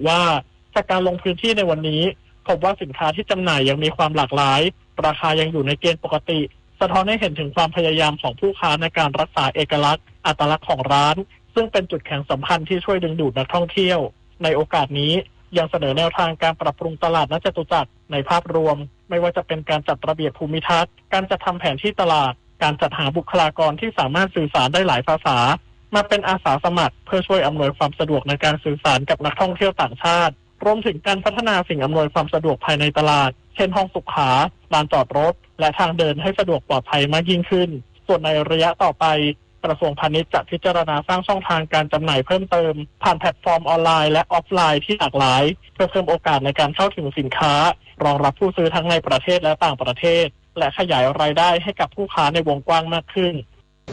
ว่าจากการลงพื้นที่ในวันนี้พบว่าสินค้าที่จำหน่ายยังมีความหลากหลายราคายังอยู่ในเกณฑ์ปกติสะท้อนให้เห็นถึงความพยายามของผู้ค้าในการรักษาเอกลักษณ์อัตลักษณ์ของร้านซึ่งเป็นจุดแข็งสำคัญที่ช่วยดึงดูดนักท่องเที่ยวในโอกาสนี้ยังเสนอแนวทางการปรับปรุงตลาดณจตุจักรในภาพรวมไม่ว่าจะเป็นการจัดระเบียบภูมิทัศน์การจัดทำแผนที่ตลาดการจัดหาบุคลากรที่สามารถสื่อสารได้หลายภาษามาเป็นอาสาสมัครเพื่อช่วยอำนวยความสะดวกในการสื่อสารกับนักท่องเที่ยวต่างชาติรวมถึงการพัฒนาสิ่งอำนวยความสะดวกภายในตลาดเช่นห้องสุขาลานจอดรถและทางเดินให้สะดวกปลอดภัยมากยิ่งขึ้นส่วนในระยะต่อไปกระทรวงพาณิชย์จะพิจารณาสร้างช่องทางการจำหน่ายเพิ่มเติมผ่านแพลตฟอร์มออนไลน์และออฟไลน์ที่หลากหลายเพื่อเพิ่มโอกาสในการเข้าถึงสินค้ารองรับผู้ซื้อทั้งในประเทศและต่างประเทศและขยายรายได้ให้กับผู้ค้าในวงกว้างมากขึ้น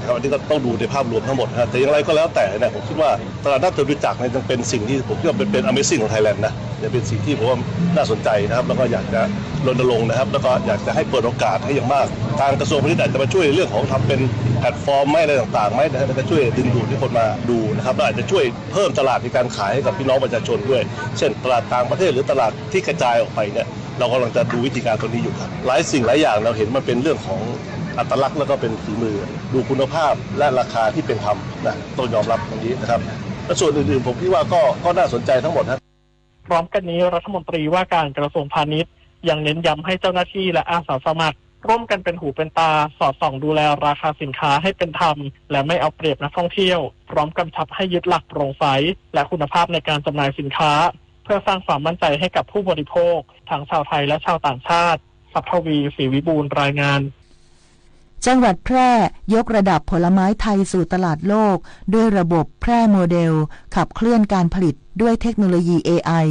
อันนี้ก็ต้องดูในภาพรวมทั้งหมดนะแต่อย่างไรก็แล้วแต่เนี่ยผมคิดว่าตลาดนัดจตุจักรเนี่ยยังเป็นสิ่งที่ผมคิดว่าเป็น Amazing ของไทยแลนด์นะจะเป็นสิ่งที่ผมว่าน่าสนใจนะครับแล้วก็อยากจะรณรงค์นะครับแล้วก็อยากจะให้เปิดโอกาสให้อย่างมากทางกระทรวงพาณิชย์อาจจะมาช่วยในเรื่องของทำเป็นแพลตฟอร์มอะไรต่างๆไหมนะจะช่วยดึงดูดให้คนมาดูนะครับและอาจจะช่วยเพิ่มตลาดในการขายให้กับพี่น้องประชาชนด้วยเช่นตลาดต่างประเทศหรือตลาดที่กระจายออกไปเนี่ยเรากำลังจะดูวิธีการตัวนี้อยู่ครับหลายสิ่งหลายอย่างเราเห็นมันเป็นเรื่องของอัตลักษณ์แล้วก็เป็นฝีมือดูคุณภาพและราคาที่เป็นธรรมนะต้องยอมรับตรงนี้นะครับและส่วนอื่นๆผมคิดว่าก็น่าสนใจทั้งหมดครับพร้อมกันนี้รัฐมนตรีว่าการกระทรวงพาณิชย์ยังเน้นย้ำให้เจ้าหน้าที่และอาสาสมัครร่วมกันเป็นหูเป็นตาสอดส่องดูแลราคาสินค้าให้เป็นธรรมและไม่เอาเปรียบนักท่องเที่ยวพร้อมกำชับให้ยึดหลักโปร่งใสและคุณภาพในการจำหน่ายสินค้าเพื่อสร้างความมั่นใจให้กับผู้บริโภคทั้งชาวไทยและชาวต่างชาติสัพทวีศรีวิบูลย์รายงานจังหวัดแพร่ยกระดับผลไม้ไทยสู่ตลาดโลกด้วยระบบแพร่โมเดลขับเคลื่อนการผลิตด้วยเทคโนโลยี AI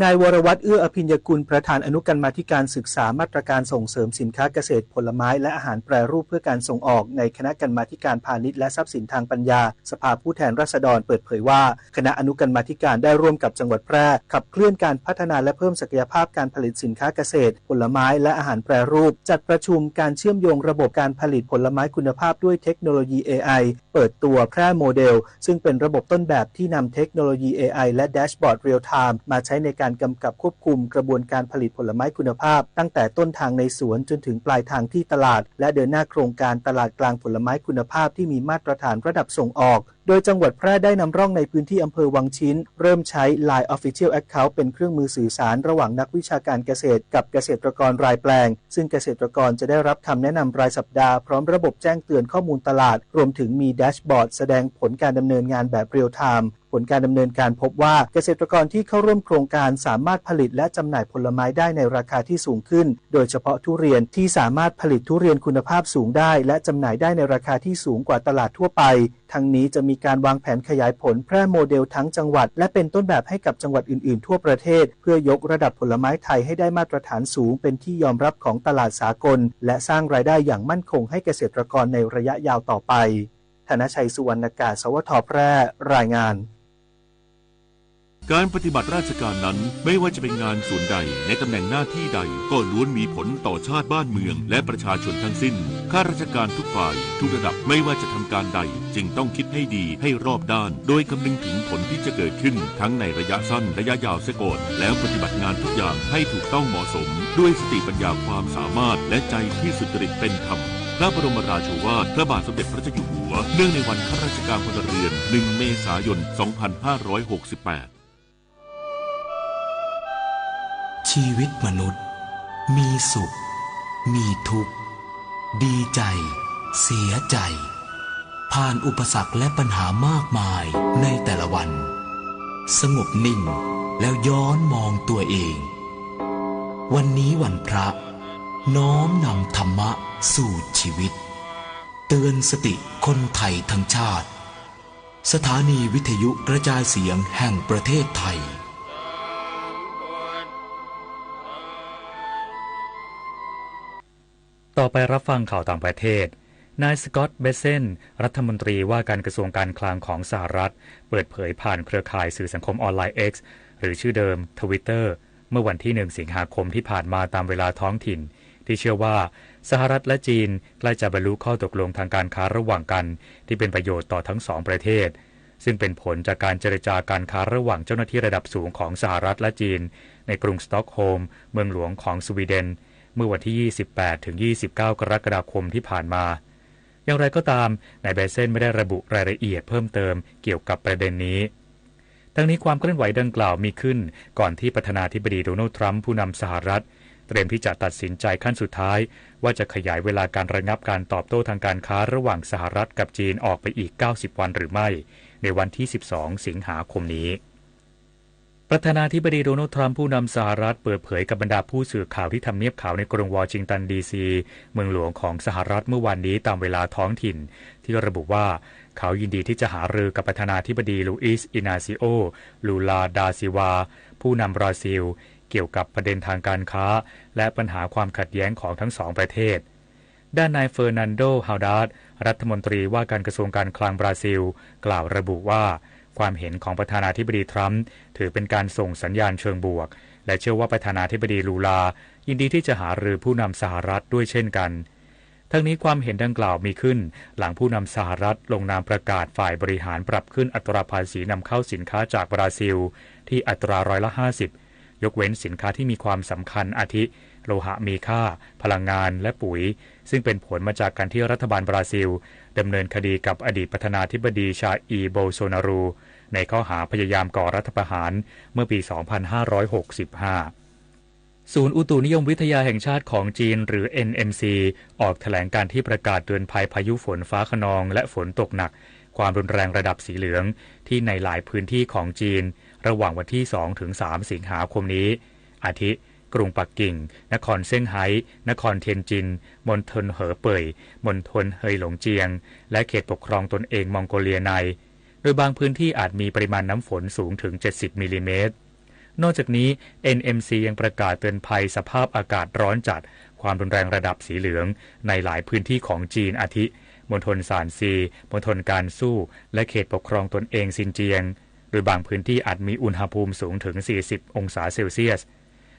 นายวรวัฒน์เอื้ออภิญญกุลประธานอนุกรรมาธิการศึกษามาตรการส่งเสริมสินค้าเกษตรผลไม้และอาหารแปรรูปเพื่อการส่งออกในคณะกรรมาธิการพาณิชย์และทรัพย์สินทางปัญญาสภาผู้แทนราษฎรเปิดเผยว่าคณะอนุกรรมาธิการได้ร่วมกับจังหวัดแพร่ขับเคลื่อนการพัฒนาและเพิ่มศักยภาพการผลิตสินค้าเกษตรผลไม้และอาหารแปรรูปจัดประชุมการเชื่อมโยงระบบการผลิตผลไม้คุณภาพด้วยเทคโนโลยี AI เปิดตัวแพร่โมเดลซึ่งเป็นระบบต้นแบบที่นำเทคโนโลยี AI และแดชบอร์ดเรียลไทม์มาใช้ในการกำกับควบคุมกระบวนการผลิตผลไม้คุณภาพตั้งแต่ต้นทางในสวนจนถึงปลายทางที่ตลาดและเดินหน้าโครงการตลาดกลางผลไม้คุณภาพที่มีมาตรฐานระดับส่งออกโดยจังหวัดแพร่ได้นำร่องในพื้นที่อำเภอวังชิ้นเริ่มใช้ Line Official Account เป็นเครื่องมือสื่อสารระหว่างนักวิชาการเกษตรกับเกษตรกรรายแปลงซึ่งเกษตรกรจะได้รับคำแนะนำรายสัปดาห์พร้อมระบบแจ้งเตือนข้อมูลตลาดรวมถึงมีแดชบอร์ดแสดงผลการดำเนินงานแบบเรียลไทม์ผลการดำเนินการพบว่าเกษตรกรที่เข้าร่วมโครงการสามารถผลิตและจำหน่ายผลไม้ได้ในราคาที่สูงขึ้นโดยเฉพาะทุเรียนที่สามารถผลิตทุเรียนคุณภาพสูงได้และจำหน่ายได้ในราคาที่สูงกว่าตลาดทั่วไปทั้งนี้จะมีการวางแผนขยายผลแพร่โมเดลทั้งจังหวัดและเป็นต้นแบบให้กับจังหวัดอื่นๆทั่วประเทศเพื่อยกระดับผลไม้ไทยให้ได้มาตรฐานสูงเป็นที่ยอมรับของตลาดสากลและสร้างรายได้อย่างมั่นคงให้เกษตรกรในระยะยาวต่อไปธนชัยสุวรรณกาศสวทแพร่รายงานการปฏิบัติราชการนั้นไม่ว่าจะเป็นงานส่วนใดในตำแหน่งหน้าที่ใดก็ล้วนมีผลต่อชาติบ้านเมืองและประชาชนทั้งสิ้นข้าราชการทุกฝ่ายทุกระดับไม่ว่าจะทำการใดจึงต้องคิดให้ดีให้รอบด้านโดยคำนึงถึงผลที่จะเกิดขึ้นทั้งในระยะสั้นระยะยาวเสียก่อนแล้วปฏิบัติงานทุกอย่างให้ถูกต้องเหมาะสมด้วยสติปัญญาความสามารถและใจที่สุจริตเป็นธรรมพระบรมราโชวาทพระบาทสมเด็จพระเจ้าอยู่หัวเนื่องในวันข้าราชการพลเรือน1 เมษายน 2568ชีวิตมนุษย์มีสุขมีทุกข์ดีใจเสียใจผ่านอุปสรรคและปัญหามากมายในแต่ละวันสงบนิ่งแล้วย้อนมองตัวเองวันนี้วันพระน้อมนำธรรมะสู่ชีวิตเตือนสติคนไทยทั้งชาติสถานีวิทยุกระจายเสียงแห่งประเทศไทยต่อไปรับฟังข่าวต่างประเทศนายสกอตต์ เบเซนรัฐมนตรีว่าการกระทรวงการคลังของสหรัฐเปิดเผยผ่านเครือข่ายสื่อสังคมออนไลน์ X หรือชื่อเดิม Twitter เมื่อวันที่1 สิงหาคมที่ผ่านมาตามเวลาท้องถิ่นที่เชื่อว่าสหรัฐและจีนใกล้จะบรรลุข้อตกลงทางการค้าระหว่างกันที่เป็นประโยชน์ต่อทั้งสองประเทศ ซึ่งเป็นผลจากการเจรจาการค้าระหว่างเจ้าหน้าที่ระดับสูงของสหรัฐและจีนในกรุงสต็อกโฮล์มเมืองหลวงของสวีเดนเมื่อวันที่ 28-29 กรกฎาคมที่ผ่านมาอย่างไรก็ตามนายเบเซนไม่ได้ระบุรายละเอียดเพิ่มเติมเกี่ยวกับประเด็นนี้ทั้งนี้ความเคลื่อนไหวดังกล่าวมีขึ้นก่อนที่ประธานาธิบดีโดนัลด์ทรัมป์ผู้นำสหรัฐเตรียมที่จะตัดสินใจขั้นสุดท้ายว่าจะขยายเวลาการระงับการตอบโต้ทางการค้าระหว่างสหรัฐกับจีนออกไปอีก90วันหรือไม่ในวันที่12สิงหาคมนี้ประธานาธิบดีโดนัลด์ทรัมป์ผู้นำสหรัฐเปิดเผยกับบรรดาผู้สื่อข่าวที่ทำเนียบขาวในกรุงวอชิงตันดีซีเมืองหลวงของสหรัฐเมื่อวันนี้ตามเวลาท้องถิ่นที่ระบุว่าเขายินดีที่จะหารือกับประธานาธิบดีลูอิสอินาซิโอลูลาดาซิวาผู้นำบราซิลเกี่ยวกับประเด็นทางการค้าและปัญหาความขัดแย้งของทั้งสองประเทศด้านนายเฟอร์นันโดฮาวดาร์ดรัฐมนตรีว่าการกระทรวงการคลังบราซิลกล่าวระบุว่าความเห็นของประธานาธิบดีทรัมป์ถือเป็นการส่งสัญญาณเชิงบวกและเชื่อว่าประธานาธิบดีลูลายินดีที่จะหารือผู้นำสหรัฐด้วยเช่นกันทั้งนี้ความเห็นดังกล่าวมีขึ้นหลังผู้นำสหรัฐลงนามประกาศฝ่ายบริหารปรับขึ้นอัตราภาษีนำเข้าสินค้าจากบราซิลที่อัตรา50%ยกเว้นสินค้าที่มีความสำคัญอาทิโลหะมีค่าพลังงานและปุ๋ยซึ่งเป็นผลมาจากการที่รัฐบาลบราซิลดำเนินคดีกับอดีตประธานาธิบดีชาอีโบโซนารูในข้อหาพยายามก่อรัฐประหารเมื่อปี 2565 ศูนย์อุตุนิยมวิทยาแห่งชาติของจีนหรือ NMC ออกแถลงการที่ประกาศเตือนภัยพายุฝนฟ้าคะนองและฝนตกหนักความรุนแรงระดับสีเหลืองที่ในหลายพื้นที่ของจีนระหว่างวันที่ 2-3 สิงหาคมนี้อาทิกรุงปักกิ่งนครเซี่ยงไฮ้นครเทียนจินมณฑลเหอเป่ยมณฑลเฮยหลงเจียงและเขตปกครองตนเองมองโกเลียในโดยบางพื้นที่อาจมีปริมาณน้ำฝนสูงถึง70มิลลิเมตรนอกจากนี้ NMC ยังประกาศเตือนภัยสภาพอากาศร้อนจัดความรุนแรงระดับสีเหลืองในหลายพื้นที่ของจีนอาทิมณฑลซานซีมณฑลการสู้และเขตปกครองตนเองซินเจียงโดยบางพื้นที่อาจมีอุณหภูมิสูงถึง40องศาเซลเซียส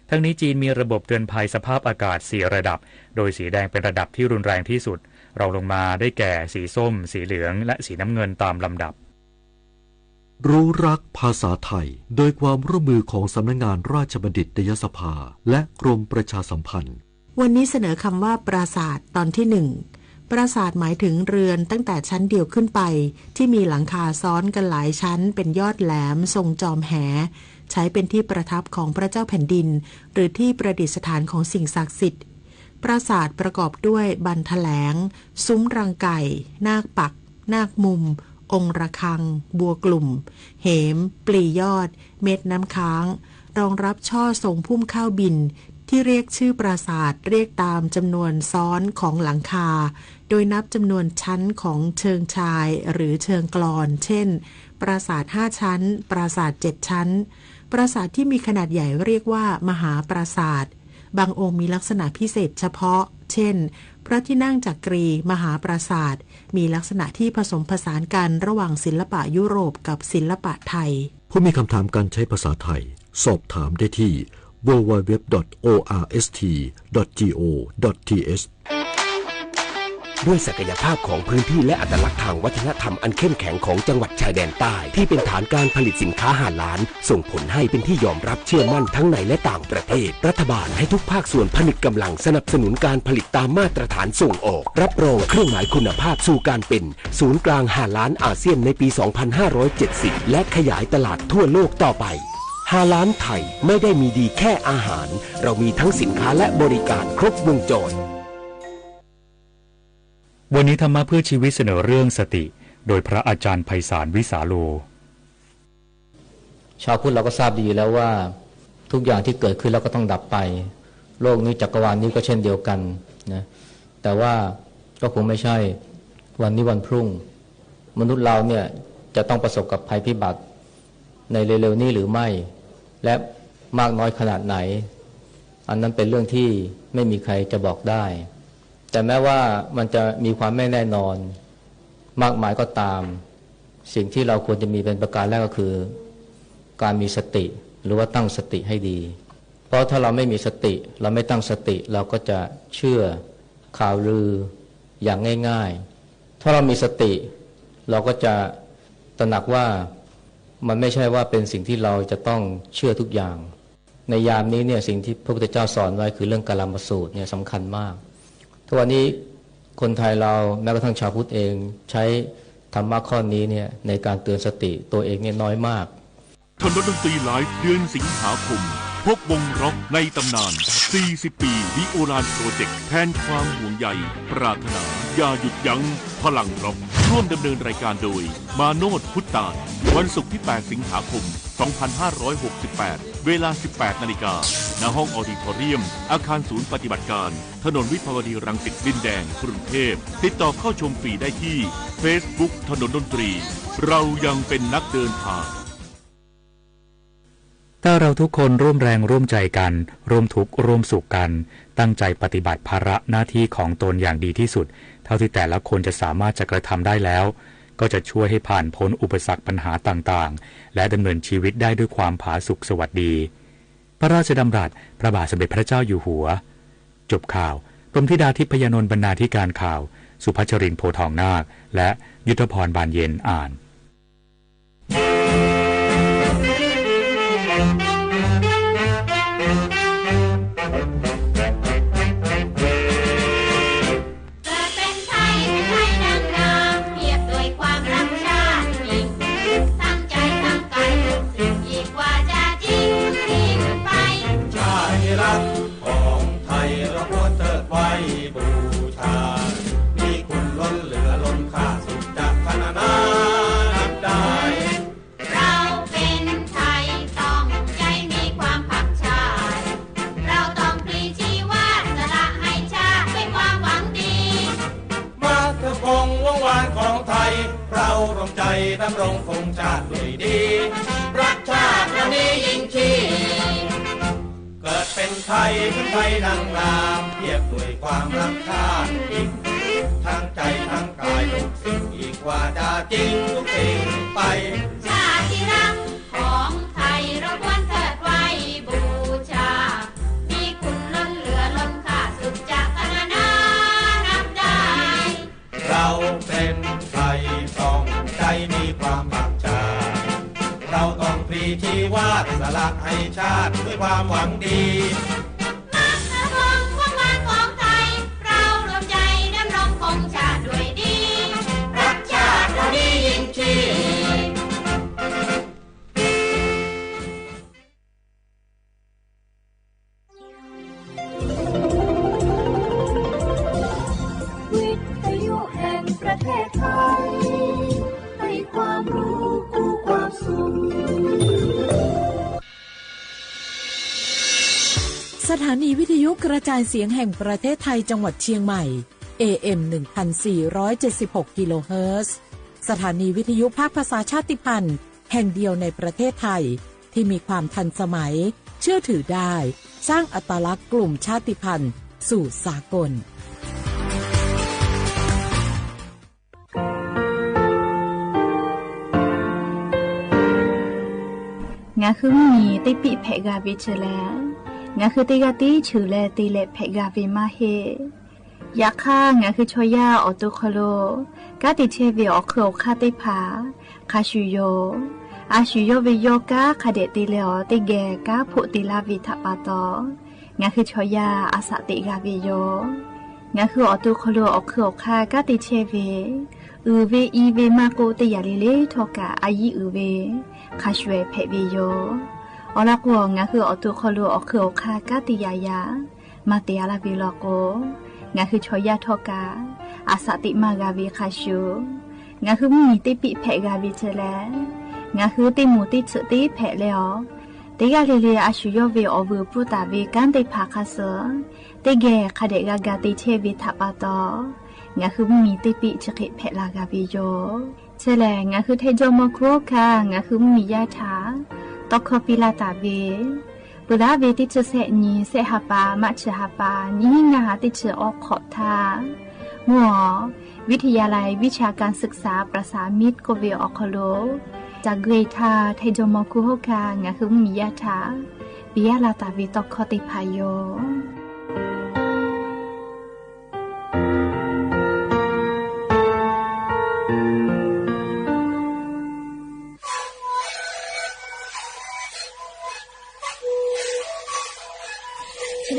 ทั้งนี้จีนมีระบบเตือนภัยสภาพอากาศ4ระดับโดยสีแดงเป็นระดับที่รุนแรงที่สุดรองลงมาได้แก่สีส้มสีเหลืองและสีน้ำเงินตามลำดับรู้รักภาษาไทยโดยความร่วมมือของสำนักงานราชบัณฑิตยสภาและกรมประชาสัมพันธ์วันนี้เสนอคำว่าปราสาทตอนที่1ปราสาทหมายถึงเรือนตั้งแต่ชั้นเดียวขึ้นไปที่มีหลังคาซ้อนกันหลายชั้นเป็นยอดแหลมทรงจอมแหใช้เป็นที่ประทับของพระเจ้าแผ่นดินหรือที่ประดิษฐานของสิ่งศักดิ์สิทธิ์ปราสาทประกอบด้วยบันแถลงซุ้มรังไก่นาคปักนาคมุมองค์ระฆังบัวกลุ่มเหมปลียอดเม็ดน้ำค้างรองรับช่อทรงพุ่มข้าวบินที่เรียกชื่อปราสาทเรียกตามจำนวนซ้อนของหลังคาโดยนับจำนวนชั้นของเชิงชายหรือเชิงกลอนเช่นปราสาท5ชั้นปราสาท7ชั้นปราสาทที่มีขนาดใหญ่เรียกว่ามหาปราสาทบางองค์มีลักษณะพิเศษเฉพาะเช่นพระที่นั่งจักรีมหาปราสาทมีลักษณะที่ผสมผสานกันระหว่างศิลปะยุโรปกับศิลปะไทยผู้มีคำถามการใช้ภาษาไทยสอบถามได้ที่ www.orst.go.th ด้วยศักยภาพของพื้นที่และอัตลักษณ์ทางวัฒนธรรมอันเข้มแข็งของจังหวัดชายแดนใต้ที่เป็นฐานการผลิตสินค้า5 ล้านส่งผลให้เป็นที่ยอมรับเชื่อมั่นทั้งในและต่างประเทศรัฐบาลให้ทุกภาคส่วนผนึกกำลังสนับสนุนการผลิตตามมาตรฐานส่งออกรับรองเครื่องหมายคุณภาพสู่การเป็นศูนย์กลาง5 ล้านอาเซียนในปี 2570 และขยายตลาดทั่วโลกต่อไป5 ล้านไทยไม่ได้มีดีแค่อาหารเรามีทั้งสินค้าและบริการครบวงจรวันนี้ธรรมะเพื่อชีวิตเสนอเรื่องสติโดยพระอาจารย์ไพศาลวิสาโลชาวพุทธเราก็ทราบดีแล้วว่าทุกอย่างที่เกิดขึ้นแล้วก็ต้องดับไปโลกนี้จักรวาลนี้ก็เช่นเดียวกันนะแต่ว่าก็คงไม่ใช่วันนี้วันพรุ่งมนุษย์เราเนี่ยจะต้องประสบกับภัยพิบัติในเร็วๆนี้หรือไม่และมากน้อยขนาดไหนอันนั้นเป็นเรื่องที่ไม่มีใครจะบอกได้แต่แม้ว่ามันจะมีความไม่แน่นอนมากมายก็ตามสิ่งที่เราควรจะมีเป็นประการแรกก็คือการมีสติหรือว่าตั้งสติให้ดีเพราะถ้าเราไม่มีสติเราไม่ตั้งสติเราก็จะเชื่อข่าวลืออย่างง่ายๆถ้าเรามีสติเราก็จะ ตระหนักว่ามันไม่ใช่ว่าเป็นสิ่งที่เราจะต้องเชื่อทุกอย่างในยามนี้เนี่ยสิ่งที่พระพุทธเจ้าสอนไว้คือเรื่องกาลามสูตรเนี่ยสำคัญมากทุกวันนี้คนไทยเราแม้กระทั่งชาวพุทธเองใช้ธรรมะข้อนี้เนี่ยในการเตือนสติตัวเองเนี่ยน้อยมากถนนดนตรีไลฟ์เดือนสิงหาคมพบวงร็อกในตำนาน40 ปีวิโอลานโปรเจกต์แทนความห่วงใยปรารถนาอย่าหยุดยั้งพลังร็อกร่วมดำเนินรายการโดยมาโนชพุทธานวันศุกร์ที่8สิงหาคม2568เวลา 18 นาฬิกาณห้องออดิทอเรียมอาคารศูนย์ปฏิบัติการถนนวิภาวดีรังสิตดินแดงกรุงเทพติดต่อเข้าชมฟรีได้ที่ Facebook ถนนดนตรีเรายังเป็นนักเดินทางถ้าเราทุกคนร่วมแรงร่วมใจกันร่วมทุกข์ร่วมสุขกันตั้งใจปฏิบัติภาระหน้าที่ของตนอย่างดีที่สุดเท่าที่แต่ละคนจะสามารถจะกระทำได้แล้วก็จะช่วยให้ผ่านพ้นอุปสรรคปัญหาต่างๆและดำเนินชีวิตได้ด้วยความผาสุกสวัสดีพระราชดำรัสพระบาทสมเด็จพระเจ้าอยู่หัวจบข่าวกรมธิดาทิพยานนท์บรรณาธิการข่าวสุภัชรินทร์โพทองนาคและยุทธพรบานเย็นอ่านดำรงคงชาติด้วยดีรักชาติวันนี้ยิ่งชีเกิดเป็นไทยเป็นไทยดังงามเทียบด้วยความรักชาติยิ่งทั้งใจทั้งกายทุกสิ่งอีกว่าจะจริงทุกสิ่งไปชาติที่รักของไทยเราควรเทิดไว้บูชามีคุณล้นเหลือล้นค่าสุดจะพรรณนานับได้เราเป็นไทยต้องใจมีความภาคชาติเราต้องพลีชีวาสสละให้ชาติด้วยความหวังดีมาตรฐานวงวานของไทยเรารวมใจดำรงคงชาติด้วยดีรักชาติวันนี้ยิ่งชีวิทยุแห่งประเทศไทยให้ความรู้คู่ความสุขสถานีวิทยุกระจายเสียงแห่งประเทศไทยจังหวัดเชียงใหม่ AM 1476 กิโลเฮิรตซ์สถานีวิทยุภาคภาษาชาติพันธุ์แห่งเดียวในประเทศไทยที่มีความทันสมัยเชื่อถือได้สร้างอัตลักษณ์กลุ่มชาติพันธุ์สู่สากลงาคือมีติปิเพกาวิเชแลงาคือติกาติชูแลติเลเพกาวิมาเฮยาค่างาคือชอยาออตุคโลกาติเทวิออคือคาติผาคาชูโยอาชูโยวิโยกาคาเดติเลอติเกกาพุติลาวิทัปาโตงาคือชอยาอาสติกาวิโยงาคือออตุคโลออคือคากาติเทวิอือเวอีเวมาโกติยาลิเลทอกาอายีอือเวคาชเวเพวิโยออลักวงาคือออตุคโลออคือคากาติยายามาเตียลาวิโลโกงาคือชอยาทอกาอาสติมากาวิคาชูงาคือมีติปิเพกาวิเชแลงาคือติมูติสุติเพเลอติกาลิเลอาชูโยเวอเวปุตาเวกันติภาคาเสติเกคาเดกากาติเชวิทัปาโตงาคือมีติปิชกิเพลากาวิโยเชแลงาคือเทจโมโคคางาคือมียาถาตอกคปิลาตาเวปุราเวติเชเสนีเสหปามัชหปานีงาติเชออกขอทามัววิทยาลัยวิชาการศึกษาประสานมิตรโกเวออคโลจากเกรทาเทจโมโคโฮคางาคือมียาถาปิยาลาตาเวตอกคติพายโย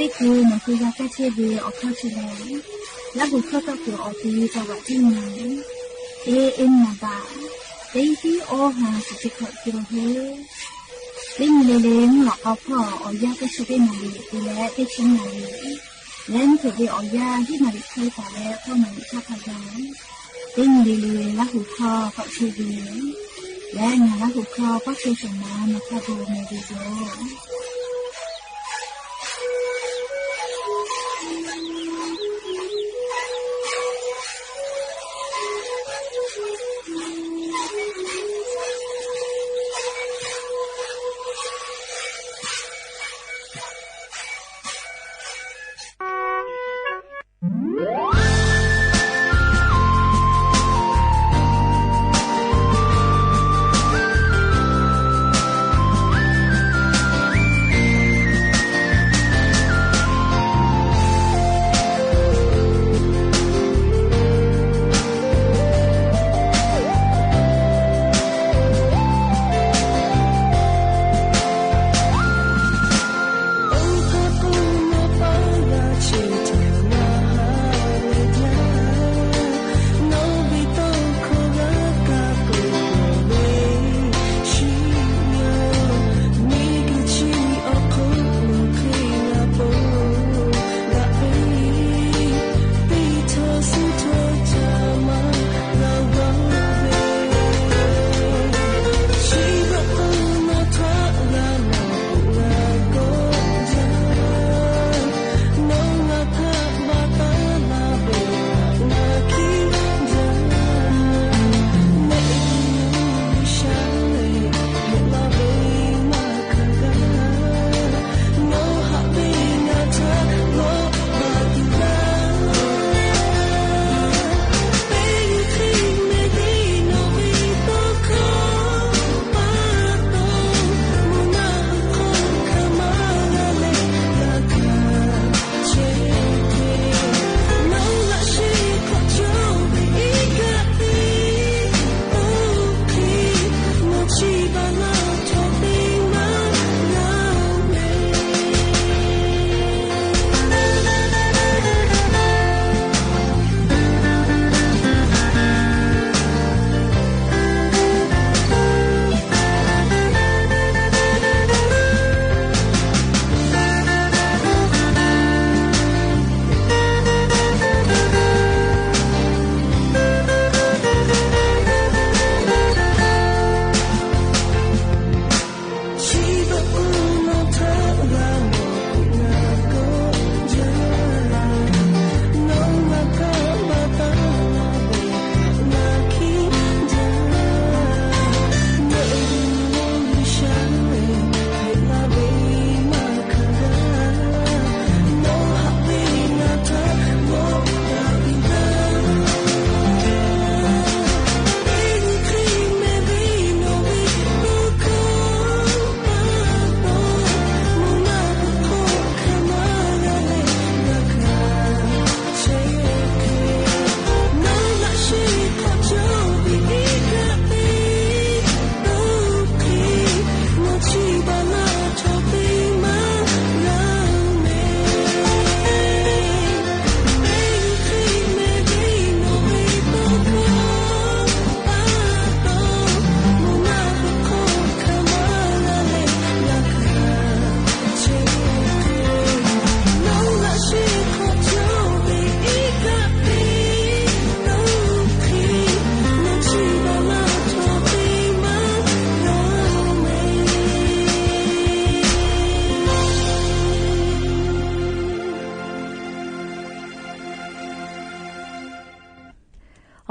ลิกูนะคือยาแก้เชื้อวีออกเข้าชิแล้วแล้วบุกเข้าตัวตัวออกทีจังหวัดที่ไหนเอ็นนาบาเต็งที่โอหาสุดขอกิโลเฮเล่นเล่นหลอกเอาพ่อออยาก็ช่วยนาลีดูแลได้ชิ้นนาลีเล่นถือวีออยาที่นาลีเคยแต่แล้วพ่อนาลีชอบพยายเล่นเล่นแล้วหูคอก็ช่วยวีและงานแล้วหูคอก็ช่วยส่งน้ำมาพาดูในวิดีโอ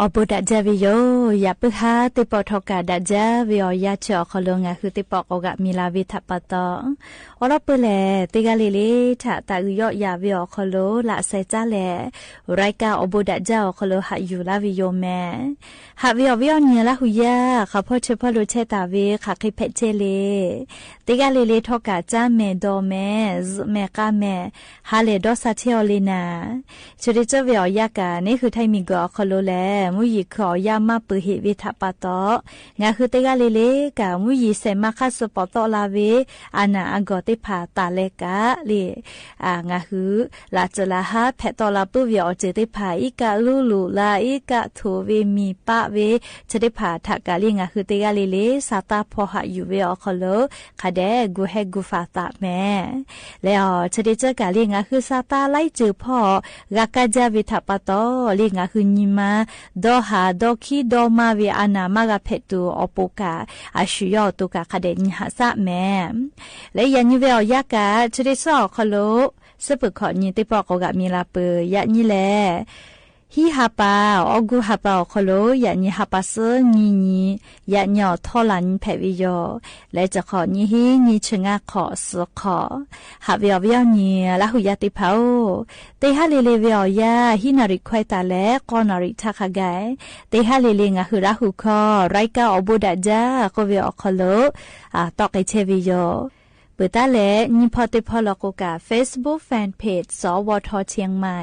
อบุดาจาวิโยยาปึฮาติปอทอกาดาจาวิโอยาเจอคลงะคือติปอกอกะมีลาวิทัปตออรปแลติกาลิลิทะตาอุยอยาวิโอคโลละเซจาแลรายกาอบุดาจาคโลหะอยู่ลาวิโยแมหะวิโอวิโอเนียละหุยาขะพ่อเชพอโลเชตาวิขะคิเพเจเลติกาลิลิทอกาจาเมโดเมเมกาเมฮาเลดอซาเทโอลินาชุดิจวิโอยากานี่คือไทมิโกคโลแล มุยีขอยามาปือหิวิทัปตองาคือเตกาเลกะมุยีเซมาคัสปอตอลาเวอานาอากอติผาตาเลกะเลงาคือลาจลาฮาแพตอลาปุวิอเจติผาอีกะลูลูลาอีกะโทเวมีปะเวเจติผาทักกะเลงาคือเตกาเลซาตาพอหะอยู่เวอคโลคาเดกูเฮกูฟาตาแม่แล้วเจติเจกะเลงาคือซาตาไล่จือพ่อกากะจาวิทัปตอเลงาคือนิมาดอหาดอคีดอมาเวอานามากะเพตูอโปกาอาชุยอตุกะคาเดนิหาซะแม่และยันนิเวอยากะเจติซอคโลสปึกขอญิติปอกกะมีลาเปยะญิแลฮิฮาปาอกูฮาปาคโลยะญิฮาปาซญิยะญอทอลันแพวิโยและจะขอญิฮิญิชงะขอสขอหาเวอเวอญิละหุยะติภาโอเตหะเลเลเวอยะฮินาริควายตาและกอนาริทะคะไกเตหะเลเลงะหุระหุคอไรกะอบุดะจาโกเวอคโลตอเกเชวิโยเปิดตาและนิพอติพอลโกกา Facebook Fanpage สวทเชียงใหม่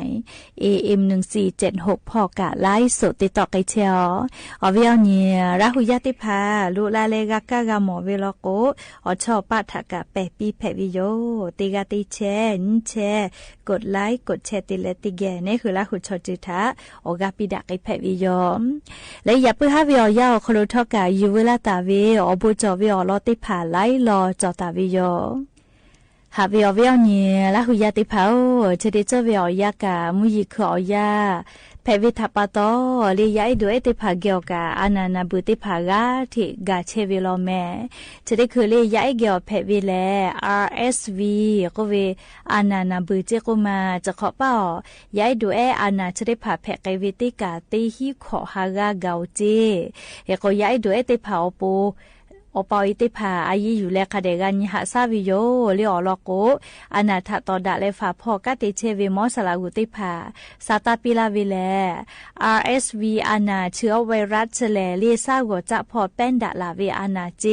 AM 1476พอกะไลฟ์สดติดต่อไกเชียวอวิอนีราหุยติภาลุลาเลกากะกะหมอเวลโกอชอปะทะกะแปปีแพวิโยติกาติแชนิแชกดไลค์กดแชร์ติเลติแกนี่คือราหุชอจิทาออกาปิดะไกแพวิโยและอย่าเพิ่งหาวิอยาคโลทอกะยูเวลาตาเวอบุจอวิอลอติภาไลรอจอตาวิโยหาเวอเวอนี่ละหุยติภาโอเจดิเจเวอยากะมุยิขอยาแพวิทัปตอลียายด้วยติภาเกียวกะอานานาบุติภากาที่กาเชวิโลแม่จะได้คือลียายเกียวแพวิแล RSV ก็เวอานานาบุเจกุมาจะขอเป้ายายด้วยอานาจะได้ภาแพกวิติกาตีฮิขอฮากาเกาเจเฮก็ยายด้วยติภาโอปูอปอยติภาอายุอยู่แลคาเดกันหาซาวิโยเลอลอโกอนาถตอดะเลฟาพอกะติเชเวมอสลากุติภาซาตาปิลาวิแล RSV อานาเชื้อไวรัสแลเลซาโกจะพอแป้นดะลาเวอานาเจ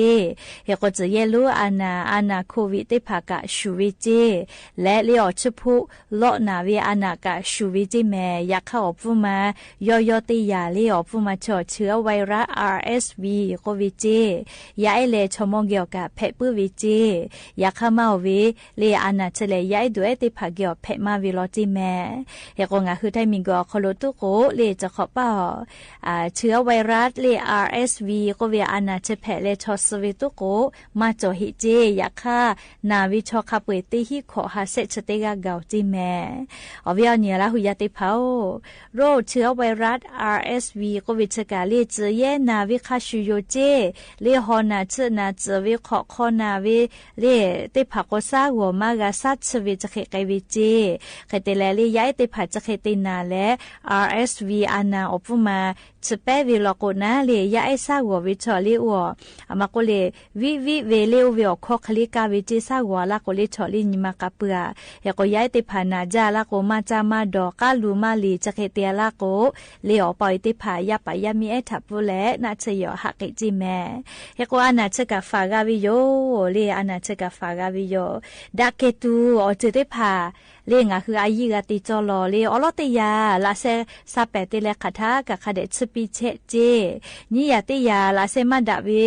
เฮก็จะเยลูอานาโควิติภากะชูวิเจและเลอชพุโลนาเวอานากะชูวิจิแมอยากเข้าปุมายอยอติยาเลอปุมาเชื้อไวรัส RSV โควิเจยายเลชมงเกี่ยวกับเพปืวิจีอยากเข้ามาวิเลอานาเฉลยยายด้วยติภาเกี่ยวเพมาวิโลจิแม่เฮกงาคือไทมิงกอคโลตุโกเลจะขอเป้าเชื้อไวรัสเล RSV ก็เวอานาเฉเพเลชอสวิตุโกมาจอหิเจอยากฆ่านาวิชอคาเปติฮิขอหาเซชเตกาเกาจิแม่อวิอาเนียละหุยติภาโรคเชื้อไวรัส RSV ก็วิชกาเลเจเยนาวิคาชูโยเจเลฮอนาเจนาเจวิขอคอนาวิเลติภาโกซาหัวมากาซัดชวิจะเขกวิจีเขตเลลีย้ายติภาจะเขตินาและ RSV อานาอปุมาจะเปวิลโกนาเลยย้ายซาหัววิชอลิวัวอามาโกเลวิเวเลวิอคอคลิกาวิจิซาหัวละโกเลชอลินิมากาเปือเฮก็ย้ายติภานาจาละโกมาจามาดอกาลูมาลีจะเขติยละโกเลอปอยติภายาปายามีเอทับบุและนาเชยอหักจิแม่เฮก็อานาเชกาฟากาวิโยเลอานาเชกาฟากาวิโยดาเกตูอเจติภาเลงาคืออายิกาติจอลอเลอลอติยาลาเซซาเปติเลคาทากะคาเดชปิเชเจนี่ยาติยาลาเซมาดาวิ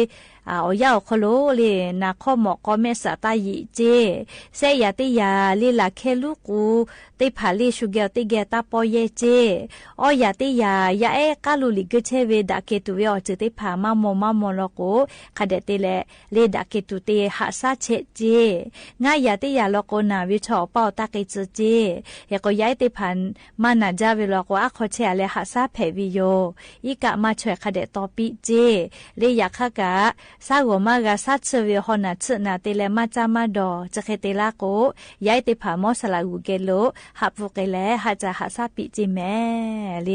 อยาวคโลเลนาข้อหมอกก็เมสตายิเจเซยาติยาลีลาเคลูกูติผาลีชูเกลติเกตาปอเยเจอยาติยายาเอกาลูลิกเชเวดาเกตุเวอจิติผามามอลโกคาเดติเลเลดาเกตุเตหาซาเชเจงายาติยาลโกนาวิชอเปาตาเกจเจเฮก็ย้ายติพันมานาจาเวลโกอะขอเชเลหาซาเพวิโยอีกะมาช่วยคาเดตอปิเจเลยาคากะซาหัวมากาซัดเชวิฮอนาชนาเตเลมาจามาดอจะเคเตลาโกย้ายติผามอสลากูเกโลหับฟุกเกเลหาจาหาซาปิจิแม่เล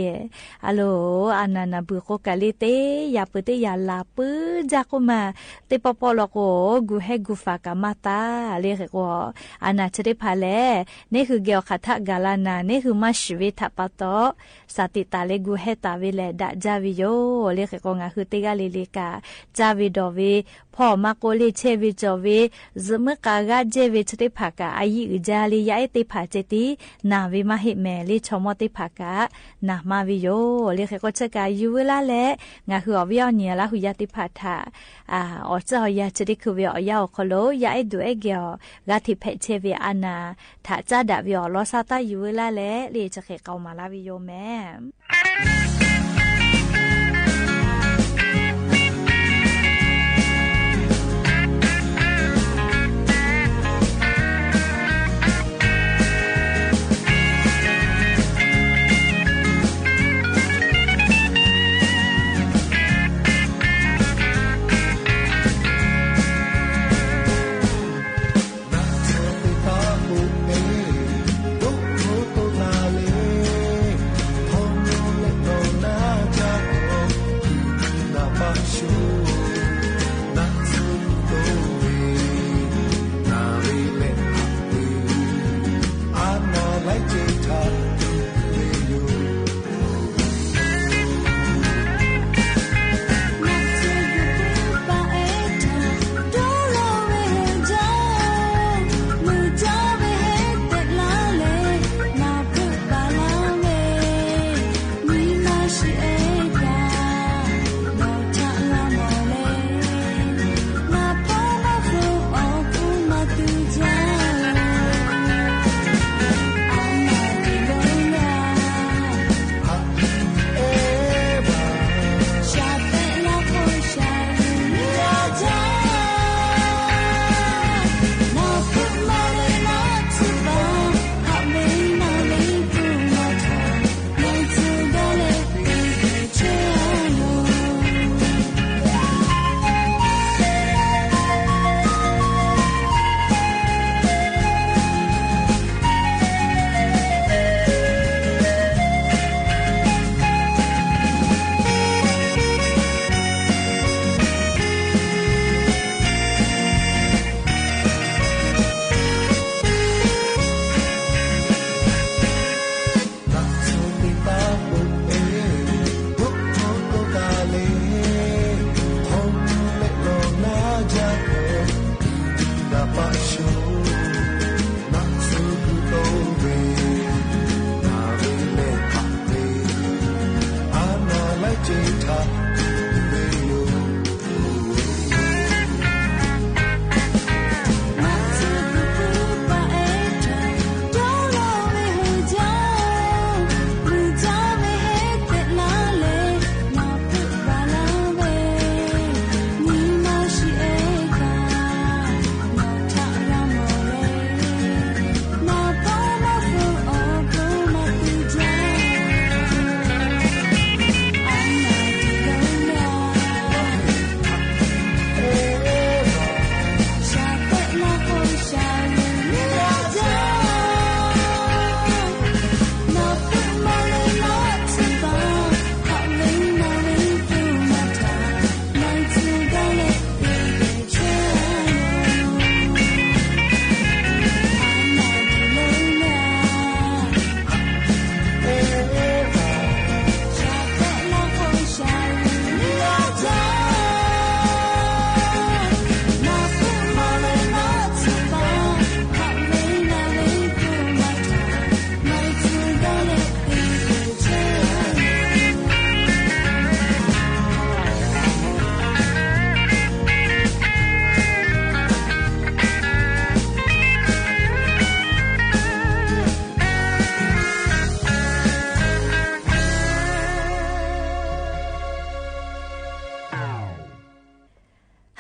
อะโลอานานาบุโกกาลิเตยาปุเตยาลาปุจากุมาเตปปอลโกกูเฮกูฟากามาตาเลเกโกอานาชเดพาเลนี่คือเกียวคาทะกาลานานี่คือมาชีวิตทัปโตสติตาเลกูเฮตาเวเลดะจาวิโยเลเกโกงาคือเตกาลิลิกาจาวิดอ วีพ่อมาโกเลเชวิจอวีซมกากาเจวิชติภากาอายิอุจาลียาติภาเจตินาวิมาหิเมลิชมติภากานามาวิโยเลเขก็ชะกายูเวลาแลงาคืออวิยเนียละหุยติภาทาออจอยาจติคือวิอยาคโลยาไอดูเอเกียวกาทิเพเชวิอานาถ้าจะดาวิอลอซาตายูเวลาแลเลจะเขเกามาลาวิโยแม่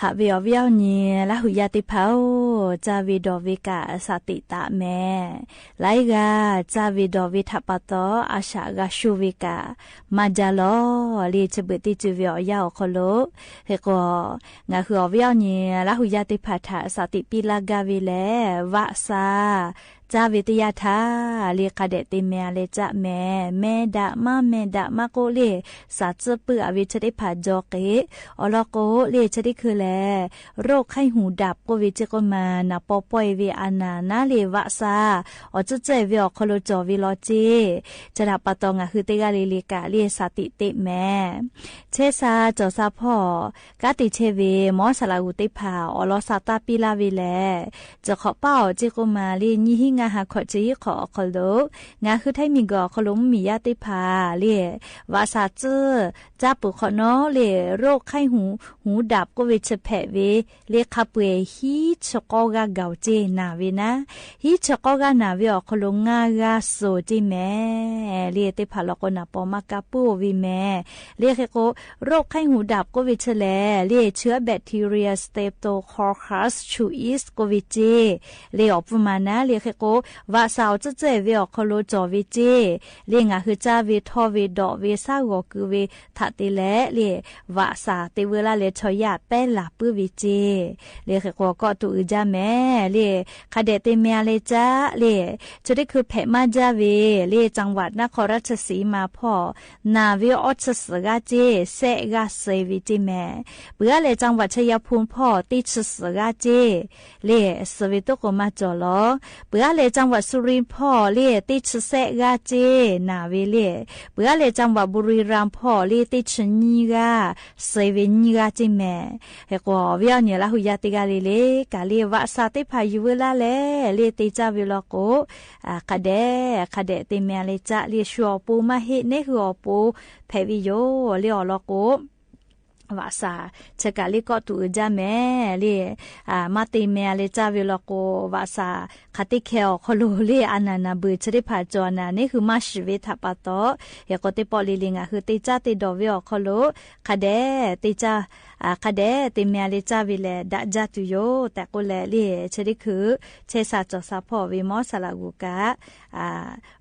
หาวิอวิอเนียละหุยาติเพาจาวิดอวิกาสติตาแม่ไลกาจาวิดอวิทัปตออาชากาชูวิกามาจาโลลีจบิติจิวิอยาโคโลเฮโกงาคืออวิอเนียละหุยาติภาษาสติปิลากาวิเลวะซาจาวิทยาธาเรียกเดติเมียเลจะแม่ดะมาโกเลสัจปืออวิชติภาจอกเกอลโกเลชติคือแลโรคไข้หูดับโควิดก็มานาปอปอยวิอานานาเลวะซาอจุเจวิอคโลจอวิโลจีจะดับปะตองคือเตกาลิลิกาเลสติเตแม่ เชซาจอซาพ่อกาติเชเวมอสลาอุติพาอลอซาตาปิลาเวแลจะขอเป้าจิกุมาลีนี่หิงาหาขอจีขอคอโลงาคือไทมีกอขลุมมียาติพาเลียวาซาเจอจ้าปุขอนอเลโรคไข้หูดับก็เวชแผเวเลคาเปฮีชกอกาเกาเจนาเวนะฮีชกอกานาเวอขลุงงากาโซจิแม่เลียติพาลกนาปอมากาปูวิแม่เลียโกโรคไข้หูดับก็วิเชแลเรียเชื้อแบคทีเรียสเตปโตคอคัสชูอิสก็วิเจเรียออกมานะเรียกโกวาสาวจะเจวิออกโคโลจอวิเจเรียงาคือจ้าวิทอวิดอวิซาโกคือวิทัติแลเรียวาสาเตเวลาเลชอยาแป้ลาปื้อวิเจเรียกโกก็ตุอจาแม่เรียคาเดเตเมียเลจ้าเรียจะได้คือแผมาจาเวเรียจังหวัดนครราชสีมาพ่อนาวิออชสกาเจเซกาเซวิจิแม่เบื่อเลยจังหวัดชัยภูมิพ่อติดสกาเจเล่สวิตุกมาจอลอเบื่อเลยจังหวัดสุรินทร์พ่อเล่ติดเซกาเจนาเวเล่เบื่อเลยจังหวัดบุรีรัมย์พ่อเล่ติดนีกาเซวินีกาจิแม่เฮก็เวียเนี่ยละหุยาติกาเล่กาเล่วะสาติพายุเวลาเล่เล่ติจาวิลโกคาเดติเมียเลจะเล่ชัวปูมาเฮเนหัวปูเพวิโยเล่อลโกวาสาเชกาลิก็ตูจาแม่เลีมาติเมียเลจาวิลโกวาสาคติเคลคลูลีอานานาบืชริพาจอนานี่คือมาชเวทัปโตเฮก็ติปอลิลิงาคือติจาติดอวิอคลูคาเดติจาคาเดติเมียเลจาวิเลดะจาตุโยแต่ก็แลลีชริคือเชซาจอซาพอวิมอสลากุกะ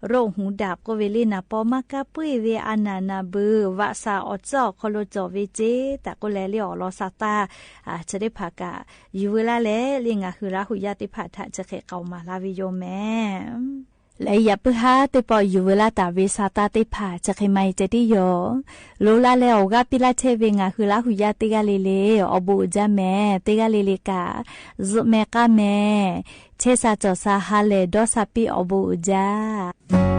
โรคหูดับก็เวลีนาปอมากะปุยเวอานานาบืวาสาอจอคโลจอวิเจแต่ก็แลลีอลอซาตาจะได้พากะอยู่เวลาแลลิงาคือราหุยาติพาทะจะเขเกามาลาวิโยแม่และอย่าเพื่อติปออยู่เวลาตาวิสาตาติผาจะใครไม่จะได้โยโลลาแล้วก็ปิลาเชเวงาคือลาหุยาติกาเลเลอบูจาแม่ติกาเลเลกาจุเมกาแม่เชซาจอซาฮาเลดอซาปิอบูจาโ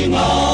Ba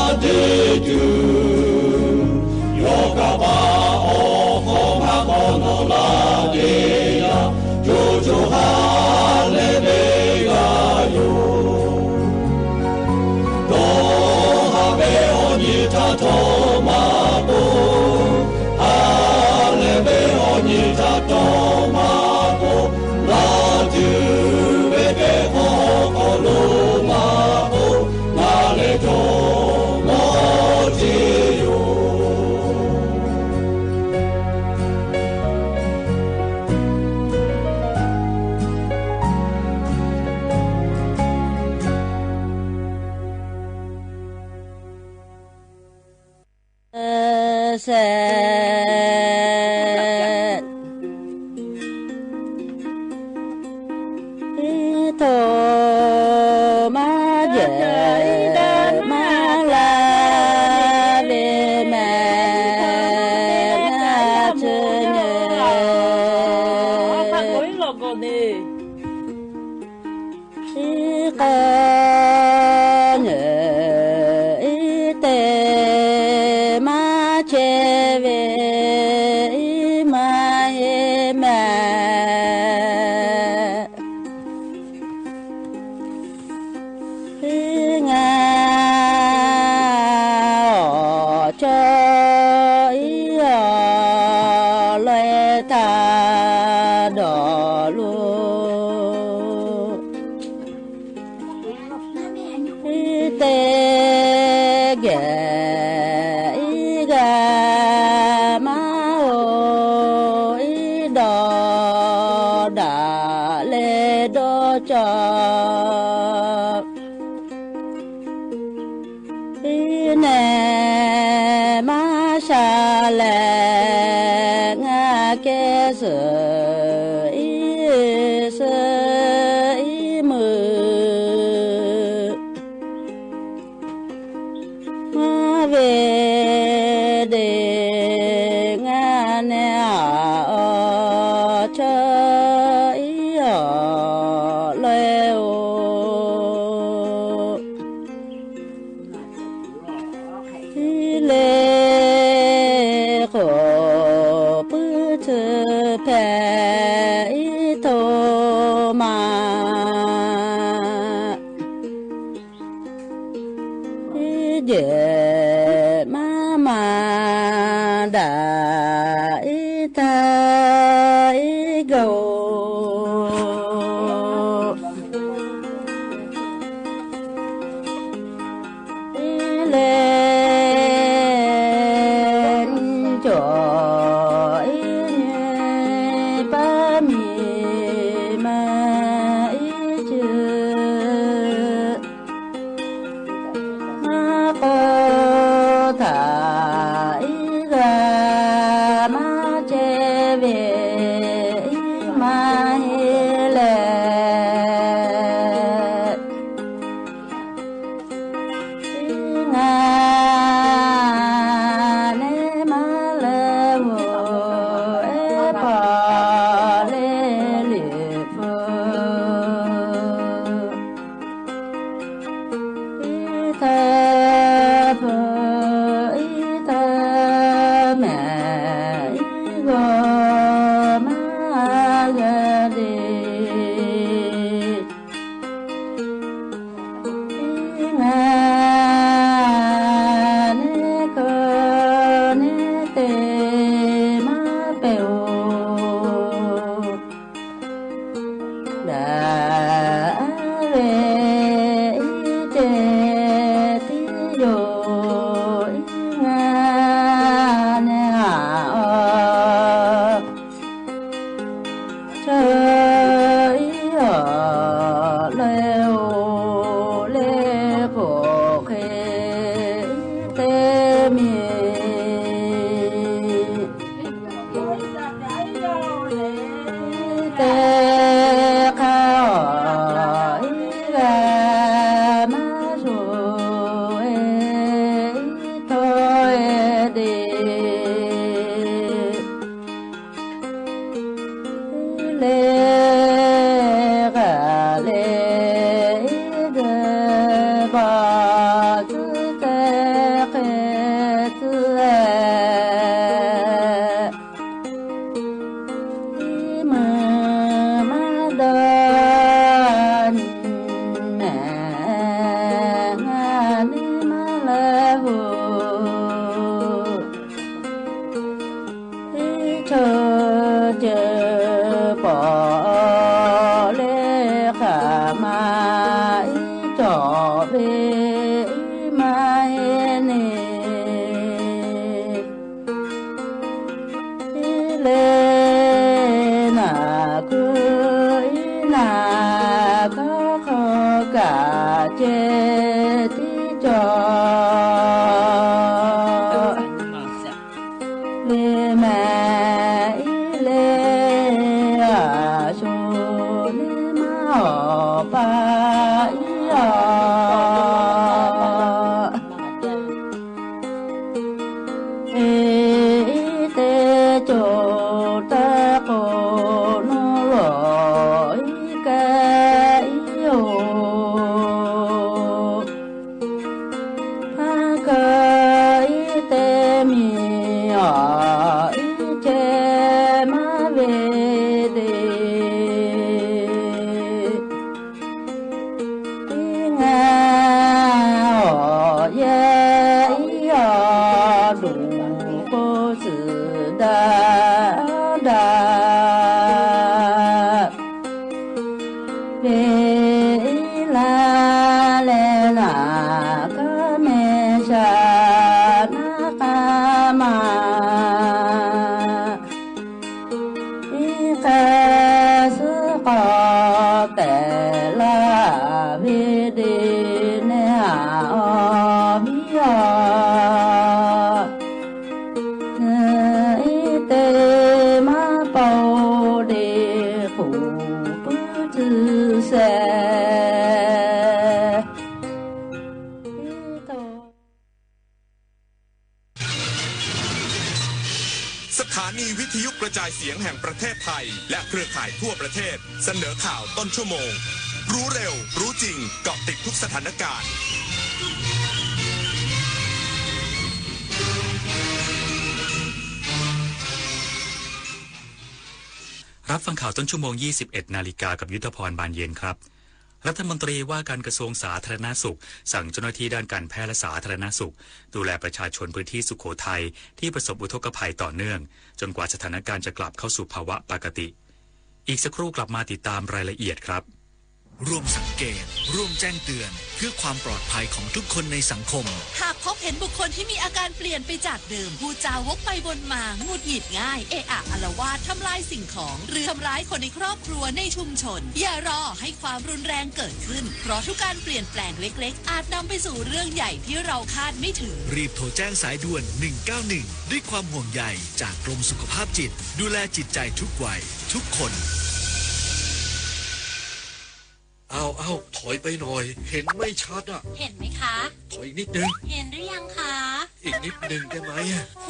สถานีวิทยุกระจายเสียงแห่งประเทศไทยและเครือข่ายทั่วประเทศเสนอข่าวต้นชั่วโมงรู้เร็วรู้จริงเกาะติดทุกสถานการณ์รับฟังข่าวต้นชั่วโมง 21 นาฬิกากับยุทธพรบานเย็นครับรัฐมนตรีว่าการกระทรวงสาธารณสุขสั่งเจ้าหน้าที่ด้านการแพทย์และสาธารณสุขดูแลประชาชนพื้นที่สุโขทัยที่ประสบอุทกภัยต่อเนื่องจนกว่าสถานการณ์จะกลับเข้าสู่ภาวะปกติอีกสักครู่กลับมาติดตามรายละเอียดครับร่วมสังเกตร่วมแจ้งเตือนเพื่อความปลอดภัยของทุกคนในสังคมหากพบเห็นบุคคลที่มีอาการเปลี่ยนไปจากเดิมพูดจาวกไปวนมาหงุดหงิดง่ายเอะอะอาละวาดทำลายสิ่งของหรือทำร้ายคนในครอบครัวในชุมชนอย่ารอให้ความรุนแรงเกิดขึ้นเพราะทุกการเปลี่ยนแปลงเล็กๆอาจนำไปสู่เรื่องใหญ่ที่เราคาดไม่ถึงรีบโทรแจ้งสายด่วน191ด้วยความห่วงใยจากกรมสุขภาพจิตดูแลจิตใจทุกวัยทุกคนเอาถอยไปหน่อยเห็นไม่ชัดอ่ะเห็นไหมคะถอยอีกนิดนึงเห็นหรือยังคะอีกนิดนึงได้ไหมโห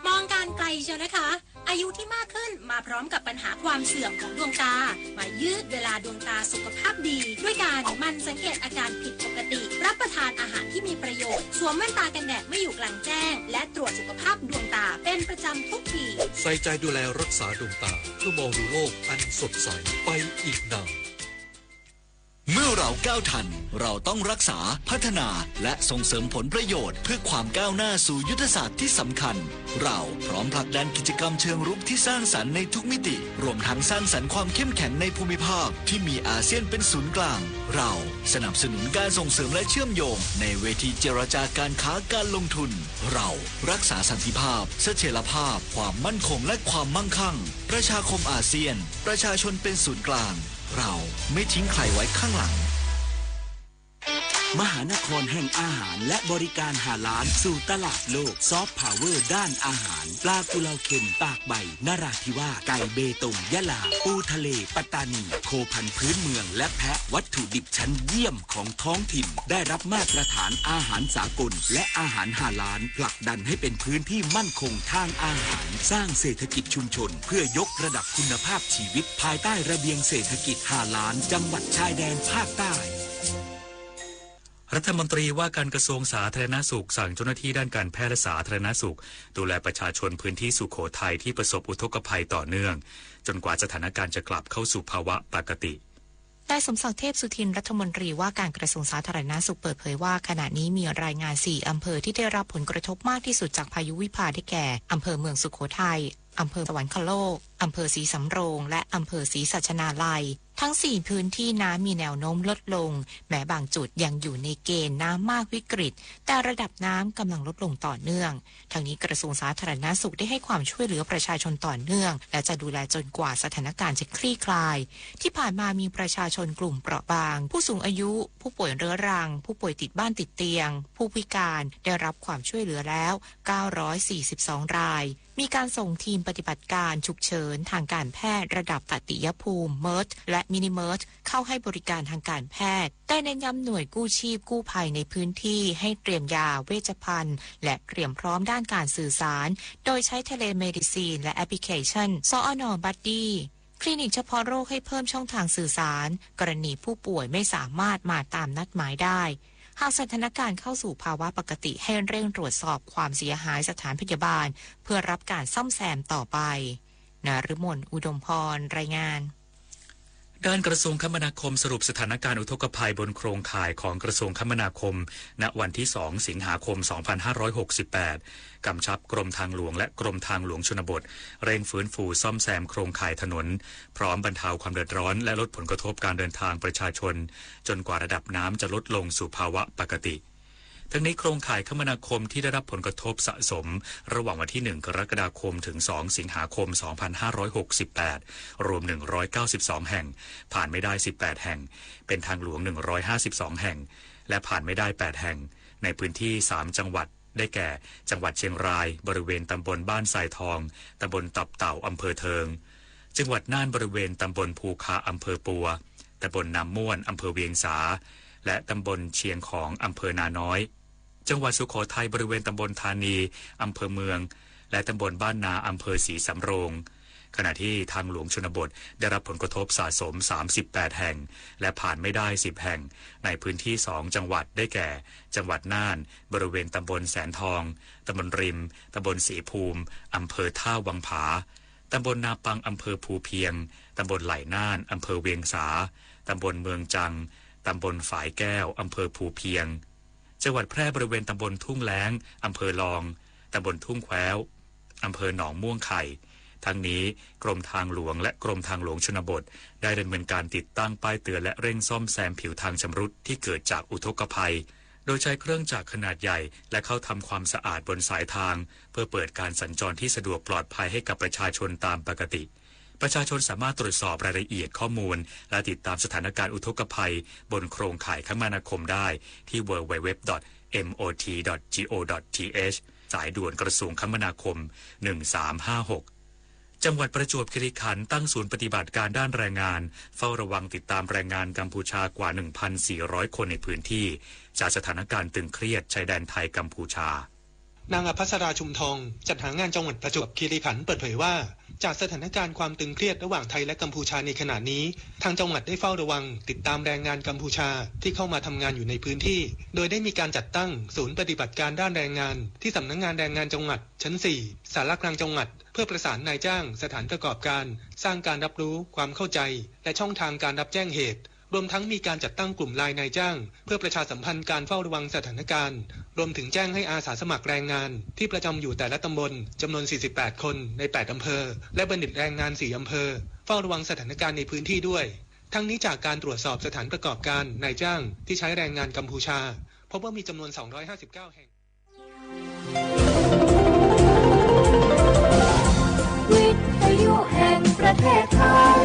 มองการไกลเชียวนะคะอายุที่มากขึ้นมาพร้อมกับปัญหาความเสื่อมของดวงตามายืดเวลาดวงตาสุขภาพดีด้วยการมันสังเกตอาการผิดปกติรับประทานอาหารที่มีประโยชน์สวมแว่นตากันแดดไม่อยู่กลางแจ้งและตรวจสุขภาพดวงตาเป็นประจำทุกปีใส่ใจดูแลรักษาดวงตาเพื่อมองดูโลกอันสดใสไปอีกนานเมื่อเราก้าวทันเราต้องรักษาพัฒนาและส่งเสริมผลประโยชน์เพื่อความก้าวหน้าสู่ยุทธศาสตร์ที่สำคัญเราพร้อมผลักดันกิจกรรมเชิงรุกที่สร้างสรรค์ในทุกมิติรวมทั้งสร้างสรรค์ความเข้มแข็งในภูมิภาคที่มีอาเซียนเป็นศูนย์กลางเราสนับสนุนการส่งเสริมและเชื่อมโยงในเวทีเจรจาการค้าการลงทุนเรารักษาสันติภาพเสถียรภาพความมั่นคงและความมั่งคั่งประชาคมอาเซียนประชาชนเป็นศูนย์กลางเราไม่ทิ้งใครไว้ข้างหลังมหานครแห่งอาหารและบริการหาล้านสู่ตลาดโลกซอฟต์พาวเวอร์ด้านอาหารปลากุเลาเค็มปากใบนราธิวาสไก่เบตงยะลาปูทะเลปัตตานีโคพันธุ์พื้นเมืองและแพะวัตถุดิบชั้นเยี่ยมของท้องถิ่นได้รับมาตรฐานอาหารสากลและอาหารหาล้านผลักดันให้เป็นพื้นที่มั่นคงทางอาหารสร้างเศรษฐกิจชุมชนเพื่อยกระดับคุณภาพชีวิตภายใต้ระเบียงเศรษฐกิจหาล้านจังหวัดชายแดนภาคใต้รัฐมนตรีว่าการกระทรวงสาธารณสุขสั่งเจ้าหน้าที่ด้านการแพทย์และสาธารณสุขดูแลประชาชนพื้นที่สุโขทัยที่ประสบอุทกภัยต่อเนื่องจนกว่าสถานการณ์จะกลับเข้าสู่ภาวะปกตินายสมศักดิ์เทพสุทินรัฐมนตรีว่าการกระทรวงสาธารณสุขเปิดเผยว่าขณะนี้มีรายงาน4อำเภอที่ได้รับผลกระทบมากที่สุดจากพายุวิภาได้แก่อำเภอเมืองสุโขทัยอำเภอสวรรคโลกอำเภอศรีสำโรงและอำเภอศรีสัชนาลัยทั้ง4พื้นที่น้ำมีแนวโน้มลดลงแม้บางจุดยังอยู่ในเกณฑ์น้ำมากวิกฤตแต่ระดับน้ำกำลังลดลงต่อเนื่องทั้งนี้กระทรวงสาธารณสุขได้ให้ความช่วยเหลือประชาชนต่อเนื่องและจะดูแลจนกว่าสถานการณ์จะคลี่คลายที่ผ่านมามีประชาชนกลุ่มเปราะบางผู้สูงอายุผู้ป่วยเรื้อรังผู้ป่วยติดบ้านติดเตียงผู้พิการได้รับความช่วยเหลือแล้ว942รายมีการส่งทีมปฏิบัติการฉุกเฉินทางการแพทย์ระดับตติยภูมิเมิร์ทและมินิเมิร์ทเข้าให้บริการทางการแพทย์ได้เน้นย้ำหน่วยกู้ชีพกู้ภัยในพื้นที่ให้เตรียมยาเวชภัณฑ์และเตรียมพร้อมด้านการสื่อสารโดยใช้เทเลเมดิซีนและแอปพลิเคชันสอน.บัดดี้คลินิกเฉพาะโรคให้เพิ่มช่องทางสื่อสารกรณีผู้ป่วยไม่สามารถมาตามนัดหมายได้หากสถานการณ์เข้าสู่ภาวะปกติให้เร่งตรวจสอบความเสียหายสถานพยาบาลเพื่อรับการซ่อมแซมต่อไปนฤมลอุดมพรรายงาน ด้านกระทรวงคมนาคมสรุปสถานการณ์อุทกภัยบนโครงข่ายของกระทรวงคมนาคมณวันที่ 2 สิงหาคม 2568 กำชับกรมทางหลวงและกรมทางหลวงชนบทเร่งฟื้นฟูซ่อมแซมโครงข่ายถนนพร้อมบรรเทาความเดือดร้อนและลดผลกระทบการเดินทางประชาชนจนกว่าระดับน้ำจะลดลงสู่ภาวะปกติทั้งนี้โครงข่ายคมนาคมที่ได้รับผลกระทบสะสมระหว่างวันที่ 1 กรกฎาคมถึง 2 สิงหาคม 2568 รวม 192 แห่งผ่านไม่ได้ 18 แห่งเป็นทางหลวง 152 แห่งและผ่านไม่ได้ 8 แห่งในพื้นที่ 3 จังหวัดได้แก่จังหวัดเชียงรายบริเวณตำบลบ้านทรายทองตำบลตับเต่าอำเภอเทิงจังหวัดน่านบริเวณตำบลภูคาอำเภอปัวตำบลน้ำม่วนอำเภอเวียงสาและตำบลเชียงของอำเภอนาน้อยจังหวัดสุโขทัยบริเวณตำบลธานีอำเภอเมืองและตำบลบ้านนาอำเภอศรีสำโรงขณะที่ทางหลวงชนบทได้รับผลกระทบสะสม38แห่งและผ่านไม่ได้10แห่งในพื้นที่2จังหวัดได้แก่จังหวัดน่านบริเวณตำบลแสนทองตำบลริมตำบลศรีภูมิอำเภอท่าวังผาตำบลนาปังอำเภอภูเพียงตำบลไหล่น่านอำเภอเวียงสาตำบลเมืองจังตำบลฝายแก้วอำเภอภูเพียงจังหวัดแพร่บริเวณตำบลทุ่งแล้งอำเภอลองตำบลทุ่งแควอำเภอหนองม่วงไข่ทั้งนี้กรมทางหลวงและกรมทางหลวงชนบทได้ดำเนินการติดตั้งป้ายเตือนและเร่งซ่อมแซมผิวทางชำรุดที่เกิดจากอุทกภัยโดยใช้เครื่องจักรขนาดใหญ่และเข้าทำความสะอาดบนสายทางเพื่อเปิดการสัญจรที่สะดวกปลอดภัยให้กับประชาชนตามปกติประชาชนสามารถตรวจสอบรายละเอียดข้อมูลและติดตามสถานการณ์อุทกภัยบนโครงข่ายคมนาคมได้ที่ www.mot.go.th สายด่วนกระทรวงคมนาคม1356จังหวัดประจวบคีรีขันธ์ตั้งศูนย์ปฏิบัติการด้านแรงงานเฝ้าระวังติดตามแรงงานกัมพูชากว่า 1,400 คนในพื้นที่จากสถานการณ์ตึงเครียดชายแดนไทยกัมพูชานางอภัสราชุมทองจัดหางานจังหวัดประจวบคีรีขันธ์เปิดเผยว่าจากสถานการณ์ความตึงเครียดระหว่างไทยและกัมพูชาในขณะนี้ทางจังหวัดได้เฝ้าระวังติดตามแรงงานกัมพูชาที่เข้ามาทำงานอยู่ในพื้นที่โดยได้มีการจัดตั้งศูนย์ปฏิบัติการด้านแรงงานที่สำนักงานแรงงานจังหวัดชั้น 4 สารกลางจังหวัดเพื่อประสานนายจ้างสถานประกอบการสร้างการรับรู้ความเข้าใจและช่องทางการรับแจ้งเหตุรวมทั้งมีการจัดตั้งกลุ่มไลน์นายจ้างเพื่อประชาสัมพันธ์การเฝ้าระวังสถานการณ์รวมถึงแจ้งให้อาสาสมัครแรงงานที่ประจำอยู่แต่ละตำบลจำนวน48คนใน8อำเภอและบัณฑิตแรงงาน4อำเภอเฝ้าระวังสถานการณ์ในพื้นที่ด้วยทั้งนี้จากการตรวจสอบสถานประกอบการนายจ้างที่ใช้แรงงานกัมพูชาพบว่ามีจำนวน259แห่งวิทยุแห่งประเทศไทย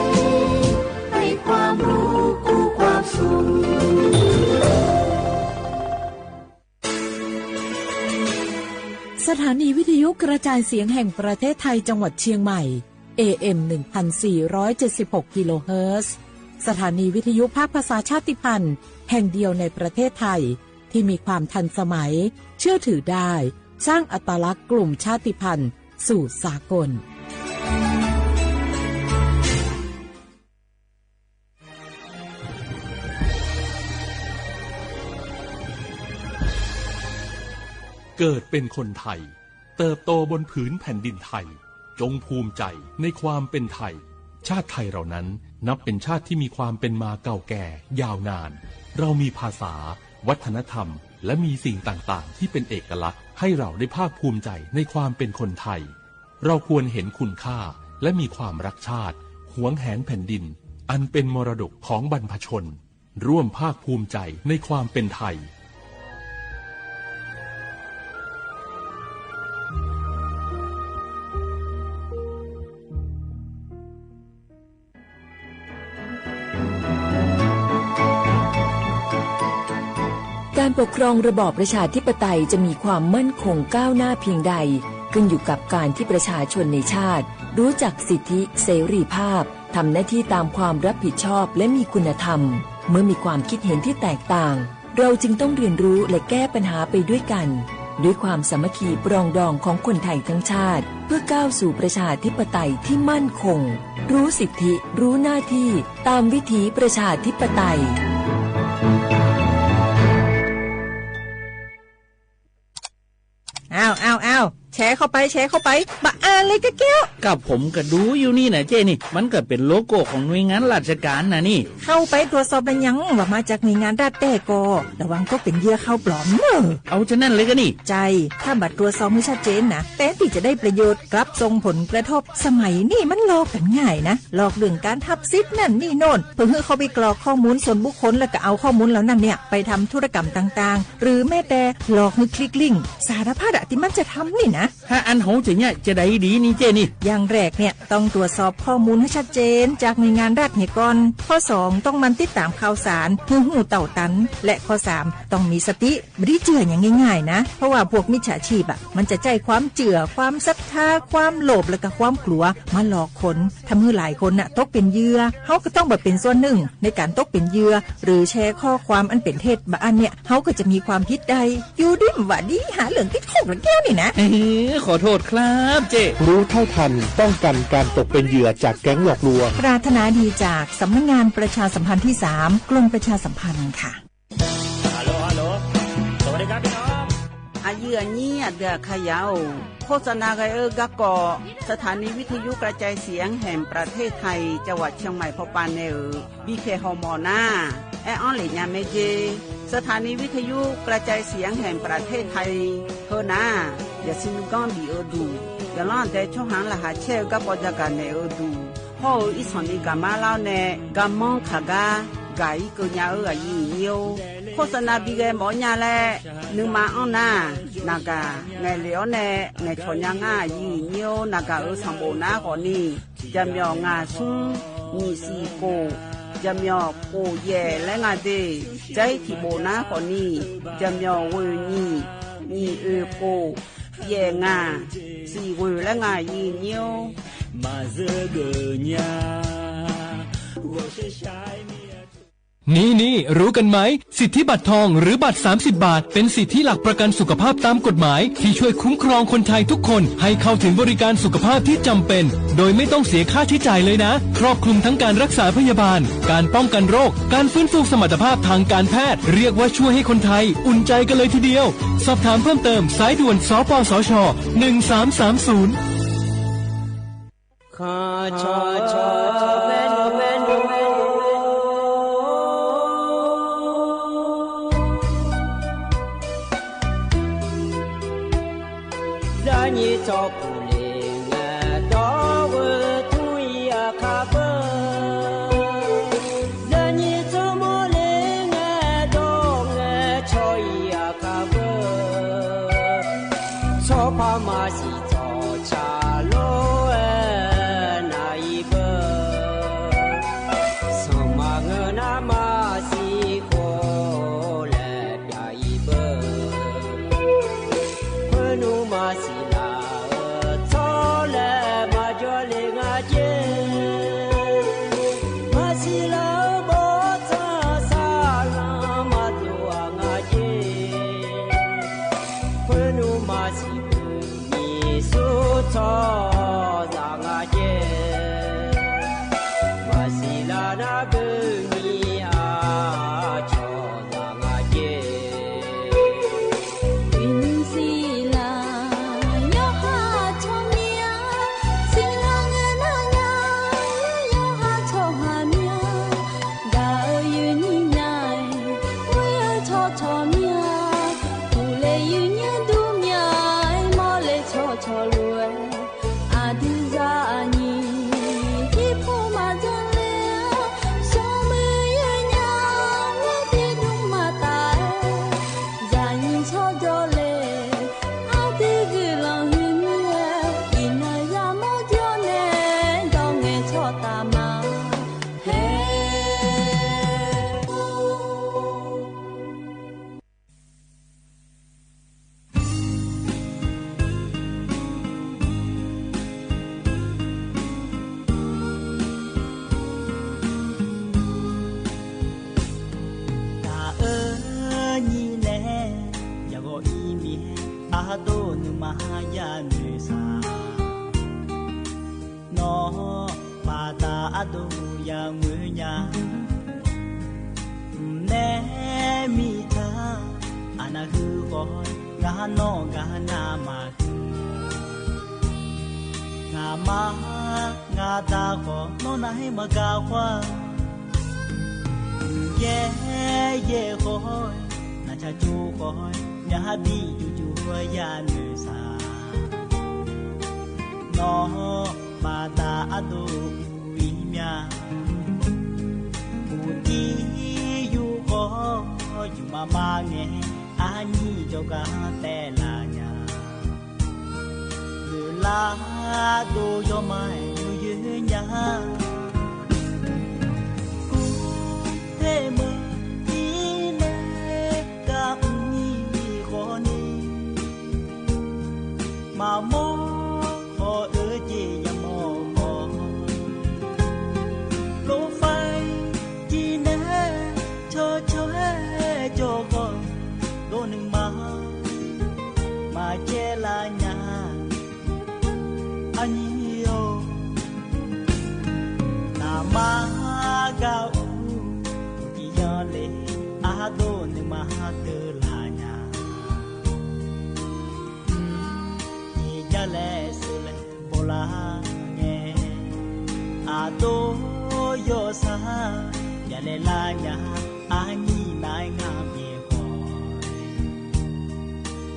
ให้ความรู้คู่ความสุขสถานีวิทยุกระจายเสียงแห่งประเทศไทยจังหวัดเชียงใหม่ AM 1476 กิโลเฮิรตซ์สถานีวิทยุภาคภาษาชาติพันธุ์แห่งเดียวในประเทศไทยที่มีความทันสมัยเชื่อถือได้สร้างอัตลักษณ์กลุ่มชาติพันธุ์สู่สากลเกิดเป็นคนไทยเติบโตบนผืนแผ่นดินไทยจงภูมิใจในความเป็นไทยชาติไทยเรานั้นนับเป็นชาติที่มีความเป็นมาเก่าแก่ยาวนานเรามีภาษาวัฒนธรรมและมีสิ่งต่างๆที่เป็นเอกลักษณ์ให้เราได้ภาคภูมิใจในความเป็นคนไทยเราควรเห็นคุณค่าและมีความรักชาติหวงแหนแผ่นดินอันเป็นมรดกของบรรพชนร่วมภาคภูมิใจในความเป็นไทยการปกครองระบอบประชาธิปไตยจะมีความมั่นคงก้าวหน้าเพียงใดขึ้นอยู่กับการที่ประชาชนในชาติรู้จักสิทธิเสรีภาพทำหน้าที่ตามความรับผิดชอบและมีคุณธรรมเมื่อมีความคิดเห็นที่แตกต่างเราจึงต้องเรียนรู้และแก้ปัญหาไปด้วยกันด้วยความสามัคคีปรองดองของคนไทยทั้งชาติเพื่อก้าวสู่ประชาธิปไตยที่มั่นคงรู้สิทธิรู้หน้าที่ตามวิถีประชาธิปไตยอ้าว แชร์เข้าไปบะอ่านเลยแก้วกับผมก็ดูอยู่นี่นะเจนี่มันก็เป็นโลโก้ของหน่วยงานราชการนะนี่เข้าไปตรวจสอบได้ยังว่ามาจากหน่วยงานราชแต่ก็ระวังก็เป็นเหยื่อเข้าปลอมเนอะเอาฉะนั้นเลยก็นี่ใจถ้าบัตรตรวจสอบไม่ชัดเจนนะแต่ที่จะได้ประโยชน์กลับส่งผลกระทบสมัยนี่มันหลอกกันง่ายนะหลอกเรื่องการทับซิปนั่นนี่โน่นเพื่อให้เขาไปกรอกข้อมูลส่วนบุคคลแล้วก็เอาข้อมูลเหล่านั้นเนี่ยไปทำธุรกรรมต่างๆหรือแม้แต่หลอกให้คลิกลิงก์สารพัดที่มันจะทำนี่นะถ้าอันโหจะเนี่ยจะได้ดีนี่เจนี่อย่างแรกเนี่ยต้องตรวจสอบข้อมูลให้ชัดเจนจากหน่วยงานรัฐเนี่ยก่อนข้อ2ต้องมันติดตามข่าวสารหูเต่าตันและข้อ3ต้องมีสติไม่ได้เจืออย่างง่ายๆนะเพราะว่าพวกมิจฉาชีพมันจะใจความเจือความศรัทธาความโลภและก็ความกลัวมาหลอกคนทำให้หลายคนตกเป็นเหยื่อเขาก็ต้องเป็นส่วนหนึ่งในการตกเป็นเหยื่อหรือแชร์ข้อความอันเป็นเท็จบางอันเนี่ยเขาก็จะมีความผิดใดอยู่ดิมว่าดีหาเหลืองติดคุกแล้วแก้วนี่นะขอโทษครับเจรู้เท่าทันป้องกันการตกเป็นเหยื่อจากแก๊งหลอกลวงปรารถนาดีจากสำนักงานประชาสัมพันธ์ที่3กรมประชาสัมพันธ์ค่ะฮัลโหลสวัสดีครับพี่น้องอายุนี้เดือขยาวโฆษณาไกกักกอสถานีวิทยุกระจายเสียงแห่งประเทศไทยจังหวัดเชียงใหม่พบปานเนอบีเคฮอมอนาแอออนหลิญาเมเจสถานีวิทยุกระจายเสียงแห่งประเทศไทยเฮนาอย่าซินก้อนบีดูอย่าล่อนแต่ช่วงหางละหาเช่กับปจักกันเนอดูพ่ออีสานนี่กามาเล่าเนกามองขากากายก็ยายีเนียวโฆษณาบีเกหมอยาแลนึงมาอ้อนนานากาไงเหลียวเนไงชนยางายีเนียวนากาสัมโบนาก่อนนี่จะมีงาซุงมีสีโกจะมีโกเย่และงาเดใจที่โบนาก่อนนี่จะมีเวนี่โกเย่งาสีเวและงายีเนียวมาเจอเกญานี่รู้กันไหมสิทธิบัตรทองหรือบัตร30 บาทเป็นสิทธิหลักประกันสุขภาพตามกฎหมายที่ช่วยคุ้มครองคนไทยทุกคนให้เข้าถึงบริการสุขภาพที่จำเป็นโดยไม่ต้องเสียค่าใช้จ่ายเลยนะครอบคลุมทั้งการรักษาพยาบาลการป้องกันโรคการฟื้นฟูสมรรถภาพทางการแพทย์เรียกว่าช่วยให้คนไทยอุ่นใจกันเลยทีเดียวสอบถามเพิ่มเติมสายด่วนสปสช1330你找不灵啊，到我土呀卡不，让你怎么灵啊，到我草呀卡不，草怕马西找茶路那一个，什么个那马西过来呀一个，昆路马西。Gana มางาตาขอโนนายมากาควาเย่เย่คอยนาชาจูคอยยาบีจูจูยาเนสานอมาตาอดูวิญญาผู้ที่อยู่ก็อยู่มาเงอานีจกาแต่ลาญาคือลาดูยอมอยู่ยืนยากูเทมทีเนกับนี่คนนี้มาโมขอจียามอโลไฟจีเนโชโจก็โดนึงมาเจลาญาอันนี้โยนามาเกาจียอเลอาโดนึงมาเตลาญาจีจาเลสุเลโบลาเงอาโดโยสายาเลลาญาอันนี้นายงามเยโก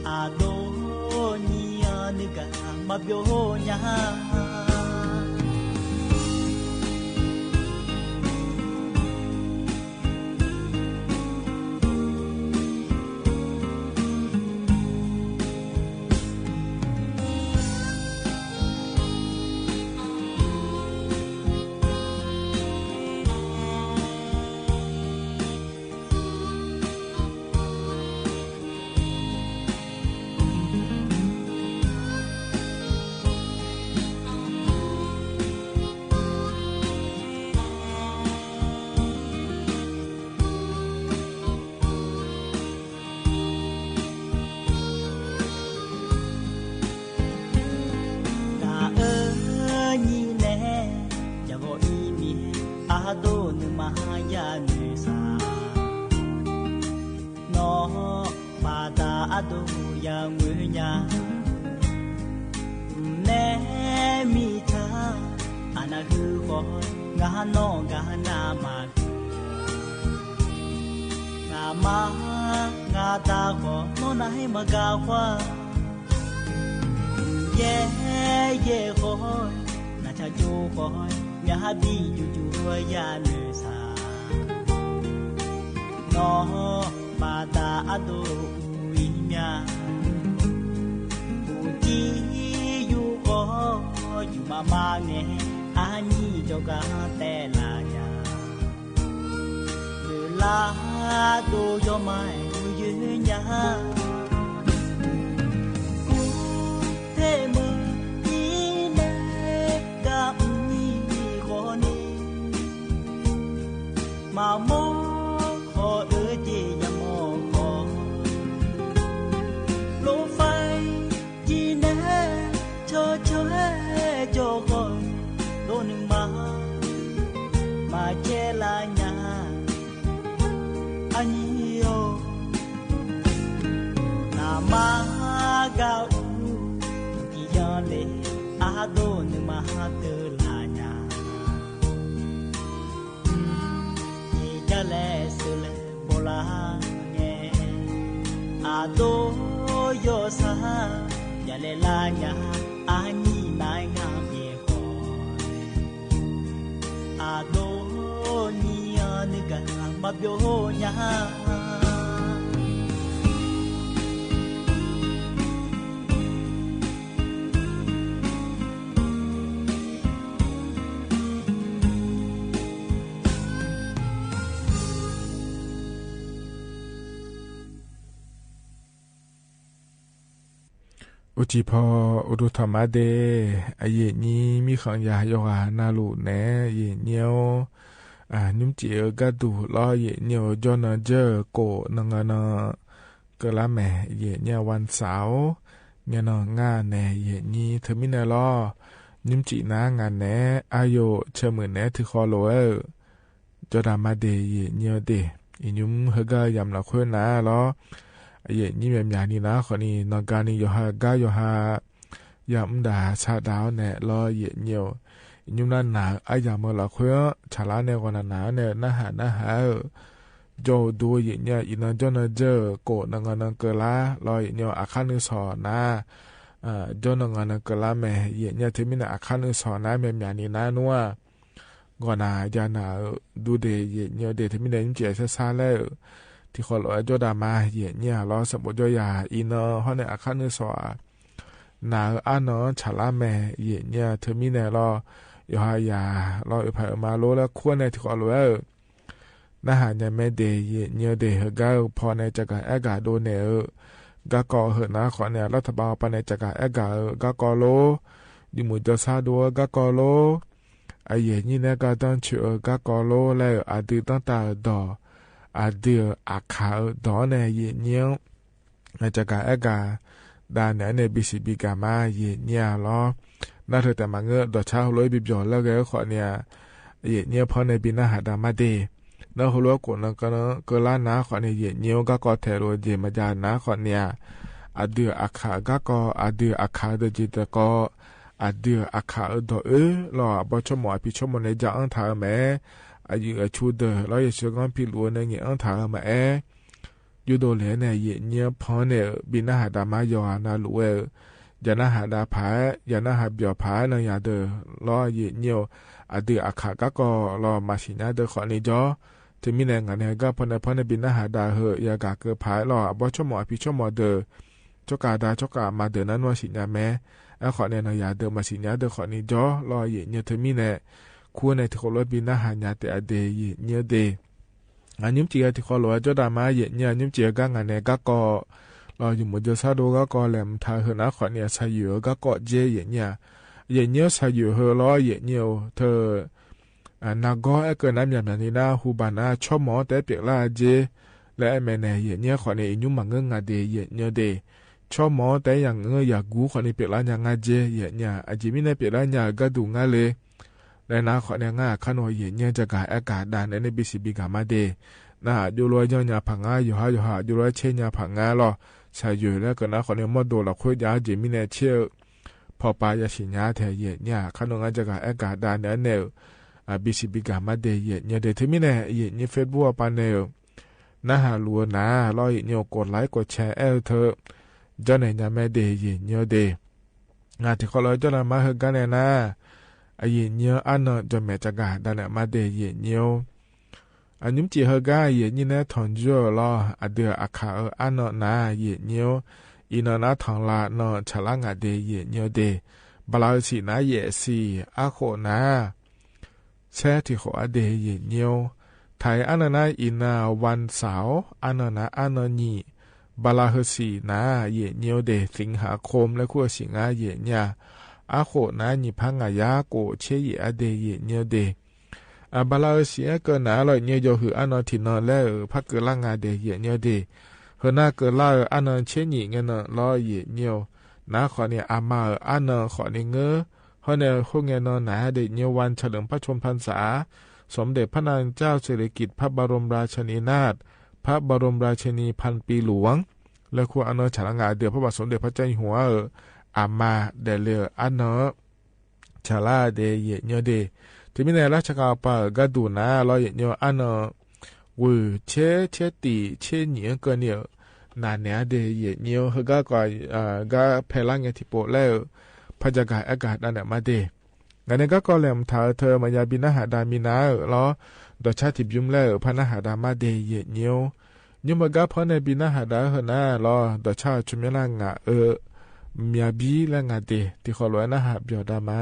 อาโดนีอานึกมาเบียวญาอาโดยางเวญาเนมิทาอานาคือของาโนกานามางามางาตาขอโนนาให้มากาควาเย่เย่ขอยนาชาจูขอยยาบีจูจูยาเนสานอมาตาอาโดผู้ที่อยู่ก็อยู่มาเงอานีจกาแต่ลาญาหรือลาดูยอมอยู่ยืนยากูเทมทีเนกับนี่คนนี้มาโมขอจียามอโลไฟจีเนโชโจก็โดนึงมาเจลาญาอันนี้โยนามาเกาจียอเลอาโดนึงมาเตลาญาจีจาเลสุเลโบลาเงอาโดโยสายาเลลาญาอานีนายงามเยโกอาโดนีอานึกมาเบียวญาอุจิพออุดุธรรมะเดอเยนี้มีขังยาโยหานาลูแนเยเนียวนุ่มจีกะดูล้อเยเนียวจอนเจอโกนังนาเกละแม่เยเนียววันเสาร์เนียนงานแนเยนี้เทอร์มินาลอนุ่มจีนางานแนอาโยเชมือแนถือคอโลจอดามาเดเยเนียวเดอินุ่มเฮกายำละควนนะล้อเย่นี่แบบอย่างนี้นะคนนี้นอกจากนี้โยฮากาโยฮา ยามดาชาดาวเนี่ยรอเย็นเนียวยุมนั้นหนาอายามเมื่อละเพื่อชาลาเนี่ยวันหนาเนี่ยน่าหาโจดูเย็นเนี่ยอินจนเจอโกนังนังเกลารอเย็นเนียวอาคานุสอนะโจนังนังเกลาแม่เย็นเนี่ยที่มีน่ะอาคานุสอนะแม่ยานีนานัวก่อนยานาดูเดเย็นเนี่ยเดที่มีได้ยิ่งเจ๋อซาแล้วที่คนรอโจดามาเย็นเนี่ยรอสมบูรณ์ยาอินเขาเนี่ยอาคานุสอนาอันชาลาแม่เย็นเนี่ยที่มีเนี่ยรอยายารอไปมาโลแล้วควรในที่คนรอน่าหาเนี่ยแม่เดย์เนี่ยเดย์ก็พอในจักรแอกาโดเนอก็ก่อเหตุนะขอเนี่ยรัฐบาลไปในจักรแอกาก็ก่อโลดิมุจซาดัวก็ก่อโลไอ้เย่นี่เนี่ยก็ต้องเชื่อก็ก่อโลแล้วอาดือตั้งแต่ดออาดืออาขาดอเนี่ยเย่เนี่ยในจักรแอกาด้านเนี่ยในบีซีบีกามาเย่เนี่ยล้อน่าเธอแต่มาเงือกดอเช้าลอยบิบหย่อนแล้วก็ขอเนี่ยเย่เนี่ยพอในบินาหาดามาเดนหัวล้อกวนก็ก็ล้านน้าขอเนี่ยเย็นเนียวก็เทโรเจมาจาน้าขอเนี่ยอดืออาขาก็อดืออาขาเดจิตก็อดืออาขาดอรอบอชมอพิชมในจางทาแม่อายุชูเดอแล้วอย่าเชื่อกันพิลัวในเงี้ยทาแม่ยูโดเลเนี่ยเย็นเนียวพอเนี่ยบินาหาดามายอนาลุเอยานาหาดาผายานาหาเบียวผาในยาเดอรอเย็นเนียวอดืออาขาก็รอมาสินาเดอขอในจอที่มีแรงงานเนี่ยก็พอในบินนาหาดาเหยากาเกิดผายหล่อบอชมอพิชมอเดอจกาดาจกามาเดอนั้นว่าสิญญาแม่ขอเนี่ยนายาเดอมาสิญญาเดอขอนี้จอรอเยเนี่ยที่มีเนี่ยคู่ในที่เขาลอยบินนาหาญาแต่อเดยเนี่ยเดอันยิ้มเจียที่เขาลอยจดามาเยเนี่ยยิ้มเจียก็งานเนี่ยก็รออยู่หมดเจอซาโดก็แหลมทาเหนะขอเนี่ยใส่อยู่ก็เจเยเนี่ยใส่อยู่เหรอเยเนี่ยเธอนากอเกินน้ำยำนี้นะฮูบานาชอบหมอแต่เปียกลาเจและแม่เนี่ยเนี่ยขอเนี่ยยุ่งมังเงงาเดยเนี่ยเดชอบหมอแต่อย่างอยากกูขอเนี่ยเปียกลาอย่างงาเจเนี่ยอาจิมิเนี่ยเปียกลาอย่างก็ดูงาเลยและนะขอเนี่ยงาขนอยเนี่ยจะกายอากาศด่านในบีซีบีกามาเดนะอยู่รวยย่อผังงาอยู่หาอยู่รวยเชียผังงาหรอใช่อยู่แล้วก็นะขอเนี่ยมดโดละคุยยาจิมิเนี่ยเชี่ยวพอปายาชิญญาเทียเนี่ยขนงาจะกายอากาศด่านเนี่ยบีซีบีกามาเดยเนี่ยเดที่มีเนี่ยเนี่ยเฟซบุ๊กปานเนลน่าหาลัวนะรอเนี่ยกดไลค์กดแชร์เธอจนเนี่ยแม่เดยเนี่ยเดงานที่เขาเลยจนมาเฮกันเนี่ยนะเนี่ยอันนั้นจะแม่จักรดันเนี่ยมาเดยเนี่ยอันนี้จีเฮกันเนี่ยเนี่ยทอนจ่อรอเดืออาคาอันนั้นนะเนี่ยอินนั้นทองละเนาะฉลางเดยเนี่ยเดบลาสีนะสีอาโคนะแช่ที่เขาเดยเนียวไทยอันนั้นอินาวันเสาร์อันนั้นอันนี้บาลาเฮสีนะเยเนียวเดสิงหาคมและขั้วสิงหาเยเนี่ยอาโคนะนี่พังายาโกเชยเดยเนียวเดบาลาเฮสีเกินนะลอยเนี่ยโยหืออันนั้นที่นอนแล้วพักเกิดล่างเดยเนียวเดเฮน่าเกิดล่าอันนั้นเชยเงินลอยเยเนียวนะขอเนี่ยอามาอันนั้นขอเนี่ยเงอเพราะในห้องเงินหนาเด็กเยาวันเฉลิมพระชนมพรรษาสมเด็จพระนางเจ้าสิริกิติ์พระบรมราชินีนาถพระบรมราชินีพันปีหลวงและครัวอันเนฉลองเดือพระบาทสมเด็จพระเจ้าอยู่หัวอามาเดเลืออันเนฉลาเดเยเนเดที่มีในราชการป่ากระดูนาลอยเนอันเนวูเชตีเชเหนียเกินเนี่ยนานเนียเดเยเนเฮก็ก็เพลังเงทิโปแล้วพระจักรอากาศนั่นแหละมาเดงานนี้ก็แหลมทาเธอมายาบินาหาดามินาล้อดอชาติบิมแล้วพระนาหาดามาเดเยเนียวยุมก็เพราะในบินาหาดาเหน่าล้อดอชาชุมยลางะมียบีและงาเดที่ขอร้อยนาหาเบียวดามา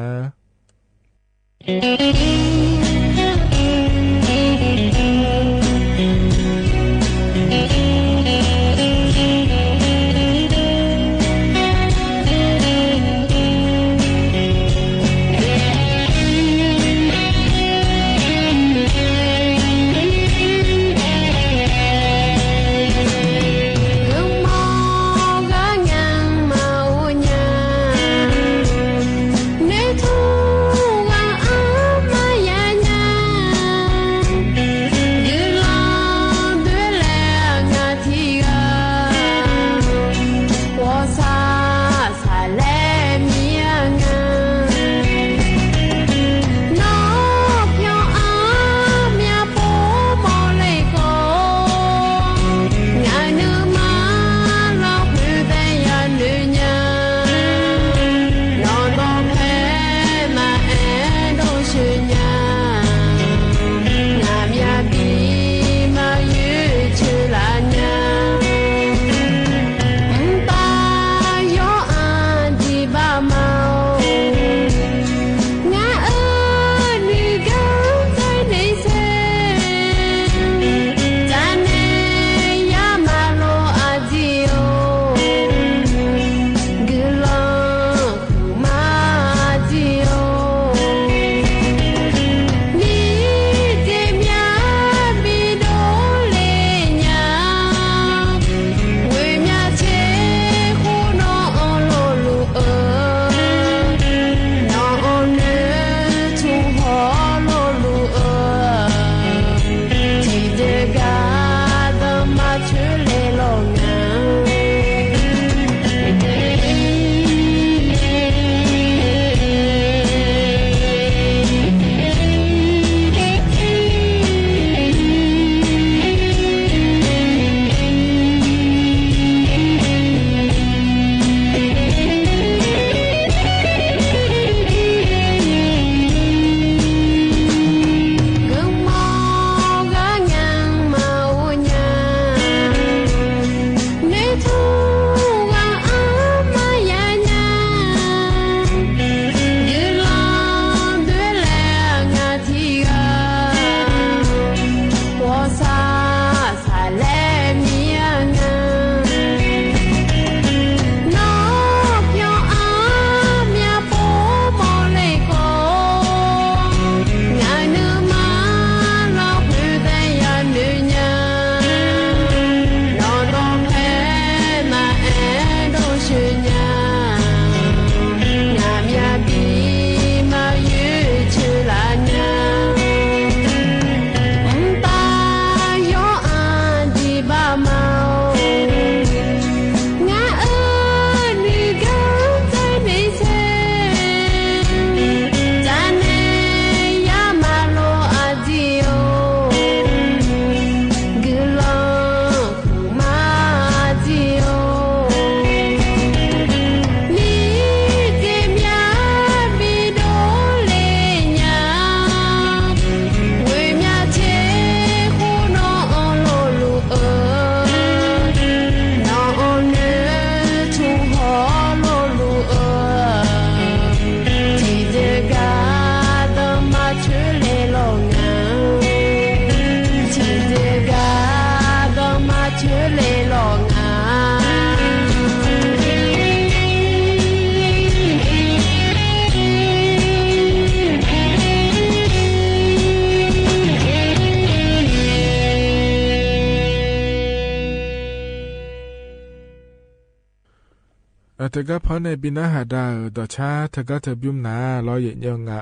เธอก็พอในบินาหาดาดอชาเธอก็เธอบิมนาลอเยเนียงา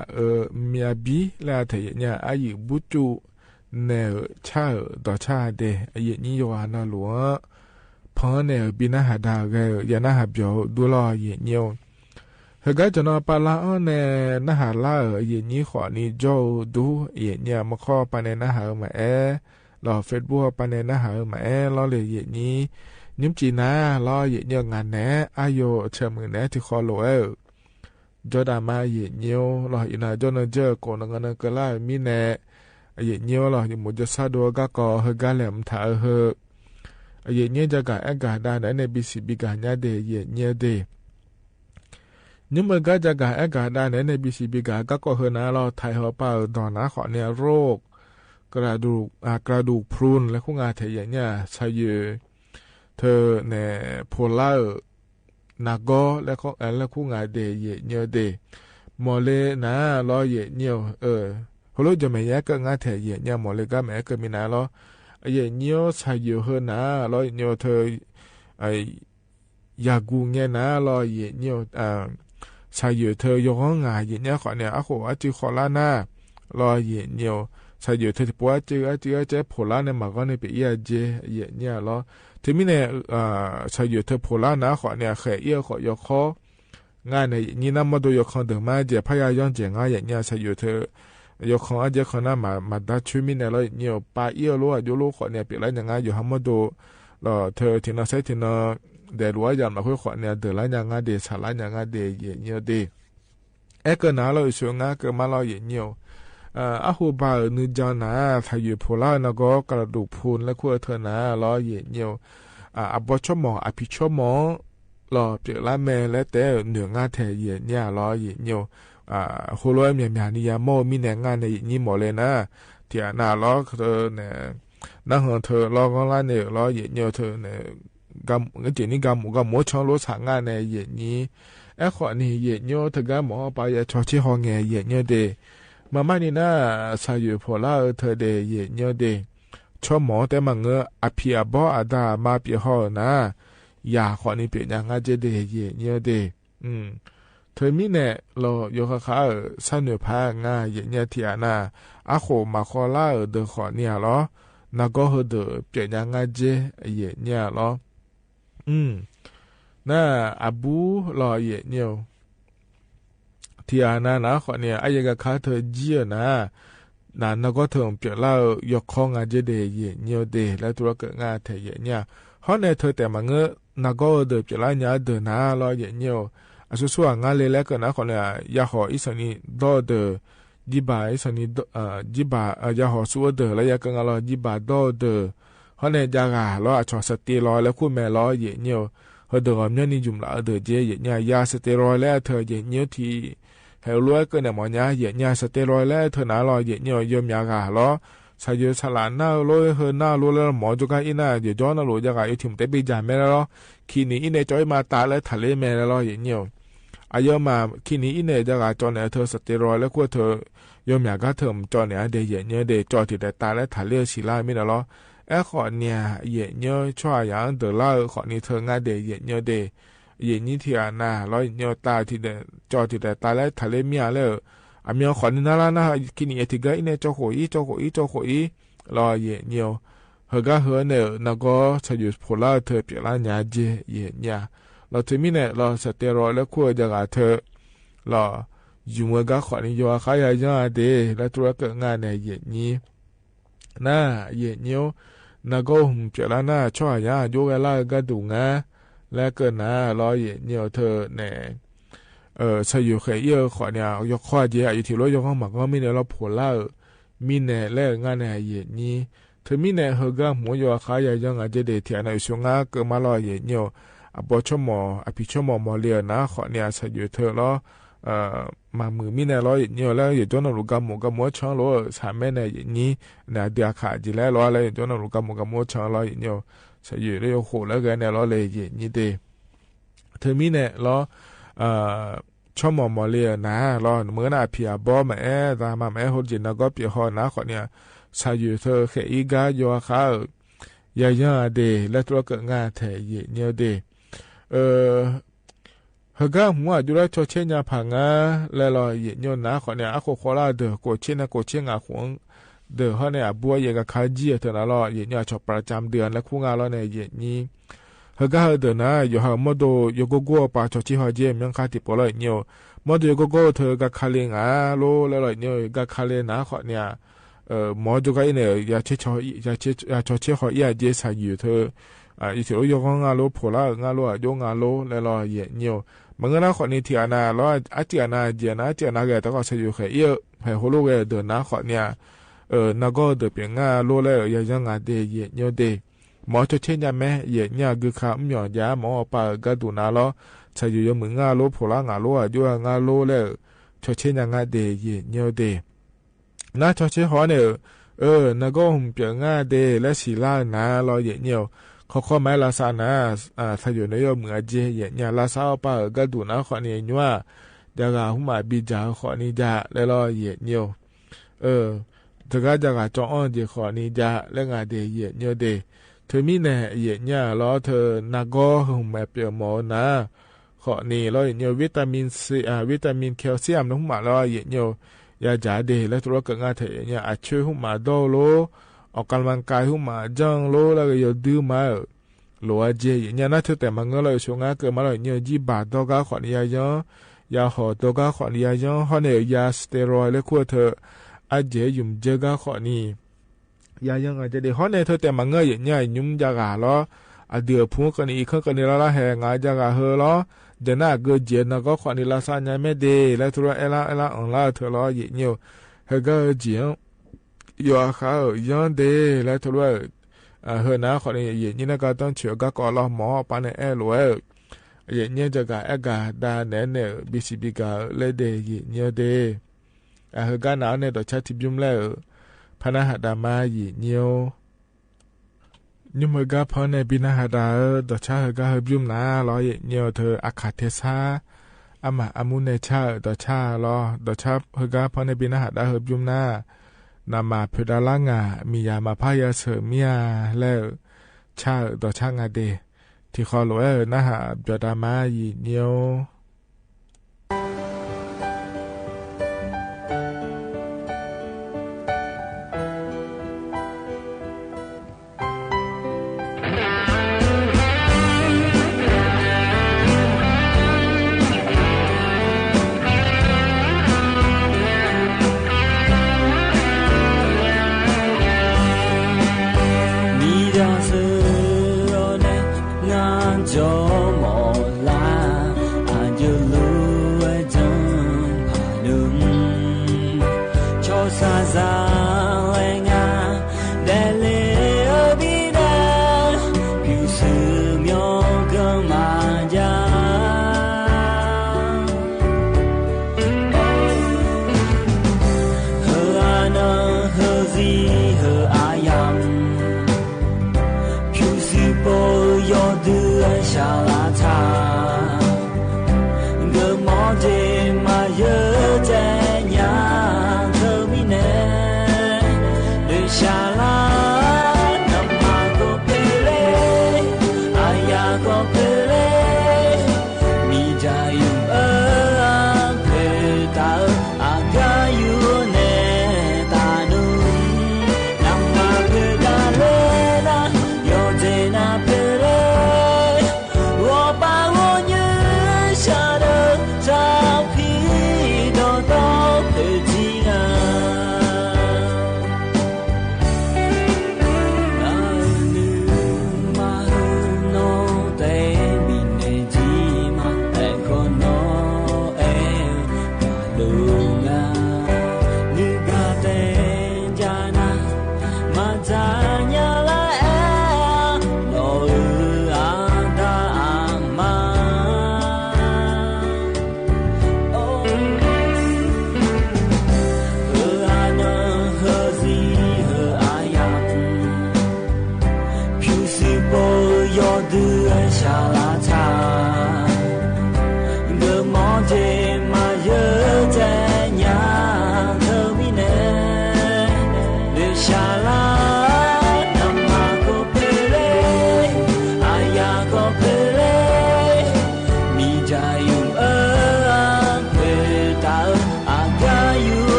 เมียบีแล้วเธอเยเนียอายุบุจุเนชาดอชาเดเยนี่ยานาหลวงพอในบินาหาดาเกยานาหาเบียวดูลอเยเนียวเฮก็จะนอปาลาในนาหาลาเยนี่ขอนี่โจดูเยเนียมาข้อปาในนาหามารอเฟซบุ๊กปาในนาหามารอเลยเยนี่นิมจีน่ารอเยเนียงานแหนอายุเชื่อมือแหนที่คอโลจอดามาเยเนียวรออินาจอนเจอโกนกันก็ไล่มีแหนเยเนียวรออยู่มุจซาดัวก็ก่อเฮกาแหลมถ่าเฮเยเนียจะกะแอกาดาในบีซีบีกาญาเดเยเนียเดนิมก็จะกะแอกาดาในบีซีบีกาก็เฮนาเราไทยเฮาเป่าดอนนาขอเนี่ยโรคกระดูกพรุนและคู่งาเทียเนี่ยชายเธอเนี่ยโพลาร์นาโกและคู่งาเดเยเนียเดมอเลนะรอเยเนียวพอรู้จะไม่แยกก็งาเทียเนี่ยมอเลก็แม้ก็มีนะรอเยเนียวชายเฮนะรอเนียวเธอยากูเงี้ยนะรอเยเนียวชายเธอยกงาเยเนียขอเนี่ยอะโหอาจิขอลานะรอเยเนียวชายเธอที่ปัวเจโพลาร์เนี่ยมาก็เนี่ยไปเยเจเยเนี่ยรอทีนี้เนี่ยชายเธอโพลาร์นะขอเนี่ยแค่ขอยกข้องานในนี่น้ำมาดูยกข้อเดิมมาเจพยายามเจงายเนี่ยชายเธอยกข้ออาจจะขอน้ามาดัชมิเนี่ยเราเนี่ยปารู้ว่ายูรู้ขอเนี่ยเปลี่ยนอะไรยังไงอยู่ห้ามมาดูเธอที่น่าใช้ที่น่าเดี๋ยวว่าอย่างมาคุยขอเนี่ยเดี๋ยวอะไรยังไงเดี๋ยวฉลาดยังไงเดี๋ยวเนี่ยเดี๋ยวก็น่าเราช่วยงานก็มาเราเนี่ยอาหูบานึจานาทายุโพลาร์นะก็กระดูกพูนและขั้วเธอนะล้อเย็นเนียวอบชมอภิชมอล้อเปลือกละแม่และแต่เหนืองาแทเย็นเนี่ยล้อเย็นเนียวโคโลเมียนี่ยาโมมีแนงานในนี่หมดเลยนะเทียนาล้อเธอเนี่ยนั่งของเธอล้อก็ล่าเนี่ยล้อเย็นเนียวเธอเนี่ยกำเจนี่กำหมดช่องรถสั่งงานในเย็นนี้ขอนี่เย็นเนียวเธอก็หมอไปชอที่ห้องเงี้ยเย็นเนียวเดมาไม่นี่นะชายอยู่พอลาเธอเดเยเนียเดชอบหมอแต่มังอภิอาบอาดามาเปียหอนะยาขอนี่เปียยังอาเจเดเยเนียเดเธอมีเนี่ยเราโยคะขาสันเนพางาเยเนียที่อานาอาโคมาขอลาเดขอเนี่ยหรอนักก็เฮเดเปียยังอาเจเยเนียหรอน่าอาบูรอเยเนียวที่อานานะขอเนี่ยอายกะคาเธอเจียนะนก็เธอเปลี่ยนเล่ายกข้องอาเจเดเยเนียวเดและตัวเกิดงาเทเยเนี่ยเพราะในเธอแต่มังนก็เดเปลี่ยนเล่าเนี่ยเดินนะรอเยเนียวส่วนงานเล็กๆนะขอเนี่ยยาหออิสนีดอเดจิบาอิสนีจิบายาหอสัวเดและยากังรอจิบาดอเดเพราะในยากาล้อชอสเตียรอยแล้วคู่แม่ล้อเยเนียวเฮเดอมเนี่ยนี่จุ่มละเดเจเยเนี่ยยาสเตียรอยแล้วเธอเยเนียวที่เฮลล้วยก็เนี่ยหมอเนี่ยเยเนี่ยสเตียรอยแล้วเธอหนาลอยเยเนี่ยยมยากาล้อชายฉลาดหน้าลอยเฮหน้าลอยแล้วหมอจุกาอิน่าเดี๋ยวย้อนน่าลอยยากาอยู่ถิ่มเตปีจ่าแม่แล้วคีนี้อินเนจอยมาตาแล้วทะเลแม่แล้วเยเนี่ยอายมาคีนี้อินเนจากาจอเนี่ยเธอสเตียรอยแล้วก็เธอยมยากาเธอจอเนี่ยเดเยเนี่ยเดจอที่แต่ตาแล้วทะเลศิลาไม่แล้วขอเนี่ยเยเนี่ยช่วยอย่างเดล่าขอนี่เธองาเดเยเนี่ยเดเย็นนี้ที่อานาร้อยเนียวตาที่เดจอที่เดตาแล้วทะเลมีอะไรอามีขอนี่น่าละนะกินเอติกาอินเนจโคอีรอเย็นเนียวเฮก็เฮเนี่ยนักก็จะอยู่โพลาเธอเปลี่ยนละญาเจเย็นเนี่ยเราเธอมีเนี่ยเราสเตียรอยแล้วควรจะกับเธอเราอยู่เมื่อก็ขอนี่โยอาขายยังเดแล้วตัวเกิดงานในเย็นนี้น่าเย็นเนียวนักก็เปลี่ยนละน่าช่วยยังโยกละก็ดูงาและเกินนะร้อยเนี่ยเธอเนี่ยใช้อยู่แค่เยอะขอเนี่ยยกข้อเดียวอยู่ที่รถยกข้างหมากก็มีเนี่ยเราผลละมีเนี่ยแลกงานเนี่ยเย็นนี้เธอมีเนี่ยเฮก็หมูยอขายยังอาจจะเดือดเทียนในช่วงงาเกิดมาร้อยเนี่ยอบชมอภิชมมอเลียนะขอเนี่ยใช้อยู่เธอแล้วมามือมีเนี่ยร้อยเนี่ยแล้วอยู่จนเรากำหมูช่างร้อยสามแม่เนี่ยอย่างนี้เนี่ยเดียขาจีแล้วร้อยแล้วอยู่จนเรากำหมูช่างร้อยเนี่ยใช่อยู่ได้โอ้โหแล้วกันเนี่ยล้อเลยอย่างนี้เดเธอมีเนี่ยล้อชอบมอเลียนะล้อเมื่อน่ะเพียบอมาตามาโหจินนะก็เปียหอนะขอเนี่ยใช่อยู่เธอแค่อีกาโยข้าวยาเดและตัวเกิดงานแถยเนี่ยเด เฮก็หัวอยู่แล้วโชเชญาผังาแล้วรอเยญยนะขอเนี่ยอะโคโคลาเดอโกเชนะโกเชงาหวงเดอเฮาเนี่ยบัวเยกะคาจีเถอะนะรอเยญาชอบประจำเดือนและคู่งานแล้วเนี่ยเยนี้เฮก็เดอนะอยู่หาโมโดโยโกโกปาชอชิฮอเจมยังคาติปอลอยเนียวโมโดโยโกโกเธอกะคาเลงาโลแล้วรอเนียวกะคาเลนะขอเนี่ยหมอจุกไอเนี่ยยาเชชอยาเชยาชอเชหอยาเจสาอยู่เธออีสิโรยกงาโลโพลางาโลโยงาโลแล้วรอเยเนียวมันก็น่าขอนี้ที่อานาแล้วอาจารย์นาเจนะเจนะแกแต่ก็ใช้อยู่แค่เยอะแผ่หัวโลกเดินนะขอเนี่ยนักก็เดินเปลี่ยนงาโลแล้วยังงาเดเยเนียวเดหมอจะเช่นยังแม่เยเนี่ยคือข้ามหย่อนยาหมอปากระดูนาล้อใช้อยู่ยังมืองาโลโพลางาโลอยู่งาโลแล้วจะเช่นยังงาเดเยเนียวเดน่าจะเช่นหัวเนี่ยนักก็หุ่มเปลี่ยนงาเดและสีล่านาล้อเยเนียวข้อแม้ลาซานะถ้าอยู่ในยอมือเจเยเนี่ยลาซาปาก็ดูนะขอเนี่ยนัวเดี๋ยวก็หุ่มบิจาขอนี่จะแล้วรอเยเนี่ยเธอก็จะก็จองเจขอนี่จะแล้วงาเดเยเนี่ยเดเธอมีเนี่ยเยเนี่ยล้อเธอนักก็หุ่มเปลี่ยนหมอนะขอนี่ล้อเนี่ยวิตามินซีวิตามินแคลเซียมน้องหมาล้อเยเนี่ยยาจ่าเดแล้วตัวก็งาเธอเนี่ยอาจช่วยหุ่มมาโดโลออกกำลังกายหุ่มมาจังโลแล้วก็ยดื้อมาหลัวเจเนี่ยน่าเธอแต่มันก็เลยช่วงนั้นเกิดมาเลยเนี่ยจีบาดก็ขอนี่ยาหอตัวก็ขอนี่ยเขาเนี่ยยาสเตียรอยด์แล้วขั้วเธออาเจยุ่มเจก็ขอนี่ยายังอาจจะเดี๋ยวเขาเนี่ยเธอแต่มันก็เนี่ยยุ่มยากาล้อเดือพุ่งกันอีกข้างกันนี่ละแหงอาจากาเฮล้อเดี๋ยวน่าเกิดเจนก็ขอนี่ละสัญญาไม่ดีแล้วตัวเอล่าอังล่าเธอล้อเนี่ยเฮก็เจียงอยู่อาเขาย้อนเดแล้วตัวเฮนะขอนี่เย็นนี่นะก็ต้องเชื่อก็ก่อล้อหมอปานเอลวยเย็นเนี่ยจะกะเอกาดาเนเนบิสิบิกาเลเดเย็นเนี่ยเดเฮก็หนาวเนี่ยต่อชาติบิมแล้วพนะหัดามาเย็นเนี่ยยุ่มก็พอในบินะหัดาต่อชาเฮก็เฮบิมนะรอเย็นเนี่ยเธออาคาเทซาอามาอามุเนชาต่อชารอต่อชาเฮก็พอในบินะหัดาเฮบิมนะนามาเพดาลางามียามาพายาเสมียแล้วชาต่อช่างาเดที่ขอหลวนะฮะเบียดามายีเนียวเธอมีแน่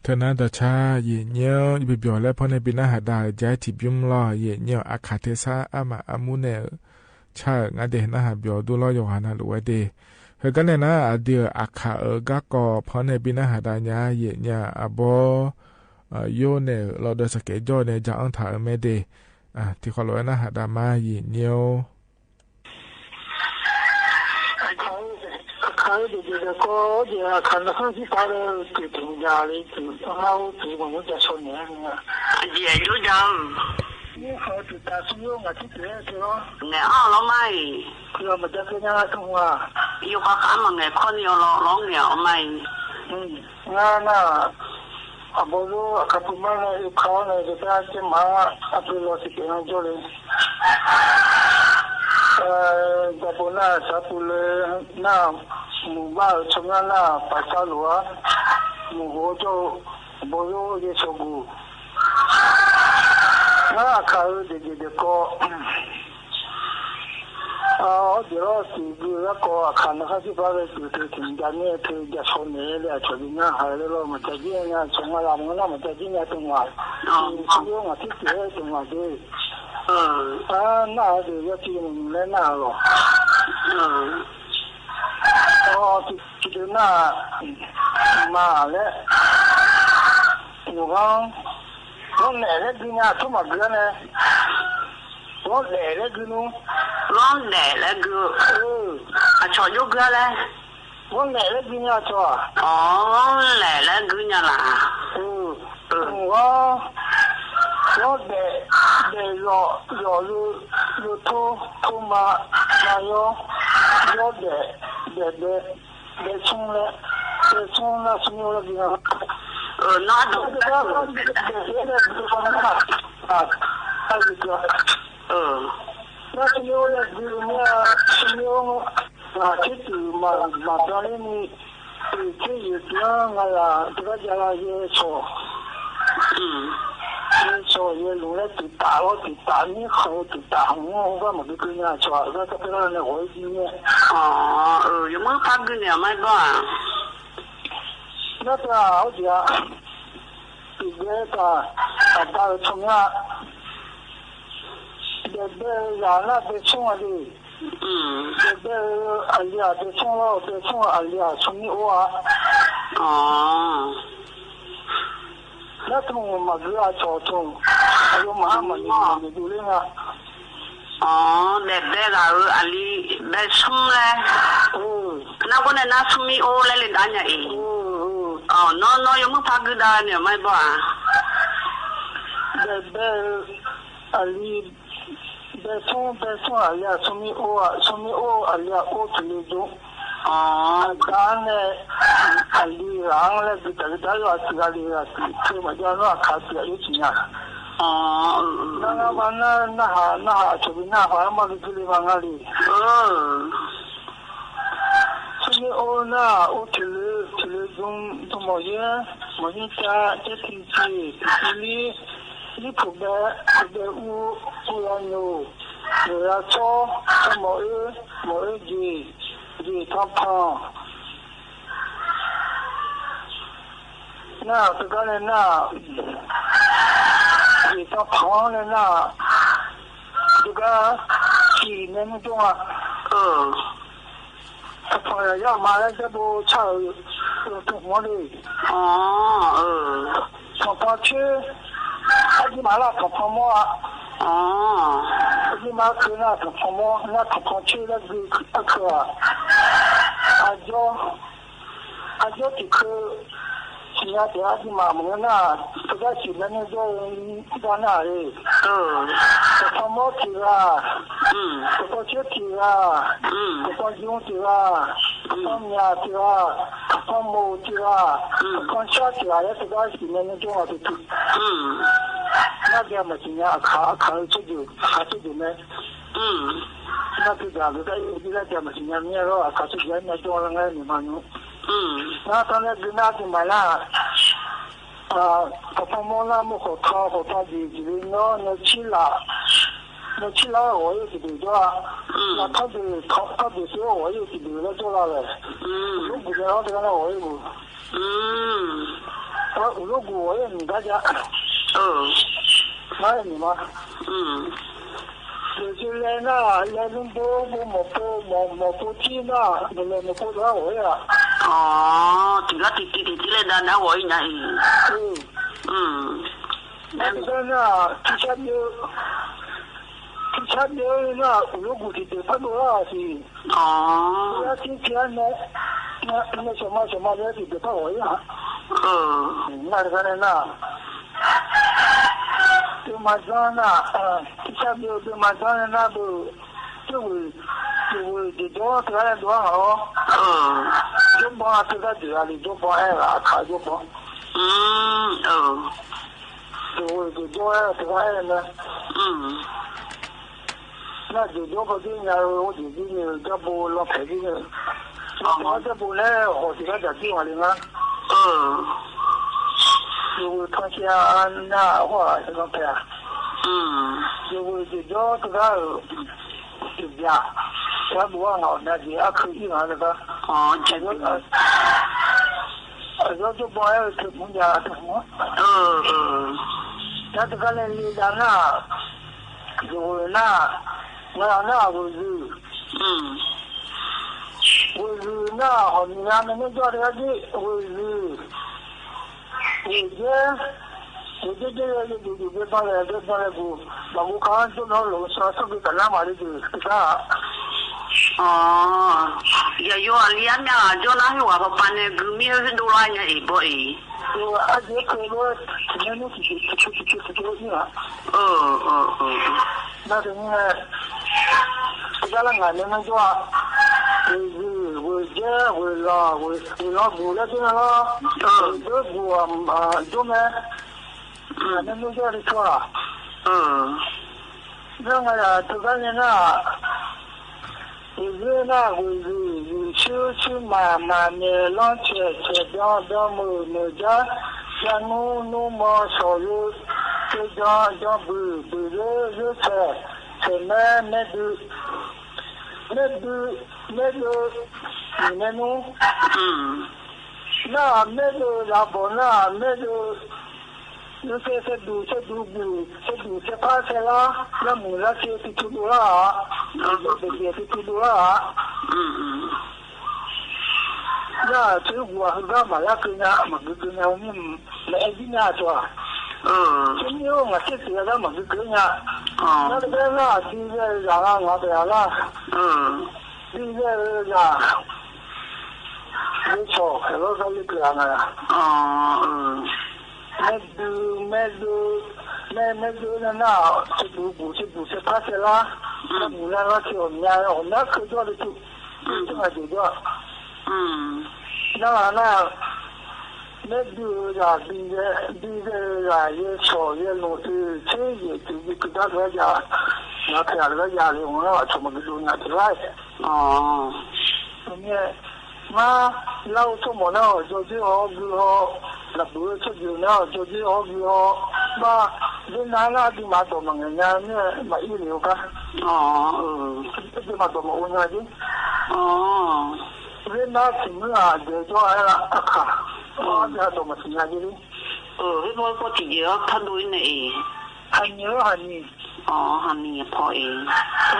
เธอนั้นแต่ชาเย่เนียวอีเบียวและพอในปีหน้าหาดาย้ายที่ยุ่มล่อเย่เนียวอาคาเทซาอามาอามูเนชางาเดหน้าหาเบียวดูล่อยอหานาลุไว้เดเฮกันเนี่ยนะเดียอาคากากอพอในปีหน้าหาดาญาเย่เนียอาบโยเนเราเดสเกจอเนจะอังถาเมเดที่เขาลอยหน้าหาดามาเย่เนียว还有这个高的看到很多大的给评价的，就好对我们在说年龄啊。也有讲。你好，就但是有我去对是咯。我好了没？要么这个人啊通啊。有个俺们我看有老了没？那阿不如卡布曼呢，有考呢，就在这忙阿不罗是这样做的。在不那啥不了那。母爸从那把家路啊，母就没有也说过，那看这个我觉得是那个看那还是把那就是听见呢，听见说呢了，确实那还是了嘛，在这呢从那么在这呢动啊，只有我自己动啊的，那就要听你来那了，就是那妈嘞，我奶奶给伢做么个呢？我奶奶给侬，我奶奶给，炒肉个嘞？我奶奶给伢做。我奶奶给伢啦。我奶有偷嘛，那有我奶冲了什么了个？那都还有个，那什么了个什么就是嘛当然你这有讲啊，这个家啦也说，也说也弄了最大你好最大，我没跟人家说，那这边那我已经。有没有发给你买过？那个好像，这个大葱啊，这让那这葱啊的，这哎呀，这葱了，哎呀，葱我。那葱嘛个啊，炒葱，还有嘛你ดูเลยนะ bebek gawe ali besum le. Na ko na sumi o le danya e. No yo mo pagda ne mai ba. Bebek ali besum ali sumi o ali o tulejo. Dane ali rang le kita yo asikali ya ki ma jano akasi ya chinya.那就是那好像嘛是这里往哪里？所以我听了中么家这天气里你普遍乌要牛要炒么鸡汤汤，那这个人那。你到旁人那，这个几年中啊，他朋友要买了这部车，中国的，从他去，他就买了从旁么啊，他就买去那从旁么，那从旁去那个那个，他叫อายุที่คือสิ่งที่อาจจะมาเหมือนน่ะตัวก็สิ่งนั้นก็ด้านหน้าเลยตัวทำหมดที่ว่าตัวเชื่อที่ว่าตัวยุ่งที่ว่าตัวมีอะไรที่ว่าตัวโมที่ว่าตัวชอบที่ว่าแล้วตัวก็สิ่งนั้นก็มาที่那边嘛，今年看出去没？那个家子在那边嘛，今年没有看出去，那做那个你妈弄。那当然跟那就买了，他父母那么好他那去了，我也是对着，那他的时候我也是对着做了嘞。如果然后这个那我也不，如果我也你大家。那你吗？就是来那来那不去那，来不到我呀。哦，这个来那我应该。那这个那之前有那如果是得很多是。哦。那之前那什么的是得到我呀。那这个那。对马上那下面对马上那不就多出来多好就把这个地方里就把那个卡就把就多这个呢那就多不进来我就进去这不老排进去我这不来好几个在地方里嘛就他家那话这个呗，就这个就家，全部好那些可以啊这个，这个就不要去人家什么，那这个呢你讲那，就那我是，我是那好你那那叫这个的我是。我这个放来不，把我看就那楼上是不是干那嘛的就啥？哦，也有啊，里面啊，就那有啊，把那个米是多来呢，一波一。我而且可以我今天都去啊。那是呢，这个人俺们说。我补了这个了，这补就没，那就叫的错。那个呀，这个人啊，我去买面浪切掉没家，像弄么烧肉，这叫不热菜买的。那个你们弄，那老婆那个，有些都怕谁啦？那木那些是土多啦，那些是土多啦。那这我很干嘛呀？跟我们没一年做。真有我这些他们是跟呀。那这个那第一个让我不要了。第一个呀，没错，很多都是这样的。没那这不是怕谁啦？那木那个就我们可做的就这么就做。那那就呀，第一个呀，越炒越弄是这也就是给大家讲。那看那个压力，我那怎么个都拿出来？后面那老什么呢？就是好，那不是就那就是好，那人家那地嘛多么人家那买一流个，这地嘛多么人家的，人家什么啊？就做那个卡，那多么人家的。我自己要看到呢。还你。还你พอเอง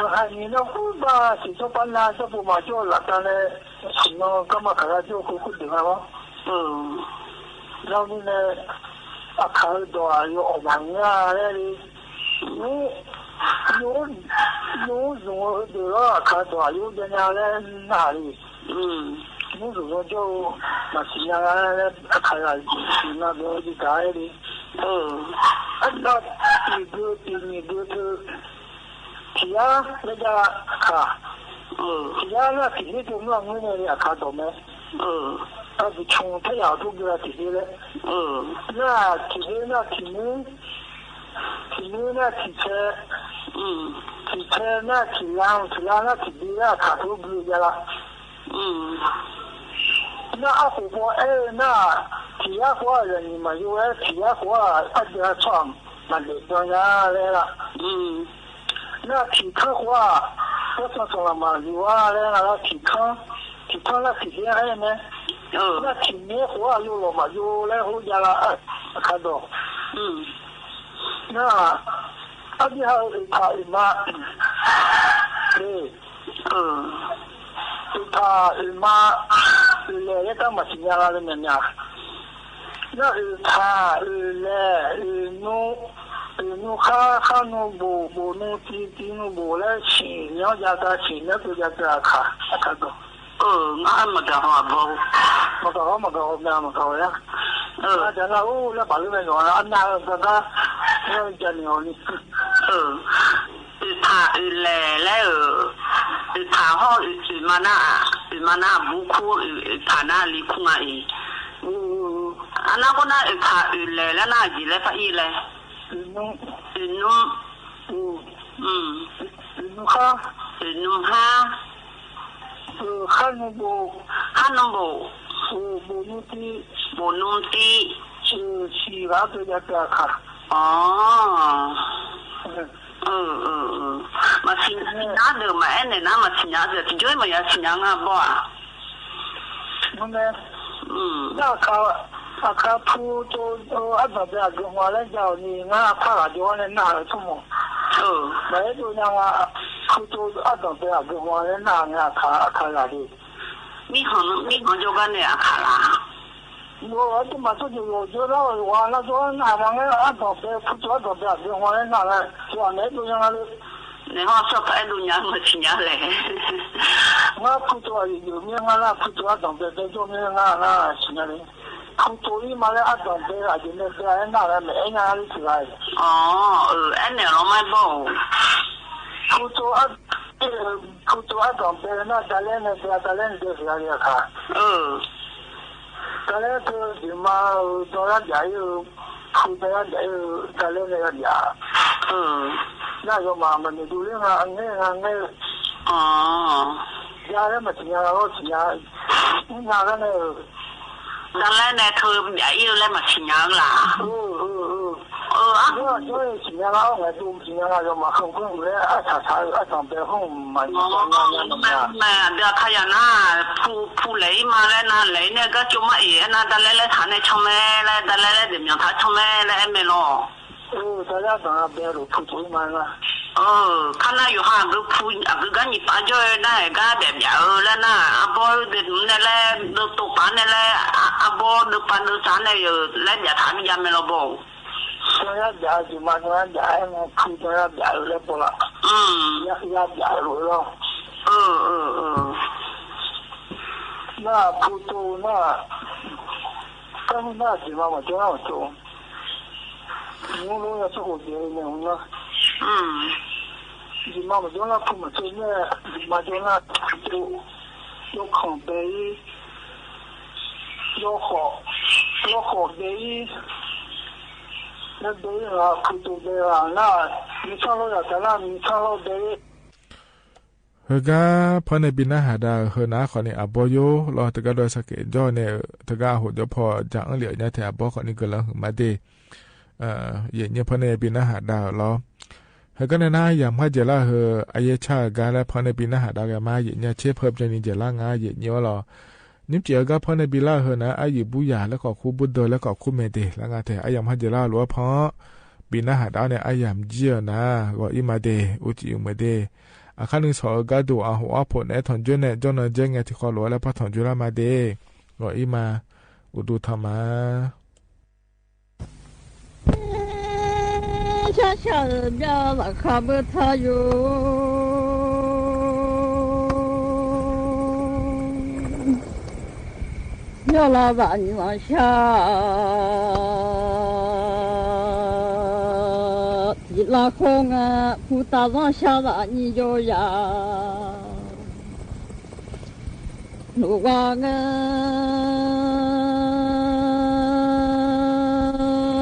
还你那不吧？是说搬来这不嘛就了，但是什么干嘛看他就会顶了吗？然后呢，看到有忙啊那里，有什么的了？看到有人家在哪里？那时候就那新疆开了那边就改的那第二个是提啊那个卡提啊那提的就那的卡到没那是从太阳都给他提的了那提的那提呢那提车提车那提浪那提的那卡都给他了那阿婆婆那提亚花人嘛有提亚花阿家创那就这样来了那提科花我说了嘛有啊来了提科那提的呢那提面花有了嘛有来回家了看到那阿家他嘛对他妈来当嘛新疆的人呀那他来努哈努不努地努不来新疆家的新疆国家的看到俺没干好不没干呀那咱那那把那个俺那个那家里头他来他好mana buku kana likuma ana kona ka le la na ji le fa ile no ha hanubo bonuti si ga to ya ka mà xin nhá được mà em này nó mà xin nhá được thì chơi mà ya xin nhá ngà bỏ nè na ka phu to ăn vào cái cái hoa lên giàu thì ngà phá cả chỗ này nà rồi chung đấy tôi nhá phu to ăn vào cái hoa lên nà ngà khá là đi mi hòn cho cái này khá là我这么做就我觉得完了说那玩意按照别不做到别别我来拿来做那都样了你好说拍都娘没钱嘞我不做有面啊那不做到别别做面啊那钱嘞不做伊嘛来按照别啊就那别拿来没拿来出来按那老买包不做按照别那咱来那就是那个看咱来这什么多少家有出多少家有咱来那个家那个嘛嘛你都那个家人嘛亲啊我亲啊那个咱来那头也有来嘛亲啊啦我就是亲啊啦我都亲啊啦就嘛很困难啊上北红嘛那他呀那铺雷嘛来那雷那个就嘛也那咱来他那唱麦来咱来怎么样他唱麦来没咯大家当然别路铺头嘛啦看那有哈个铺个你把就那个别别了那阿波的那来都办那来阿波都办都啥那有来别他们家没了不我要家就嘛我家我铺头要家了不啦要家了那铺头那刚那地方我就要做我要做这个呢你妈妈就那铺嘛做那嘛就那做有空白有好白那对啊铺头的啊那你唱了要在那你唱了的เฮกาพอในบินาหาดาเฮนาขอนี่อบโยรอตะกะดอสะเกจ่อเนี่ยตะกะโหดพอจังเหลียวเนี่ยแถบขอนี่ก็ละหึมาเดเยเนี่ยพอในบินาหาดารอเฮกาในนายามฮะเจละเฮอายะชากาละพอในบินาหาดากะมาเยเนี่ยเชเพิ่มจะนี่เจละงาเยเนี่ยรอนิมเจียกะพอในบิลาเฮนะอายุบุญญาแล้วก็คูบุดโดแล้วก็คูเมเดละงาแท้อายามฮะเจละหลัวพอบินาหาดาเนี่ยอายามเจียนะก็อิมาเดอุจิอุมเดอาคานึงสอกาดูอาหัวผลในถอนจุนเนี่ยจนเจงไงที่ขอหลัวแล้วพอถอนจุลมาเดก็อิมาอุดูธรรมะ小小人家那看不他有要老大你往下，地拉空啊，不打上下了你就呀，路光啊，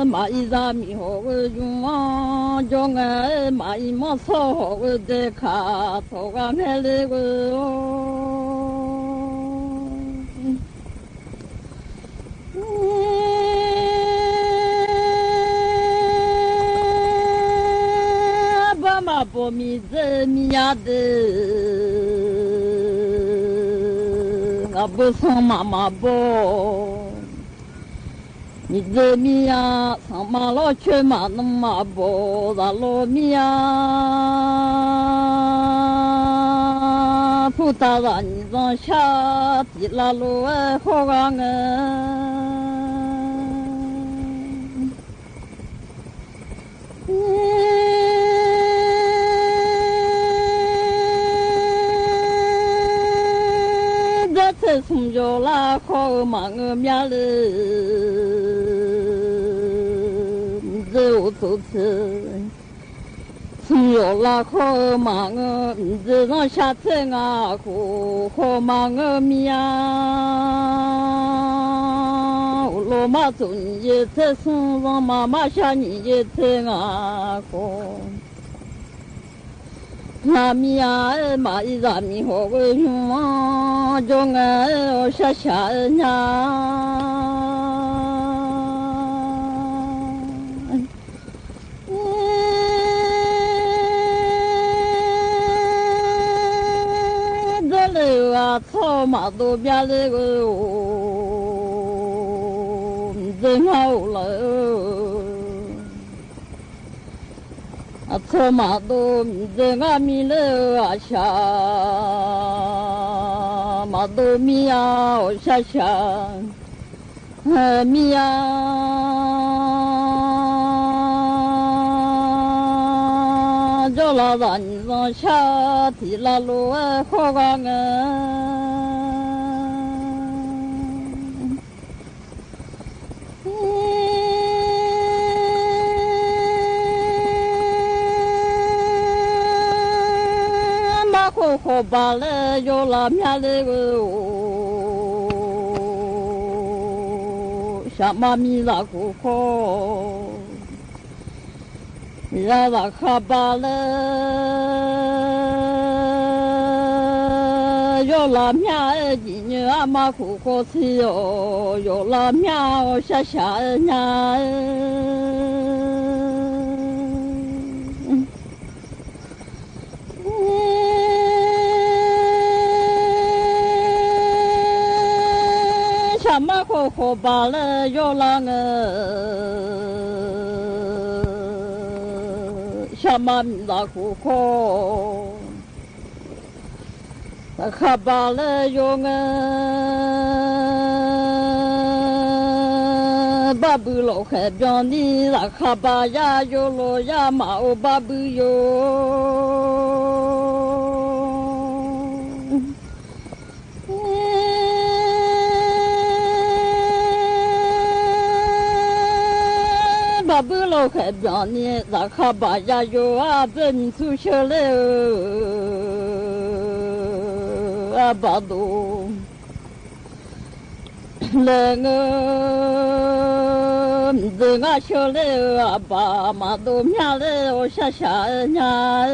马一扎米好个用啊，叫我马一毛草好个得卡，草干开那个哦。波米子米呀的，我不送妈妈波，米子米呀，上马老去马弄马波，那老米呀，不打让你上下地拉路好干从小拉好忙个面了，走走吃。从小拉好忙个，这让下菜啊，好忙个面。我老妈做你菜，送让妈妈下你菜啊，好。那米呀，马一扎米好个用啊，叫我下下呀。这里啊，草马都变那个哦，真好了。草马都在俺米了啊下，马都米呀我下下，米呀，叫老大你上下提拉路好干好把来要拉面那个哦，下马米拉苦好，让他卡把来要拉面，今年俺妈苦好吃哟，要拉面我下下呀。马口好把了要让下马米拉苦好，他卡把了要巴布老海边的那卡把呀要罗呀马欧巴布哟。巴布老海边呢，那卡巴呀有啊，这你出去了啊，巴都那个这俺小了啊，巴马都面了，我下下呀。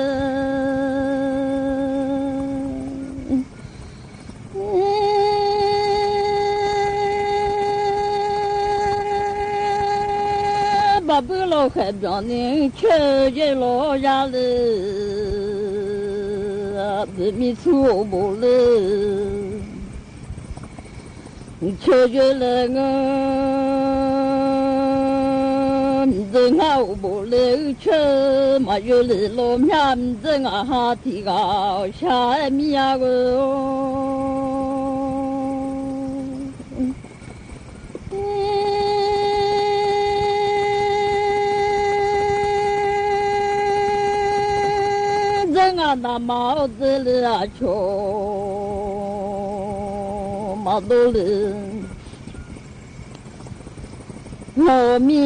巴布老海边呢，吃一老家了，这米出不了，吃一了这俺不了吃，嘛有了老面这俺哈提高下米呀个。那帽子了球，马都了，我命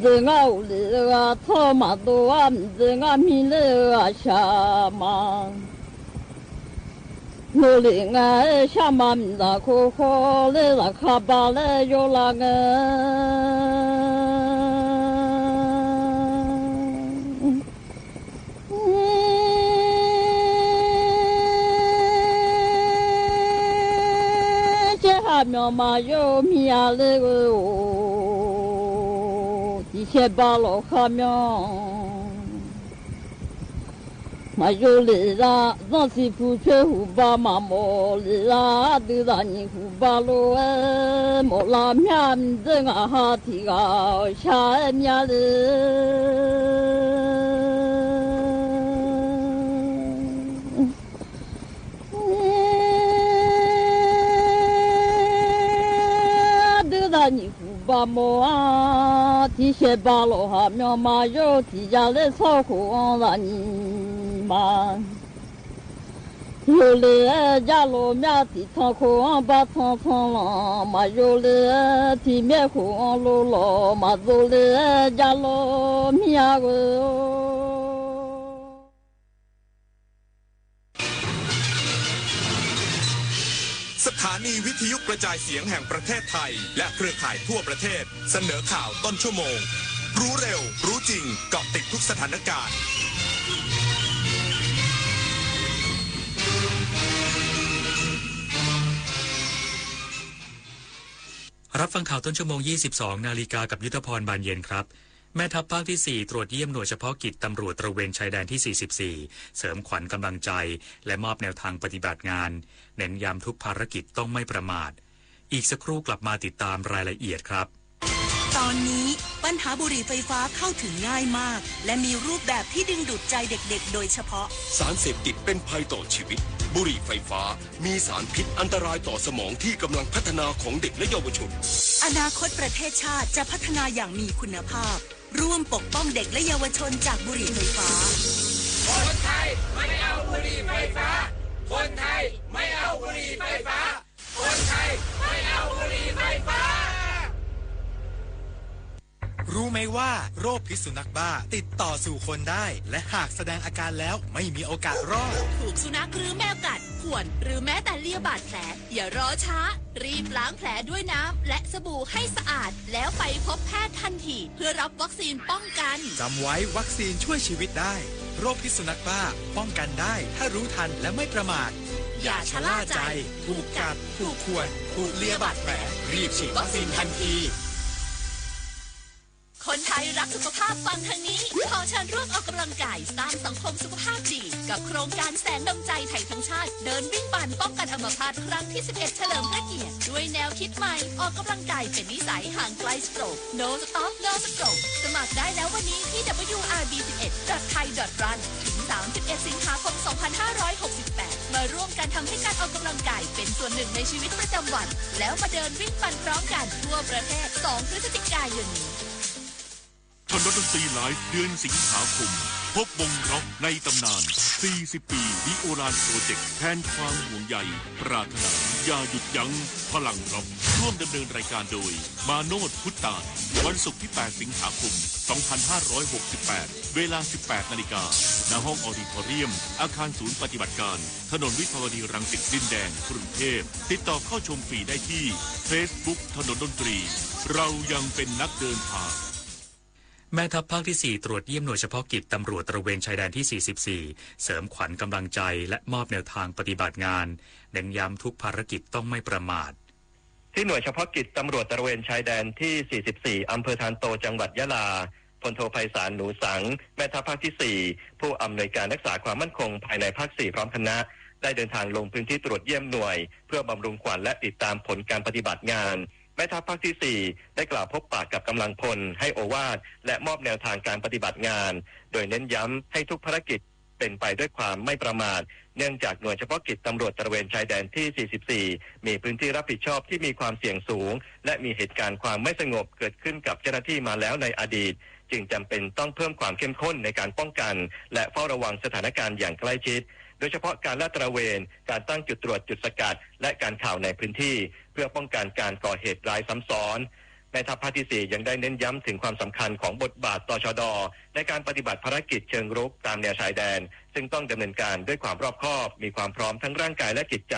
这个里啊，草嘛多啊，这个米了啊，下嘛。我哩爱下嘛米那可好嘞，那卡巴嘞有那个。苗嘛有米啊那个哦，一千八老哈苗，嘛有哩啦，让媳妇去胡巴嘛莫哩啦，对啦你胡巴罗哎，莫拉面子啊哈提啊，下面哩。你胡巴莫啊，提些巴罗哈苗嘛有提家的草空啦你嘛，有嘞家罗苗提草空把草草啦，嘛有嘞提面空罗罗嘛有嘞家罗苗个。สถานีวิทยุกระจายเสียงแห่งประเทศไทยและเครือข่ายทั่วประเทศเสนอข่าวต้นชั่วโมงรู้เร็วรู้จริงเกาะติดทุกสถานการณ์รับฟังข่าวต้นชั่วโมง 22:00 น.กับยุทธพรบานเย็นครับแม่ทัพภาคที่ 4ตรวจเยี่ยมหน่วยเฉพาะกิจตำรวจตระเวนชายแดนที่ 44เสริมขวัญกำลังใจและมอบแนวทางปฏิบัติงานเน้นย้ำทุกภารกิจต้องไม่ประมาทอีกสักครู่กลับมาติดตามรายละเอียดครับตอนนี้ปัญหาบุหรี่ไฟฟ้าเข้าถึงง่ายมากและมีรูปแบบที่ดึงดูดใจเด็กๆโดยเฉพาะสารเสพติดเป็นภัยต่อชีวิตบุหรี่ไฟฟ้ามีสารพิษอันตรายต่อสมองที่กำลังพัฒนาของเด็กและเยาวชนอนาคตประเทศชาติจะพัฒนาอย่างมีคุณภาพร่วมปกป้องเด็กและเยาวชนจากบุหรี่ไฟฟ้าคนไทยไม่เอาบุหรี่ไฟฟ้าคนไทยไม่เอาบุหรี่ไฟฟ้าคนไทยไม่เอาบุหรี่ไฟฟ้ารู้ไหมว่าโรคพิษสุนัขบ้าติดต่อสู่คนได้และหากแสดงอาการแล้วไม่มีโอกาสรอดถูกสุนัขหรือแมวกัดข่วนหรือแม้แต่เลียบาดแผลอย่ารอช้ารีบล้างแผลด้วยน้ำและสบู่ให้สะอาดแล้วไปพบแพทย์ทันทีเพื่อรับวัคซีนป้องกันจำไว้วัคซีนช่วยชีวิตได้โรคพิษสุนัขบ้าป้องกันได้ถ้ารู้ทันและไม่ประมาทอย่าชะล่าใจถูกกัดถูกข่วนถูกเลียบาดแผลรีบฉีดวัคซีนทันทีคนไทยรักสุขภาพฟังทางนี้ขอเชิญร่วมออกกำลังกายสร้างสังคมสุขภาพดีกับโครงการแสงดวงใจไทยทั้งชาติเดินวิ่งปั่นป้องกันอัมพาตครั้งที่ 11 เฉลิมพระเกียรติด้วยแนวคิดใหม่ออกกำลังกายเป็นนิสัยห่างไกลสโตรก No Stop No Stroke สมัครได้แล้ววันนี้ที่ wrb11.thai.run ถึง 31 สิงหาคม 2568 มาร่วมกันทำให้การออกกำลังกายเป็นส่วนหนึ่งในชีวิตประจำวันแล้วมาเดินวิ่งปั่นพร้อมกันทั่วประเทศ 2 พฤศจิกายนนี้ถนนดนตรีไลฟ์เดือนสิงหาคมพบวงร็อกในตำนาน40 ปีดิโอรานโปรเจกต์แทนความห่วงใยปรารถนาอย่าหยุดยั้งพลังร็อกร่วมดำเนินรายการโดยมาโนดพุทธานวันศุกร์ที่ 8 สิงหาคม 2568 เวลา 18:00 น.ณ ห้องออดิทอเรียมอาคารศูนย์ปฏิบัติการถนนวิภาวดีรังสิตดินแดงกรุงเทพติดต่อเข้าชมฟรีได้ที่ Facebook ถนนดนตรีเรายังเป็นนักเดินทางแม่ทัพภาคที่ 4ตรวจเยี่ยมหน่วยเฉพาะกิจตำรวจตระเวนชายแดนที่ 44เสริมขวัญกำลังใจและมอบแนวทางปฏิบัติงานเน้นย้ำทุกภารกิจต้องไม่ประมาทที่หน่วยเฉพาะกิจตำรวจตระเวนชายแดนที่ 44อำเภอธารโตจังหวัดยะลาพลโทไพศาลหนูสังแม่ทัพภาคที่ 4ผู้อำนวยการรักษาความมั่นคงภายในภาค 4พร้อมคณะได้เดินทางลงพื้นที่ตรวจเยี่ยมหน่วยเพื่อบำรุงขวัญและติดตามผลการปฏิบัติงานแม่ทัพภาคที่ 4ได้กล่าวพบปะกับกำลังพลให้โอวาทและมอบแนวทางการปฏิบัติงานโดยเน้นย้ำให้ทุกภารกิจเป็นไปด้วยความไม่ประมาทเนื่องจากหน่วยเฉพาะกิจตำรวจตระเวนชายแดนที่ 44มีพื้นที่รับผิดชอบที่มีความเสี่ยงสูงและมีเหตุการณ์ความไม่สงบเกิดขึ้นกับเจ้าหน้าที่มาแล้วในอดีตจึงจำเป็นต้องเพิ่มความเข้มข้นในการป้องกันและเฝ้าระวังสถานการณ์อย่างใกล้ชิด โดยเฉพาะการลาดตระเวนการตั้งจุดตรวจจุดสกัดและการข่าวในพื้นที่เพื่อป้องกันการก่อเหตุร้ายซ้ำซ้อนแม่ทัพภาคที่ 4ยังได้เน้นย้ำถึงความสำคัญของบทบาทตชด.ในการปฏิบัติภารกิจเชิงรุกตามแนวชายแดนซึ่งต้องดำเนินการด้วยความรอบคอบมีความพร้อมทั้งร่างกายและจิตใจ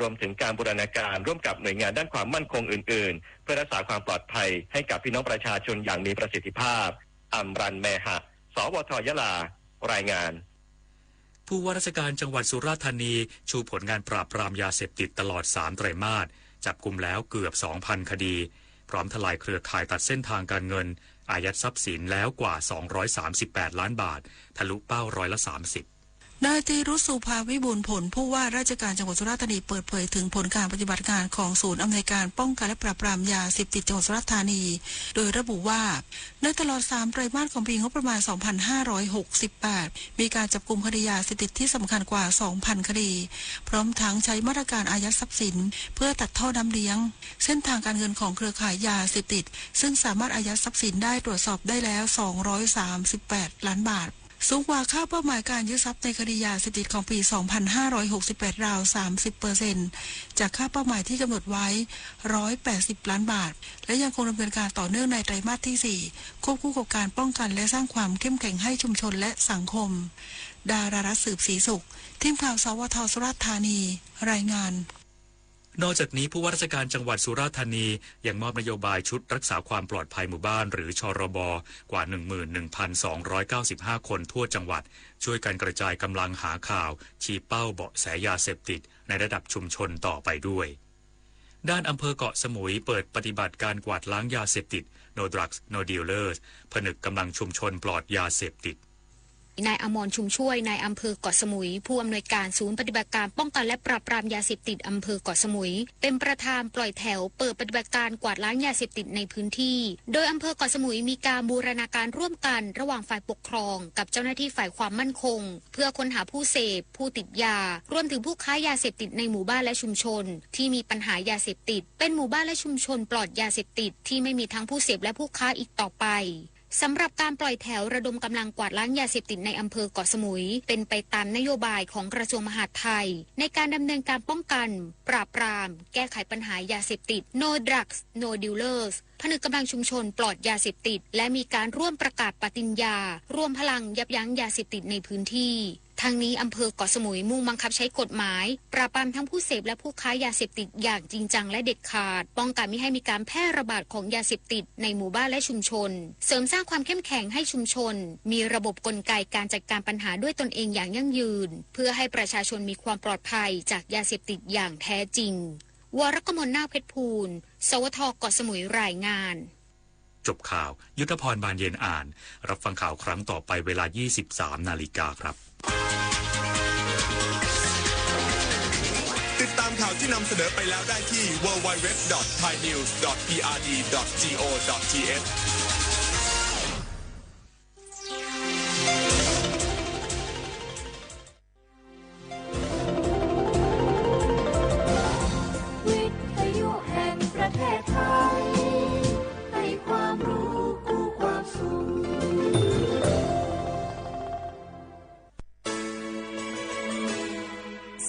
รวมถึงการบูรณาการร่วมกับหน่วยงานด้านความมั่นคงอื่นๆเพื่อรักษาความปลอดภัยให้กับพี่น้องประชาชนอย่างมีประสิทธิภาพอำรันแมหะสวท.ยะลารายงานผู้ว่าราชการจังหวัดสุราษฎร์ธานีชูผลงานปราบปรามยาเสพติดตลอด3ไตรมาสจับกุมแล้วเกือบ 2,000 คดีพร้อมทลายเครือข่ายตัดเส้นทางการเงินอายัดทรัพย์สินแล้วกว่า238ล้านบาททะลุเป้า30%นายธีรุษ สุภาวิบูลย์ผลผู้ว่าราชการจังหวัดสุราษฎร์ธานีเปิดเผยถึงผลการปฏิบัติการของศูนย์อำนวยการป้องกันและปราบปรามยาเสพติดจังหวัดสุราษฎร์ธานีโดยระบุว่าในตลอด3ไตรมาสของปีงบประมาณ2568มีการจับกุมคดียาเสพติดที่สำคัญกว่า 2,000 คดีพร้อมทั้งใช้มาตรการอายัดทรัพย์สินเพื่อตัดท่อน้ำเลี้ยงเส้นทางการเงินของเครือข่ายยาเสพติดซึ่งสามารถอายัดทรัพย์สินได้ตรวจสอบได้แล้ว238ล้านบาทสูงกว่าค่าเป้าหมายการยึดทรัพย์ในคดียาเสพติดของปี2568ราว 30% จากค่าเป้าหมายที่กำหนดไว้180ล้านบาทและยังคงดำเนินการต่อเนื่องในไตรมาสที่4ควบคู่กับการป้องกันและสร้างความเข้มแข็งให้ชุมชนและสังคมดารารัตน์สืบศรีสุขทีมข่าวสวท.สุราษฎร์ธานีรายงานนอกจากนี้ผู้ว่าราชการจังหวัดสุราษฎร์ธานียังมอบนโยบายชุดรักษาความปลอดภัยหมู่บ้านหรือชรบกว่า 11,295 คนทั่วจังหวัดช่วยกันกระจายกำลังหาข่าวชี้เป้าเบาะแสยาเสพติดในระดับชุมชนต่อไปด้วยด้านอำเภอเกาะสมุยเปิดปฏิบัติการกวาดล้างยาเสพติด No Drugs No Dealers ผนึกกำลังชุมชนปลอดยาเสพติดนายอมรชุมช่วยนายอำเภอเกาะสมุยผู้อำนวยการศูนย์ปฏิบัติการป้องกันและปราบปรามยาเสพติดอำเภอเกาะสมุยเป็นประธานปล่อยแถวเปิดปฏิบัติการกวาดล้างยาเสพติดในพื้นที่โดยอำเภอเกาะสมุยมีการบูรณาการร่วมกันระหว่างฝ่ายปกครองกับเจ้าหน้าที่ฝ่ายความมั่นคงเพื่อค้นหาผู้เสพผู้ติดยารวมถึงผู้ค้ายาเสพติดในหมู่บ้านและชุมชนที่มีปัญหายาเสพติดเป็นหมู่บ้านและชุมชนปลอดยาเสพติดที่ไม่มีทั้งผู้เสพและผู้ค้าอีกต่อไปสำหรับการปล่อยแถวระดมกำลังกวาดล้างยาเสพติดในอำเภอเกาะสมุยเป็นไปตามนโยบายของกระทรวงมหาดไทยในการดำเนินการป้องกันปราบปรามแก้ไขปัญหายาเสพติด No Drugs No Dealers ผนึกกำลังชุมชนปลอดยาเสพติดและมีการร่วมประกาศปฏิญญารวมพลังยับยั้งยาเสพติดในพื้นที่ทางนี้อำเภอเกาะสมุยมุ่งบังคับใช้กฎหมายปราบปรามทั้งผู้เสพและผู้ค้ายาเสพติดอย่างจริงจังและเด็ดขาดป้องกันไม่ให้มีการแพร่ระบาดของยาเสพติดในหมู่บ้านและชุมชนเสริมสร้างความเข้มแข็งให้ชุมชนมีระบบกลไกการจัดการปัญหาด้วยตนเองอย่างยั่งยืนเพื่อให้ประชาชนมีความปลอดภัยจากยาเสพติดอย่างแท้จริงวรกมล นาคเพชรพูลสวท.เกาะสมุยรายงานจบข่าวยุทธพรบานเย็นอ่านรับฟังข่าวครั้งต่อไปเวลา 23:00 น.ครับติดตามข่าวที่นำเสนอไปแล้วได้ที่ www.thainews.prd.go.thวิทยุแห่งประเทศไทยให้ความรู้คู่ความสุข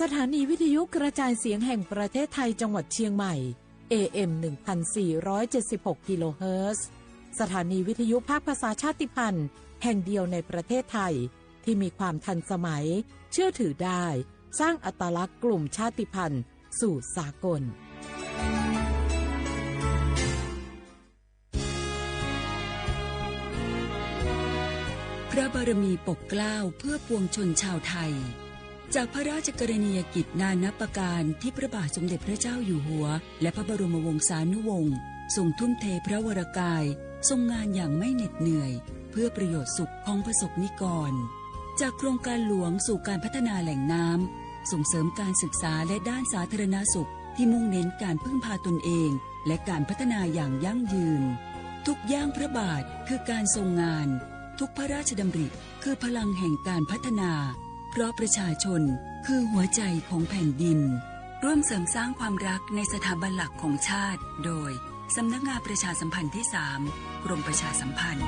สถานีวิทยุกระจายเสียงแห่งประเทศไทยจังหวัดเชียงใหม่ AM 1476 กิโลเฮิรตซ์สถานีวิทยุภาคภาษาชาติพันธุ์แห่งเดียวในประเทศไทยที่มีความทันสมัยเชื่อถือได้สร้างอัตลักษณ์กลุ่มชาติพันธุ์สู่สากลพระบารมีปกเกล้าเพื่อปวงชนชาวไทยจากพระราชกรณียกิจนานับประการที่พระบาทสมเด็จพระเจ้าอยู่หัวและพระบรมวงศานุวงศ์ทรงทุ่มเทพระวรกายทรงงานอย่างไม่เหน็ดเหนื่อยเพื่อประโยชน์สุขของประสบนิกรจากโครงการหลวงสู่การพัฒนาแหล่งน้ำส่งเสริมการศึกษาและด้านสาธารณสุขที่มุ่งเน้นการพึ่งพาตนเองและการพัฒนาอย่างยั่งยืนทุกย่างพระบาทคือการทรงงานทุกพระราชดำริคือพลังแห่งการพัฒนาเพราะประชาชนคือหัวใจของแผ่นดินร่วมเสริมสร้างความรักในสถาบันหลักของชาติโดยสำนักงานประชาสัมพันธ์ที่ 3 กรมประชาสัมพันธ์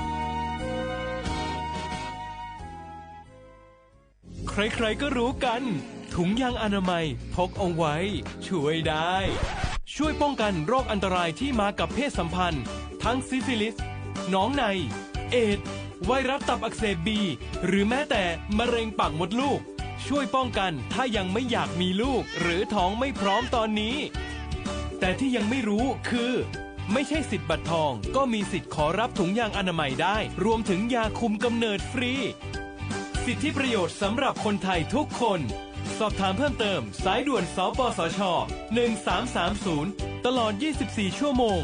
ใคร ใครๆก็รู้กันถุงยางอนามัยพกเอาไว้ช่วยได้ช่วยป้องกันโรคอันตรายที่มากับเพศสัมพันธ์ทั้งซิฟิลิสหนองในเอดส์ไวรัสตับอักเสบบีหรือแม้แต่มะเร็งปากมดลูกช่วยป้องกันถ้ายังไม่อยากมีลูกหรือท้องไม่พร้อมตอนนี้แต่ที่ยังไม่รู้คือไม่ใช่สิทธิ์บัตรทองก็มีสิทธิ์ขอรับถุงยางอนามัยได้รวมถึงยาคุมกำเนิดฟรีสิทธิประโยชน์สำหรับคนไทยทุกคนสอบถามเพิ่มเติมสายด่วนสปสช1330ตลอด24ชั่วโมง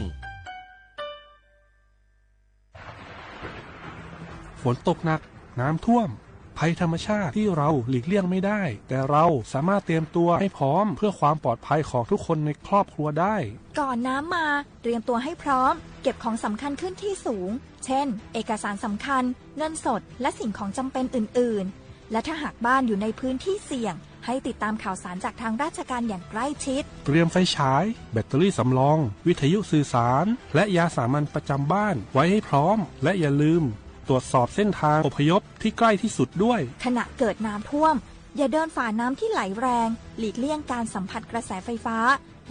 ฝนตกหนักน้ำท่วมภัยธรรมชาติที่เราหลีกเลี่ยงไม่ได้แต่เราสามารถเตรียมตัวให้พร้อมเพื่อความปลอดภัยของทุกคนในครอบครัวได้ก่อนน้ำมาเตรียมตัวให้พร้อมเก็บของสำคัญขึ้นที่สูงเช่นเอกสารสำคัญเงินสดและสิ่งของจำเป็นอื่นๆและถ้าหากบ้านอยู่ในพื้นที่เสี่ยงให้ติดตามข่าวสารจากทางราชการอย่างใกล้ชิดเตรียมไฟฉายแบตเตอรี่สำรองวิทยุสื่อสารและยาสามัญประจำบ้านไว้ให้พร้อมและอย่าลืมตรวจสอบเส้นทางอพยพที่ใกล้ที่สุดด้วยขณะเกิดน้ำท่วมอย่าเดินฝ่าน้ำที่ไหลแรงหลีกเลี่ยงการสัมผัสกระแสไฟฟ้า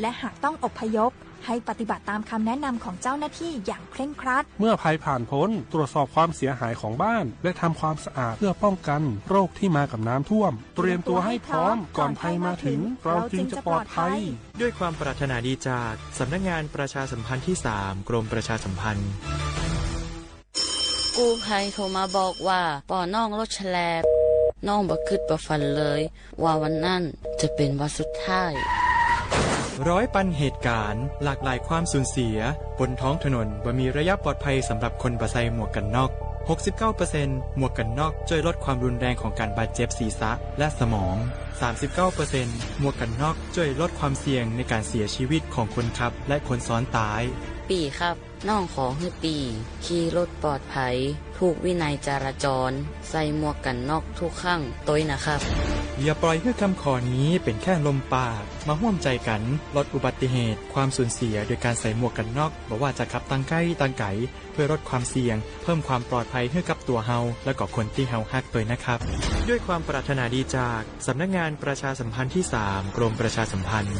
และหากต้องอพยพให้ปฏิบัติตามคำแนะนำของเจ้าหน้าที่อย่างเคร่งครัดเมื่อภัยผ่านพ้นตรวจสอบความเสียหายของบ้านและทำความสะอาดเพื่อป้องกันโรคที่มากับน้ำท่วมเตรียมตัวให้พร้อมก่อนภัยมาถึงเราจึงจะปลอดภัยด้วยความปรารถนาดีจากสำนักงานประชาสัมพันธ์ที่3กรมประชาสัมพันธ์กู้ภัยโทรมาบอกว่าป่อน้องรถแฉลบน้องบ่คิดบ่ฝันเลยว่าวันนั้นจะเป็นวันสุดท้ายร้อยปันเหตุการณ์หลากหลายความสูญเสียบนท้องถนนบ่มีระยะปลอดภัยสำหรับคนบ่ใส่หมวกกันน็อก 69% หมวกกันน็อกช่วยลดความรุนแรงของการบาดเจ็บศีรษะและสมอง 39% หมวกกันน็อกช่วยลดความเสี่ยงในการเสียชีวิตของคนขับและคนซ้อนท้ายปีครับน้องขอให้ปีขี่รถปลอดภัยถูกวินัยจราจรใส่หมวกกันน็อกทุกครั้งต้อยนะครับอย่าปล่อยให้คำขอนี้เป็นแค่ลมปากมาร่วมใจกันลดอุบัติเหตุความสูญเสียโดยการใส่หมวกกันน็อกบ่ว่าจะขับตั้งใกล้ตั้งไกลเพื่อลดความเสี่ยงเพิ่มความปลอดภัยให้กับตัวเฮาและก็คนที่เฮาฮักด้วยนะครับด้วยความปรารถนาดีจากสำนักงานประชาสัมพันธ์ที่3กรมประชาสัมพันธ์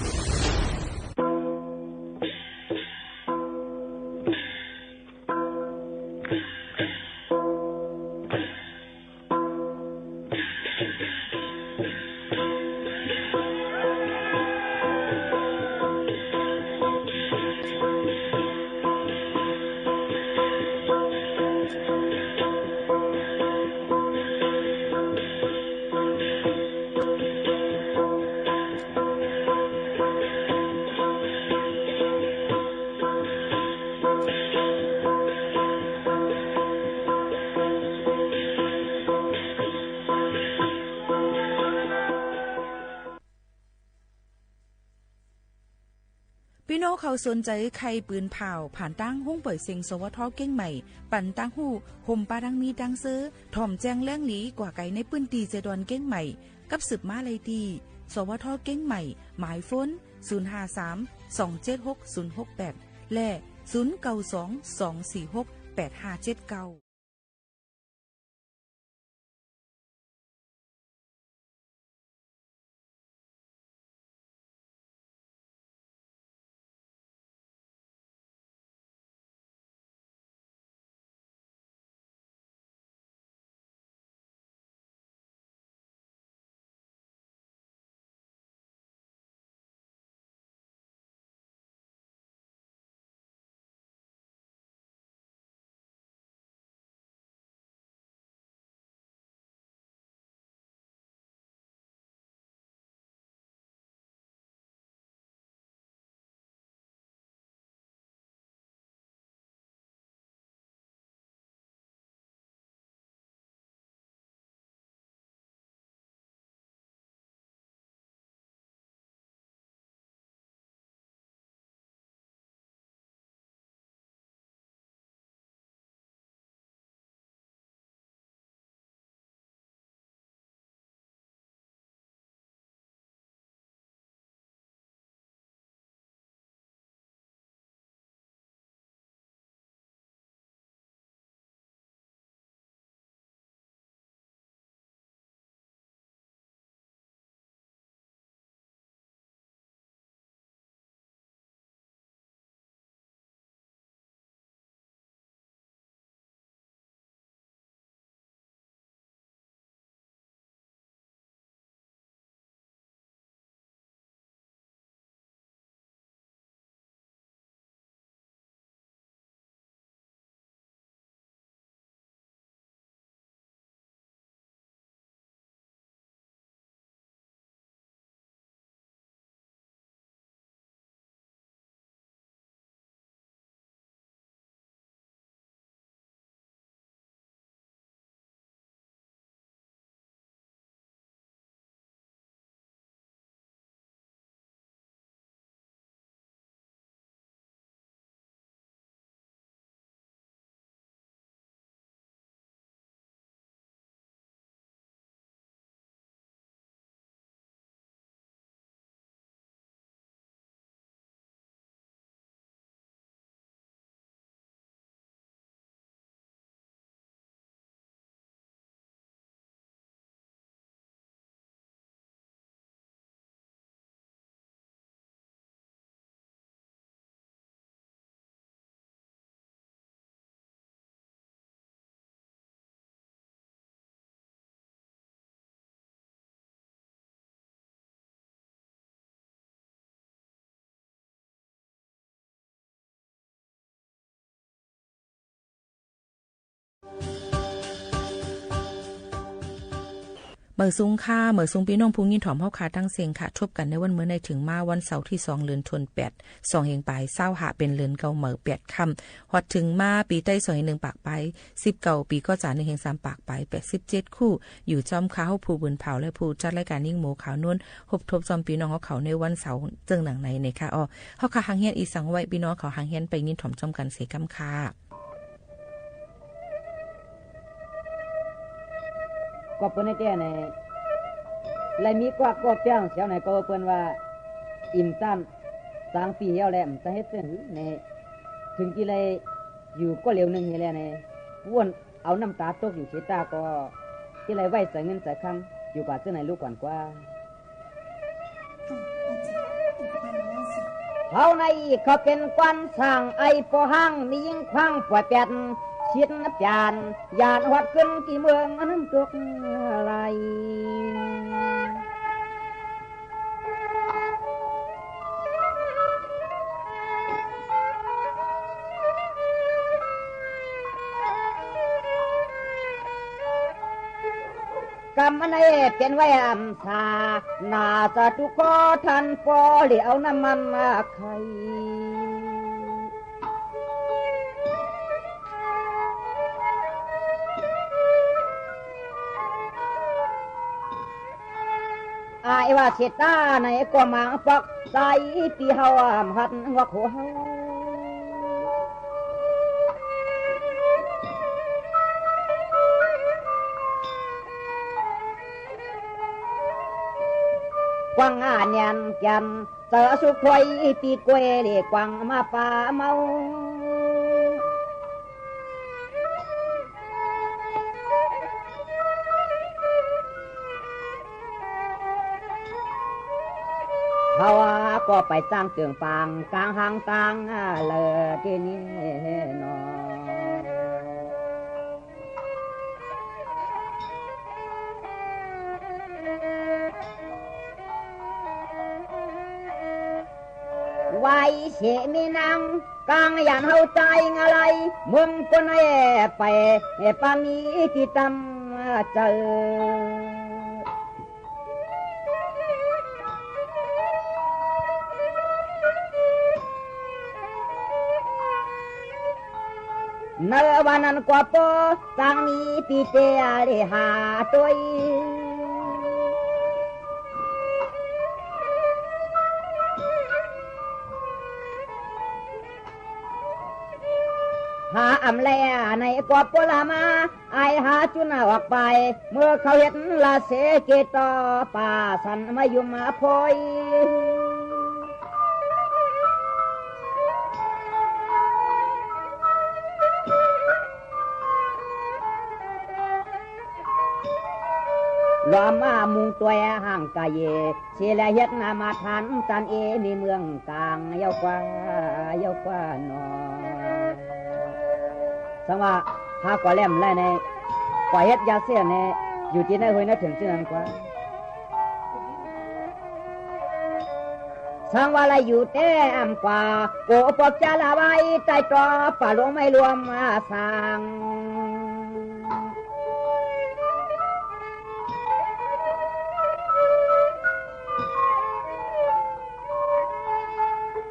พี่น้องเขาสนใจใครปืนเผาผ่านตั้งห้องเปิดเสียงสวทเก้งใหม่ปั่นตั้งหูห่มปาดังมีดังซื้อถ่อมแจ้งแล้งหลีกว่าไก่ในปื้นตีเจดอนเก้งใหม่กับสืบมาเลยดีสวทเก้งใหม่หมายฟ้น053-276-068และ0922468579 เมื่อซุงค่าเมื่อซุงพี่น้องผู้ยินถ่อมเฮาขาตั้งเสียงค่ะทบกันในวันมื้อในถึงมาวันเสาร์ที่2เดือนธันวาคม2เฮงปลาย20หาเป็นเดือนเก่าเหมือ8ค่ำฮอดถึงมาปีใต้2เฮง1ปากไป19ปีก็จา1เฮง3ปากไป87คู่อยู่จอมค้าผู้บืนเผาและผู้จัดรายการยิ่งหมูขาวนวลพบทบจอมพี่น้องเขาในวันเสาร์จึงหนังในค่ะอ้อเฮาค่ะหังเฮียนอีสังไว้พี่น้องเขาหังเฮียนไปยินถ่อมจอมกันเสกำค่ะก็เปิ้นให้แก่ในเลยมีกว่าก็เปียงเสียวไหนก็เปิ้นว่าอิ่มซ้ํ3ปีแล้วแหละจะเฮ็ดจังในถึงกี่เลยอยู่ก็เร็วนึงนี่แหละในว่วนเอาน้ำตาตกอยู่เฉตาก็ที่เลยไว้ใส่เงินใส่คำอยู่กว่าจังไหนลูกก่อนกว่าเฮาในเขาเป็นควันสร้างไอ้ปอหังมียิงควังป่วยแปดชิดนับจานยานวัดขึ้นที่เมืองอันนั้นตกไหลกรรมอันใดเป็นไว้อำสานาจะทุกขอทันพอเหลียวน้ำมันมาไข่อายว่าเสตาในกว่ามังปักใจปีเฮาหัดวักหัวเฮากวางงานยันกันเจอสุขวยปีกวยเรียกวางมาป่าเมาเขาก็ไปสร้างเตืองปางกลางหางตางเลยที่นี่นอไว้เสียมีนางกลางยันเฮาใจอะไรมึงคนไอ้ไปปานนี้ที่ตำเจอเนื้อวันนั้นกว่าปอสังมีปีเตอเรหาตัวหาอำแลในกว่าปลามาไอหาจุนออกไปเมื่อเขาเห็นลาเสเกตอป่าสันมายุมาพอยล้อมมามุงตัวห่างกายเชลเฮ็ดนามาทันตันเอมีเมืองกลางเยาวกว่านอสังว่าหากว่าแหลมไล่ในกว่าเฮ็ดยาเสียในอยู่ที่ไหนห้วยน่ะถึงที่นั้นกว่าสังว่าอะไรอยู่แต่อำกว่าโกปกจะละไว้ใต้ตอป่าหลวงไม่รวมมาสร้าง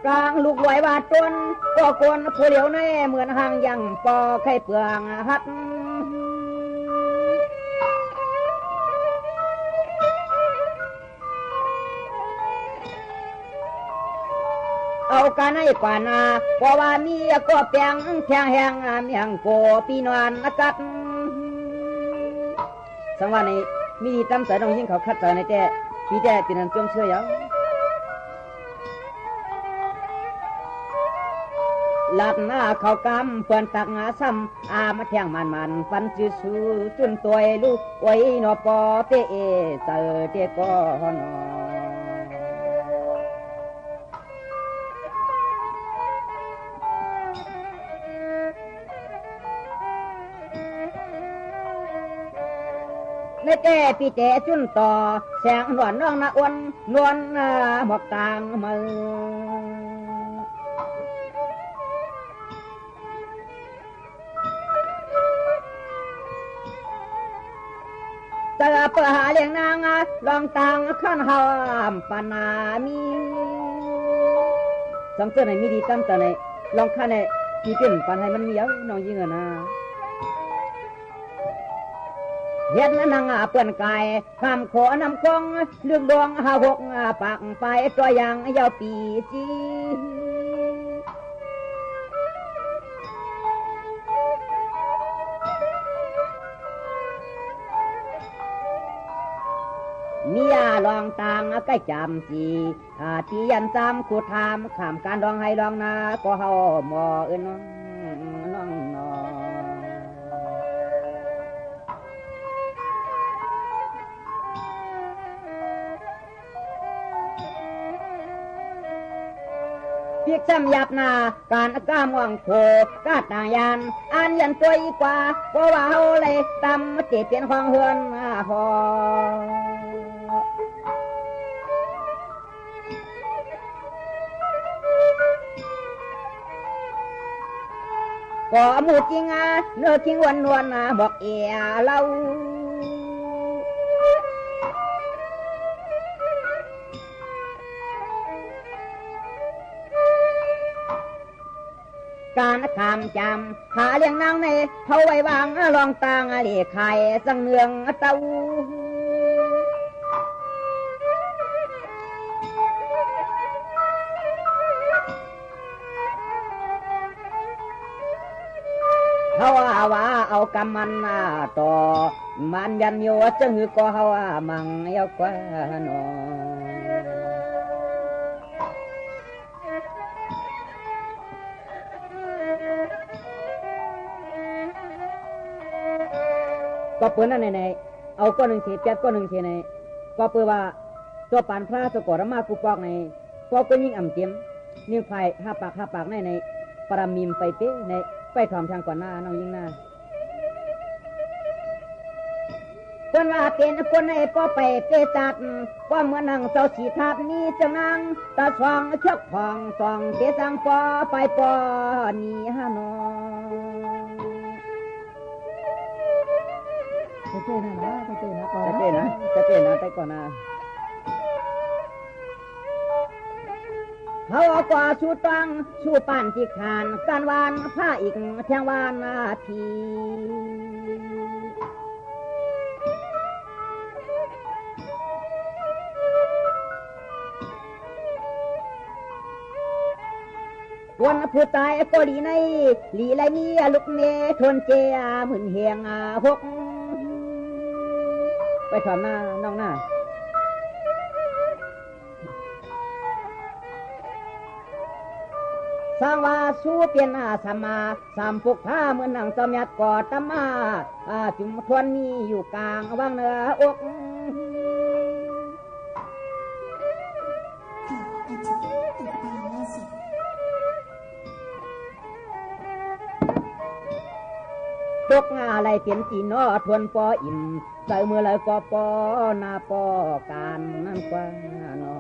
กลางลูกลอยว่าต้นก็กวนผู้เหลียวในเหมือนหางยังปอไข่เปลืองหัดเอากันให้กว่านาเพราะว่ามีก็เปียงแข็งแหงเมียงโกปีนวนกัดสังว่าในมีตำเสนองยิ่งเขาคัดเสนในแต่ปีแต่ปีนั้นจมเชื่อยังลัดหน้าเขากำเปื่อนตักงาซ้ำอามาแทงมันฟันจืสูจุนตัวลูกไว้นอปอเตเอเจอเตก็นอในแต่ปีแต่จุนต่อแสงนวลน้องนาอ้วนนวลหมอกกลางมือต ตะเปหาเลี้ยงนางลองตังขั้นหามปานามีสังเกตในมีดีตั้งแต่ในลองขั้นในที่เป็นปันให้มันมีเอาน้องยิงนะเฮ็ดนางเปื้อนกายคำขอนำคงเลือกดวงหาหกปากไปตัวอย่างยาวปีจีมียาลองตางใกล้จำจีตียันจำขุดทามขามการลองให้ลองนาก็เฮาหมอน้องเพียกจำยับนาการก้ามวงโผกาต่างยันอันยันตัวอีกว่าเพราะว่าเฮาเลยตำเจ็บเปลี่ยนของเฮือนพอก็หมูจริงเนื้อจริงวันนวลบอกเอเราการคำจำหาเลี้ยงนางในเขาไว้วางลองตางเหลี่ยไข่สังเนืองเต้าเขาว่าเอากำมันต่อมันยันโยจึงก็เขามังยกว่าหนอก็เปิดนั่นในเอาก้อนหนึ่งเสียแป๊ดก้อนหนึ่งเสียในก็เปิดว่าตัวปานพระสกอรมากูปอกในก็ยิ่งอ่ำเจียมนิ่งไฟห้าปากในปรามีมไปเป๊ะในไปถอมทางก่อนหน้าน้องยิ่งหน้าเพิ่นว่าเป็นคนในป้อไปเปจัดป้อเมื่อนั่งเจ้าสีทับนี้จะนั่งตาสองเชือกพองสองเตสังป้อไปป้อนี่ฮะน้องจะเต้นนะก่อนจะเต้นนะไปก่อนนะเขาเอากว่าชูตังชูป่านที่ขานการวานผ้าอีกแทงวานนาทีวันผู้ตายก็ดีในหลีไรมีลูกเมทนเจียหมื่นเฮียงหกไปถอมหน้าน้องหน้าสร้างว่าสู้เปลี่ยนสมาสามพุกผ้าเหมือนหนังจอมยัดกอดตำมาจุ่มทวนมีอยู่กลางว่างเนื้ออกตกอะไรเปลี่ยนจีนอทวนปออิ่มใส่มือเลยก็ปอหน้าปอการนั่นกว่านอ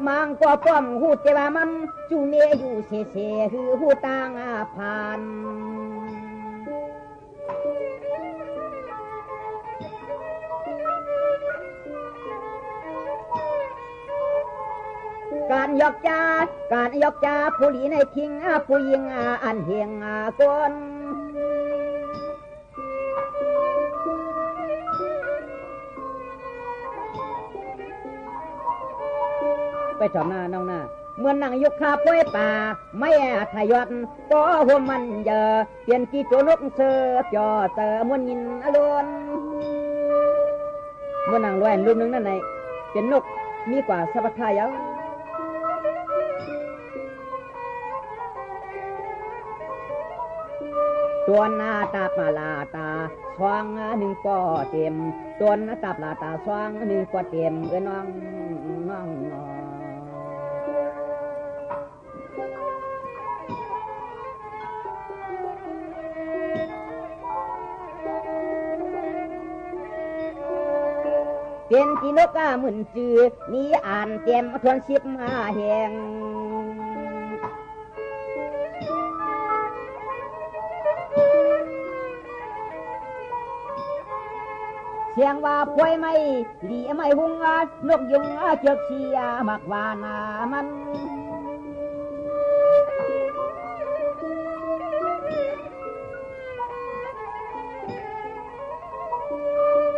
มังก็ป้อมหูเจว่ามันจูเมอยู่เสคือหูต่างผ่านการยกจ้าผู้หลีในทิ้งผู้ยิงอันเฮียงคนไปชมหน้าน้องหน้าเมื่อนั่งยกขาป่วยป่าไม่ทายอดก็หัวมันเยอะเปลี่ยนกี่โจนกเสือจอเสือมวนยินอล้วนเมื่อนั่งลอยลูกนึงนั่นไหนเป็นนกมีกว่าสัพพทายาตัวหน้าตาปลาตาสว่างหนึ่งปอเต็มตัวหน้าตาปลาตาสว่างหนึ่งปอเต็มน้องเ เป็นจีนกหมื่นจือมีอ่านเต็มทวน15แห่งเสียงว่าพวยไม่หลีไม่หุงนกยุงเจือกเชียมักวานามัน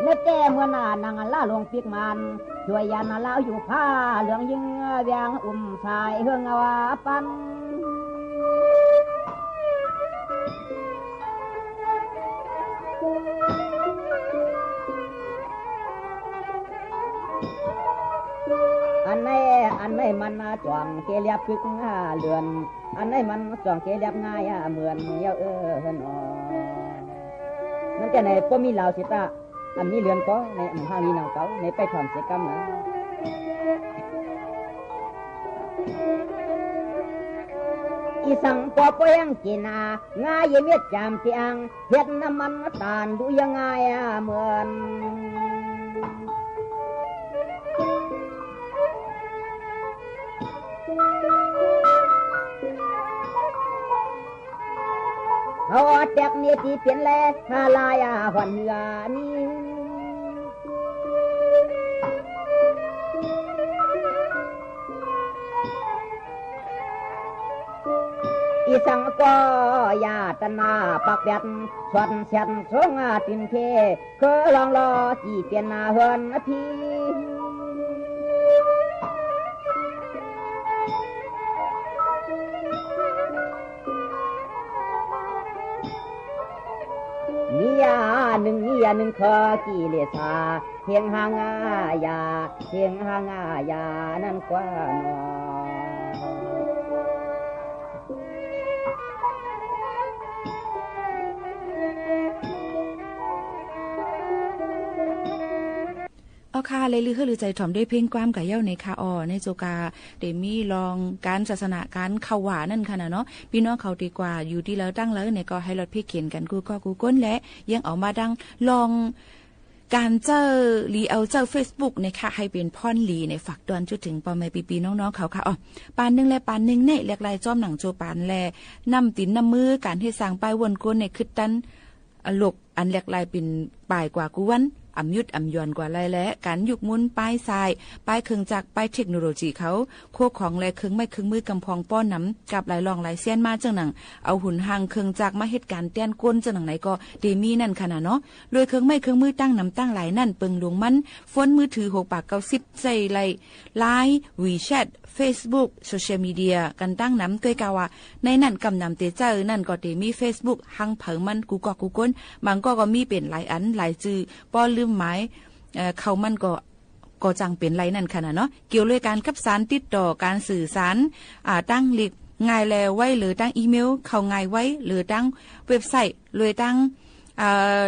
เนื้อแก้เมื่อนานางล่าลงปีกมันช่วยยันลาวอยู่ผ้าเหลืองยิงแวงชายเฮืองว่าปันอันไหนมันจ่องเกลียบคึกเลือนอันไหนมันจ่องเกลียบง่ายเหมือนเยาหนอนั่นแต่ในก็มีลาวสิตาอันมีเลือนก็ในห้างนี้นางเก่าในไปถอนเสียกรรมนะอีสังปอเปียงกินง่ายเมียจามเตียงเฮ็ดน้ำมันตาลดูยังไงเหมือนเขาแตกเนี่ยที่เป็นแลฮาลายหวันเหือนี่อีสังก็ยาตนาปักแบดสวนเสียนสงตินเคเคลองรอที่เป็นเฮือนพี่นี่ยาหนึ่งขอกิเลสาเพียงหางายาเพียงหางายานั่นกว่านอเอาค่ะเลยลือคือลือใจถ่อมได้เพ่งความกับเย้าในคาออในโจกาเดมีลองการศาสนาการเข้าหวานั่นค่ะเนาะพี่น้องเขาดีกว่าอยู่ที่แล้วตั้งแล้วเนี่ยก็ให้รถพี่เขียนกันกูก็กูก้นและยังเอามาดังลองการเจอรีเอาเจอ Facebook เนี่ยค่ะให้เป็นพ่อนลีในฝักดอนจุดถึงปอไม่ปีน้องๆเขาค่ะอ๋อปานนึงและปานนึงเนี่ยเรียกลายจอมหนังโจปานแลนำตินนำมือการให้สร้างป้ายวนก้นในคึดตันอลกอันเรียกลายเป็นป่ายกว่ากูวันอำยุดอำยอนกว่าไรและการยุกมุนป้ายทรายป้ายเครื่องจักรป้ายเทคโนโลยีเขาโคของและเครื่องไม้เครื่องมือกำพองป้อนน้ำกับหลายรองหลายเสี้ยนมาจังหนังเอาหุ่นหางเครื่องจักรมาเหตุการณ์เตี้ยนก้นจังหนังไหนก็เดมีนั่นขนาดเนาะโดยเครื่องไม้เครื่องมือตั้งน้ำตั้งหลายนั่นเปิงลงมันฟ้อนมือถือ6 ปาก90ใส่ไลน์วีแชทFacebook โซเชียลมีเดียกันตั้งน้ำด้วยกาว่าในนั่นกำนำเตเจอนั่นก็เดมี Facebook หังเผอมันกูก็กูก้นบางก็มีเป็นหลายอันหลายจื่อป้อลืมหมายเขามันก็จังเป็นไรนั่นค่ะเนาะเกี่ยวเลยการกับสารติดต่อการสื่อสารตั้งหลิกง่ายแล้วไว้หรือตั้งอีเมลเข้าง่ายไว้หรือตั้งเว็บไซต์เลยตั้ง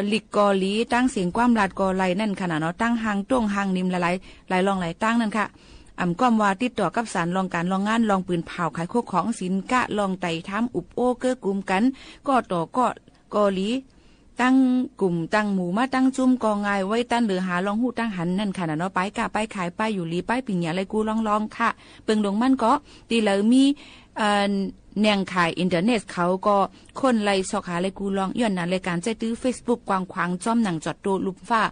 หลิกกอลีตั้งเสียงความลาดกอไรนั่นค่ะเนาะตั้งหางต้งหางนิมหลายรองหลายตั้งนั่นค่ะก้อมว่าติดต่อกับสารลองการลองงานลองปืนเผาขายโคกของสินกะลองไต่ท้ำอุบโอเกื้อกลุ่มกันก็ต่อก็กอลีตั้งกลุ่มตั้งหมู่มาตั้งจุ่มกองไงไว้ตั้นหรือหาลองหูตั้งหันนั่นค่ะเนาะไปกะไปขายไปอยู่ลีไปปิ่งอย่าอะไรกูลองค่ะเปิงลงมันก็ตีเลยมีแนงขายอินเทอร์เน็ตเขาก็คนไล่สอกหาอะไรกูลองย้อนนั้นรายการใจตื้อ Facebook กวางขวางจ้อมหนังจอดโตลุมฟ้า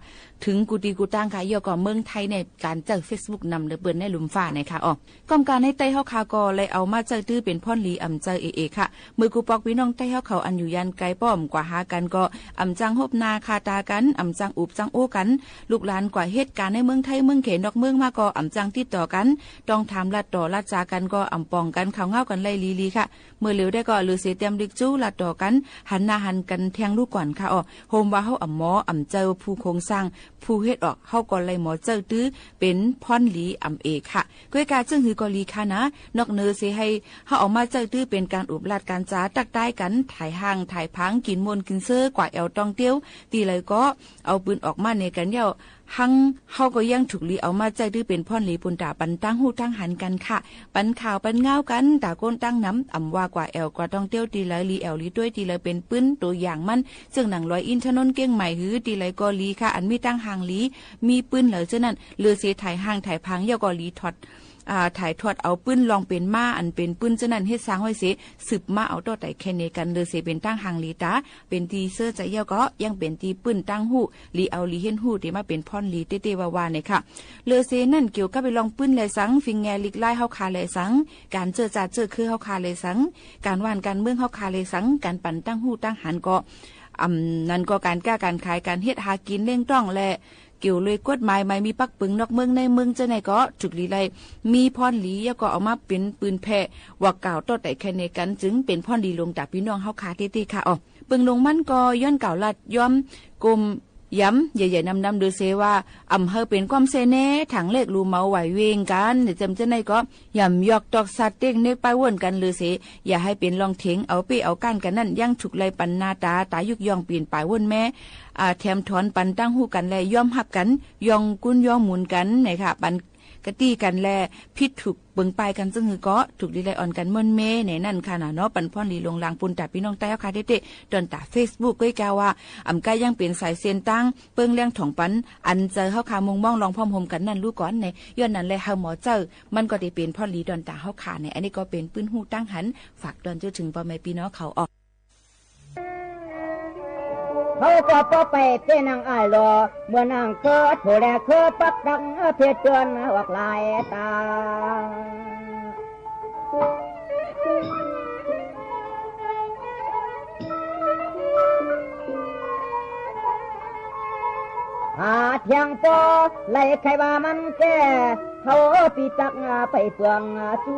ถึงกูตีกูตั้งขายยอก็เมืองไทยในการเจอ Facebook นำเดือเปิ้นในลุมฟ้านะคะอ๋อกองการให้ไต้เฮาคาก็เลยเอามาใจตื้อเป็นพ่อนหลีเจอเอค่ะมือกูปอกพี่น้องไต้เฮาเขาอันอยู่ยันไกลป้อมกว่าหากันก็จังฮบนาคาตากันจังอุบจังโอกันลูกหลานกว่าเหตุการณ์ในเมืองไทยเมืองเขนดอกเมืองมาก็จังติดต่อกันต้องถามลัดต่อลัดจากันก็ปองกันข่าวเงากันไล่ลีค่ะเมื่อเร็วได้ก็หรือเสียเตรียมดิกจู้ลัดต่อกันหันหน้าหันกันแทงลูกก่อนค่ะอ๋อโฮมว่าเฮาหมอเจอผู้โครงสร้างผู้เฮ็ดออกเฮาก็เลยหมอเจอตื้อเป็นพ่อนหลีเอค่ะก้อยกาจึงหือก็ลีค่ะนะนอกเนื้อสิให้เฮาออกมาเจอตื้อเป็นการอุบลัดการจ้าตักได้กันถ่ายห่างถ่ายพังกินมวนกินเสื้อกว่าแอวตองเตี้ยวตีเลยก็เอาปืนออกมาในกันเย้า หังเฮาก็ยังถูกลีเอามาใจดื้อเป็นพ่อนหลีปุนตาปันตั้งหูตั้งหันกันค่ะปันข่าวปันเงากันตาก้นตั้งน้ำอ่ำว่ากว่าแอลกว่าต้องเตี้ยวตีไหลลีแอลลีด้วยตีไหลเป็นปื้นตัวอย่างมันซึ่งหนังลอยอินถนนเก้งใหม่หือตีไหลก็ลีค่ะอันมีตั้งห่างลีมีปื้นเหลือเจ้านั้นเลือเสียถ่ายห่างถ่ายพังยาก็ลีถอดถ่ายทอดเอาปื้นลองเป็นมาอันเป็นปื้นเจ้านั้นเฮ็ดสร้างไว้เสสืบมาเอาต่อแต่แค่เนกันเลยเสเป็นตั้งหางลีตาเป็นตีเสื้อใจเยาก็ยังเป็นตีปื้นตั้งหูลีเอาลีเห็นหูที่มาเป็นพ่อนลีเต้ๆวาๆเนี่ยค่ะเลเสนั่นเกี่ยวกับไปลองปื้นแลสังฟิงแงลิกไล่เฮาคาแลสังการเจอจ่าเจอคือเฮาคาแลสังการว่านการเมืองเฮาคาแลสังการปั่นตั้งหูตั้งหันก็นั่นก็การกล้าการขายการเฮ็ดหากินเร่งต้องแลเกี่ยวเลยกฎหมายไม่มีปักปึงนอกเมืองในเมืองจะไหนก็จุกลีไลมีพรหลีแล้วก็เอามาเป็นปืนแผ่ว่ากล่าวต่อแต่แค่ในกันจึงเป็นพรดีลงจากพี่น้องเฮาคาเต้ๆค่ะอ๋อปึงลงมันก็ย้อนเก่าลัดย้อมกลมย้ำใหญ่ๆนำดูเซว่าอำเภอเป็นความเซเน่ถังเล็กรูเมาไหวเวงกันเดี๋ยวจำจะไหนก็ย่ำยอกตอกสัตว์เต็กเนกไปวนกันเลยเสอย่าให้เป็นลองเถงเอาไปเอาก้านกันนั่นยังฉุกไลปันนาตายุกยองเปลี่ยนไปวนแม่แถมถอนปันตั้งหูกันแลย่อมหับกันยองกุ้นย่อมหมุนกันไหนค่ะปันกะตี้กันแลพิษถูกเบิ่งปลายกันซึ่งคือก็ถูกดีไลอ่อนกันมนเมในนั่นค่ะเนาะปันพ่อนลีลงลางปุนตาพี่น้องใต้เอาค่ะเต้ๆดอนตา Facebook ก็กล่าวว่าอำกายยังเป็นสายเส้นตั้งเปิ้งเลี้ยงถ่องปันอันเจอเฮาคามงมองลองพร้อมห่มกันนั่นรู้ก่อนในย้อนนั้นแลเฮาหมอเจอมันก็ได้เป็นพ่อนลีดอนตาเฮาค่ะในอันนี้ก็เป็นปื้นหูตั้งหันฝากดอนจนถึงพ่อแม่พี่น้องเขาออกเขาก็พอไปเต้นางอ้ายรอเมื่อนางเกิดโผล่เกิดปักดังเพชรเตือนออกลายตาหาเทียงปอไล่ใครว่ามันแก่เขาปีจักไปเปลืองจู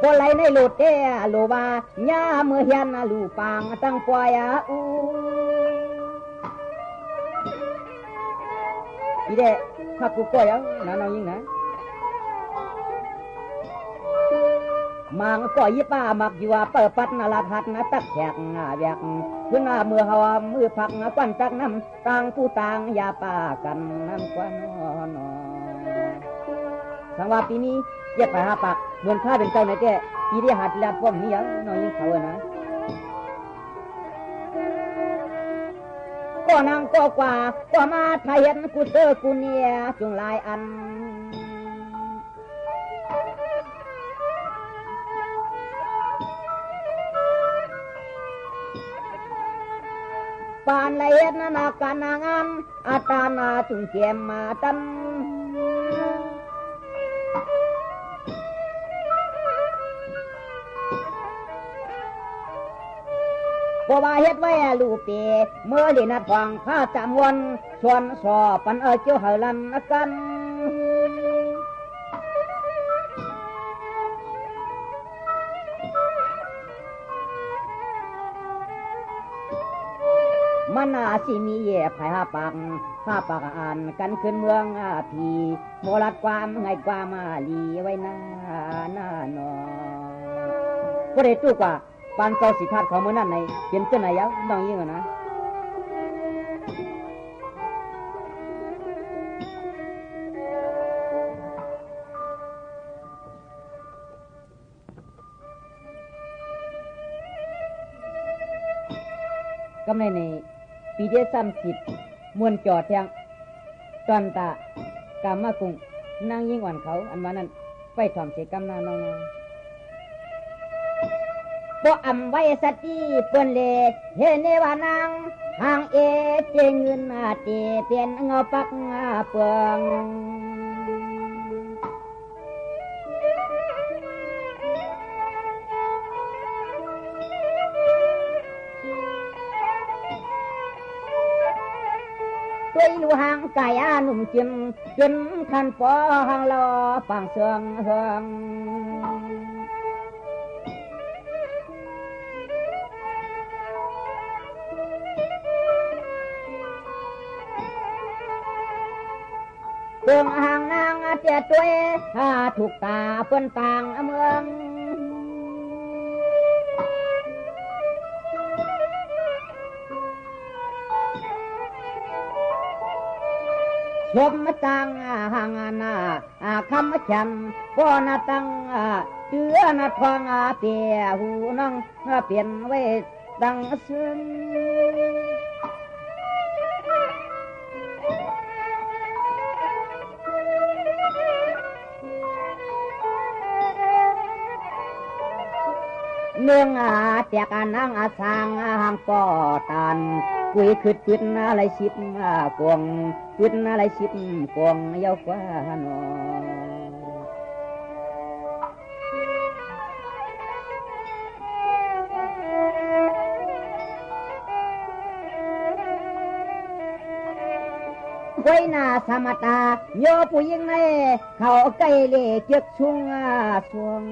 ก็ไหลในโลดเตะโลบาญาเมื่อเฮียนลูปางตั้งปอยอูอีเด้ถ้ากูปอยนะน้องยิงนะมังปอยป้ามักอยู่ว่าเปิดปัดนาลาทัดนะตักแขกแบกขึ้นเมื่อเฮามือพักควันตักน้ำต่างผู้ต่างยาป้ากันนั่นกว่านอสังว่าปีนี้เย็บไปหาปากเหมือนข้าเป็นเจ้าในแก่ปีที่หัดลาป้อมนี้ยังน้องยิงเขานะก็นั่งก็กว่าก็มาไทยเห็นกูเจอกูเนี่ยจุงลายอันปานละเอียดนาการนางานอาตานาจุงเจียมมาตันเพราะว่าเฮ็ดไว้ลูกเปเมื่อได้นัดฟังข้าจำวันชวนสอบปันเจ้าหลันกันมันอาสิมีแย่ไผ่5 ปาก5 ปากอ่านกันขึ้นเมืองพีโมรัดความไงความมาลีไว้หน้านอก็ได้ตู้กว่าปานเก่าสิทัดของมื้อนั้นในเป็นจังไหนยังน้องยิงนะกำในปีเดีย30มวนจอดแทงตอนตากามมากุงนั่งยิงอ่อนเขาอันมานั้นไปถ่อมเสกำนาน้องบ่อำไว้สติเปิ้นเลเฮเนวานางห่างเอเจเงินเตเป็นเงาปักเปลืองตัวลูห่างกายหนุ่มจิ้มจนคันปอห่างรอฟังเสืองเฮืองเบื้องห่างนางเตี้ยตัวถูกตาเปิ้นต่างเมือง ชมตังหางนาคำฉันป้อนาตังเตือนาทองเปียหูน้องเปลี่ยนไว้ดังซึ้งเนื่องเตียกันนั่งสร้างหางก่อตันกุยขึ้นขึ้นอะไรชิบกวงขึ้นอะไรชิบกวงยาวกว่าหนอไว้หน้าสมตาโยผู้หญิงในเขาใกล้เล่เจ็บชุงสวง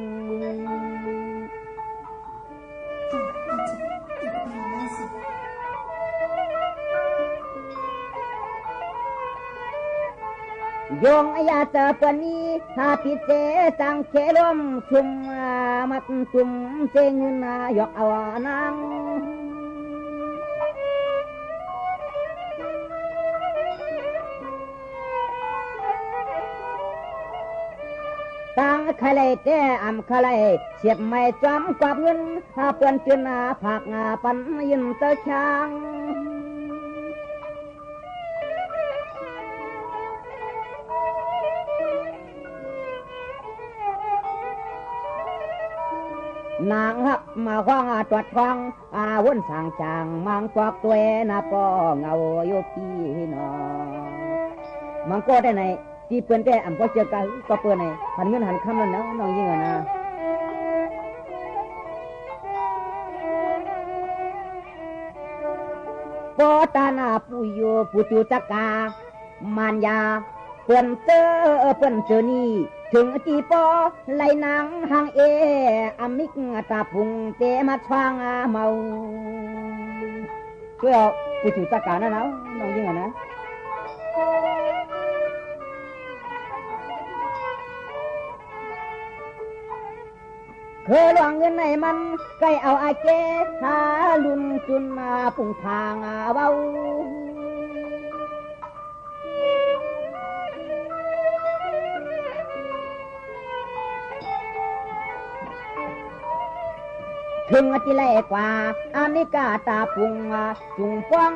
โยงอยาเจอปนีถ้าพิเศษตังเคลมชุมมัดชุมเจงนายกเอานังตังขะเลยแต่อำขะเลยเสียบไม่จำกว่าเงินถ้าเปิ้นจืนผักปันยินเตอช่างนางหักมาคว้างตรวจฟังวนสางจางมังกวักตัวนาปอเงาโยกี้นอมังก็ได้ไหนที่เปิ้นแต่อำก็เจอกันก็เปิ้นไหนหันเงินหันคำนั่นนะน้องยิ่งนะปอตานาปุโยปุจุตกามานยาเปิ้นเจอนี่ถึงตีปอไหลนางหางอมิกตาพุงเตมาชวางเมาช่วยเอาปุจุตกานะน้องยิ่งนะเคยลวงเงินในมันใกล้เอาอาเกหาลุนจุนมาปุ่งทางเบาถึงที่แรกว่าอามิกาตาพุงจุงป้อง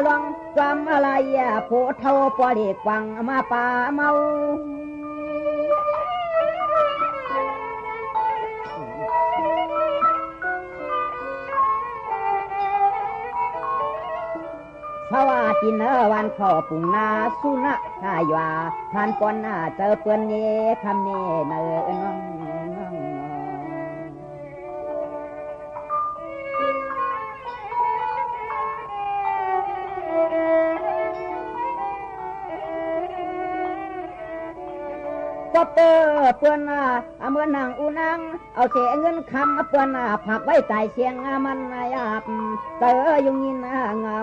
ลองความอะไรโพเท่าปอเด็กวังมาป่าเมาเพราะว่ากินวันขอปุ่งนาสุนัขทายว่าผ่านปอนเจอเปื้อนเย่คำเน่เนอน้องก็เตอเปื้อนเมื่อนางอูนางเอาเสียเงินคำเปื้อนผักไว้ใส่เสียงมันหยาบเตอยุงยินเงา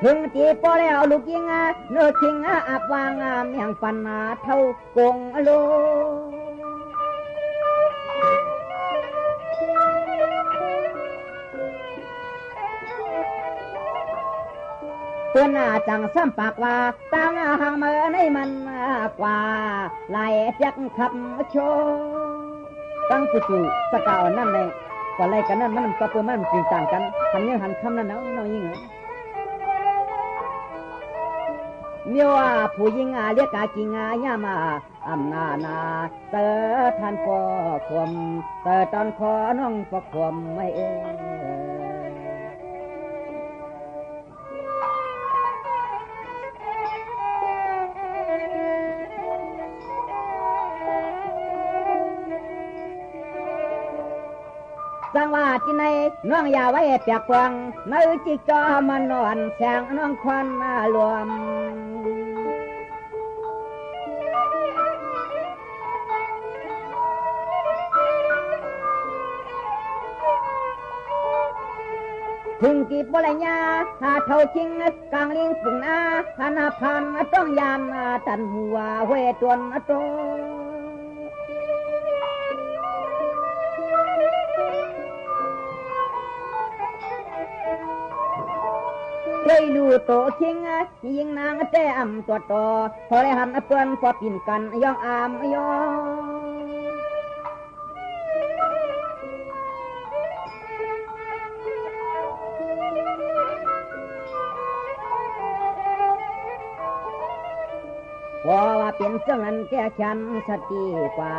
ถึงจีปอแล้วลูกยิงเนื้อทิ้งอับวางเมียงปันเท่ากงโลเพื่อนจังซ้ำปากว่าตั้งหางมือในมันกว่าไหลเจ็กขับโชตั้งจู่ๆสกาวนั่นเลยกว่าไรกันนั่นมันก็เพื่อมันจริงต่างกันหันเงี้ยหันคำนั่นเนาะน้องยิ่งเหรอเมียวผู้หญิงเรียกกิงย่ามาอำนาเตอท่านพ่อควมเตอตอนคอน้องพ่อควมไม่สังว่าที่ในน้องอย่าไว้เปียกฟังไม่จิกจอมันนอนแสงน้องควันรวมถึงกีบอะไรญาหาเท่าชิงกลางลิงปุ่งนาพานาพันต้องยานตันหัวเวตวนโต ยดูโตคิงยิงนางแต่อำตัวต่อพอได้หันเปื้อนพอปิ่นกันย่องอามย่องว่าเป็นเสื่องนั้นแก่ฉันสติกว่า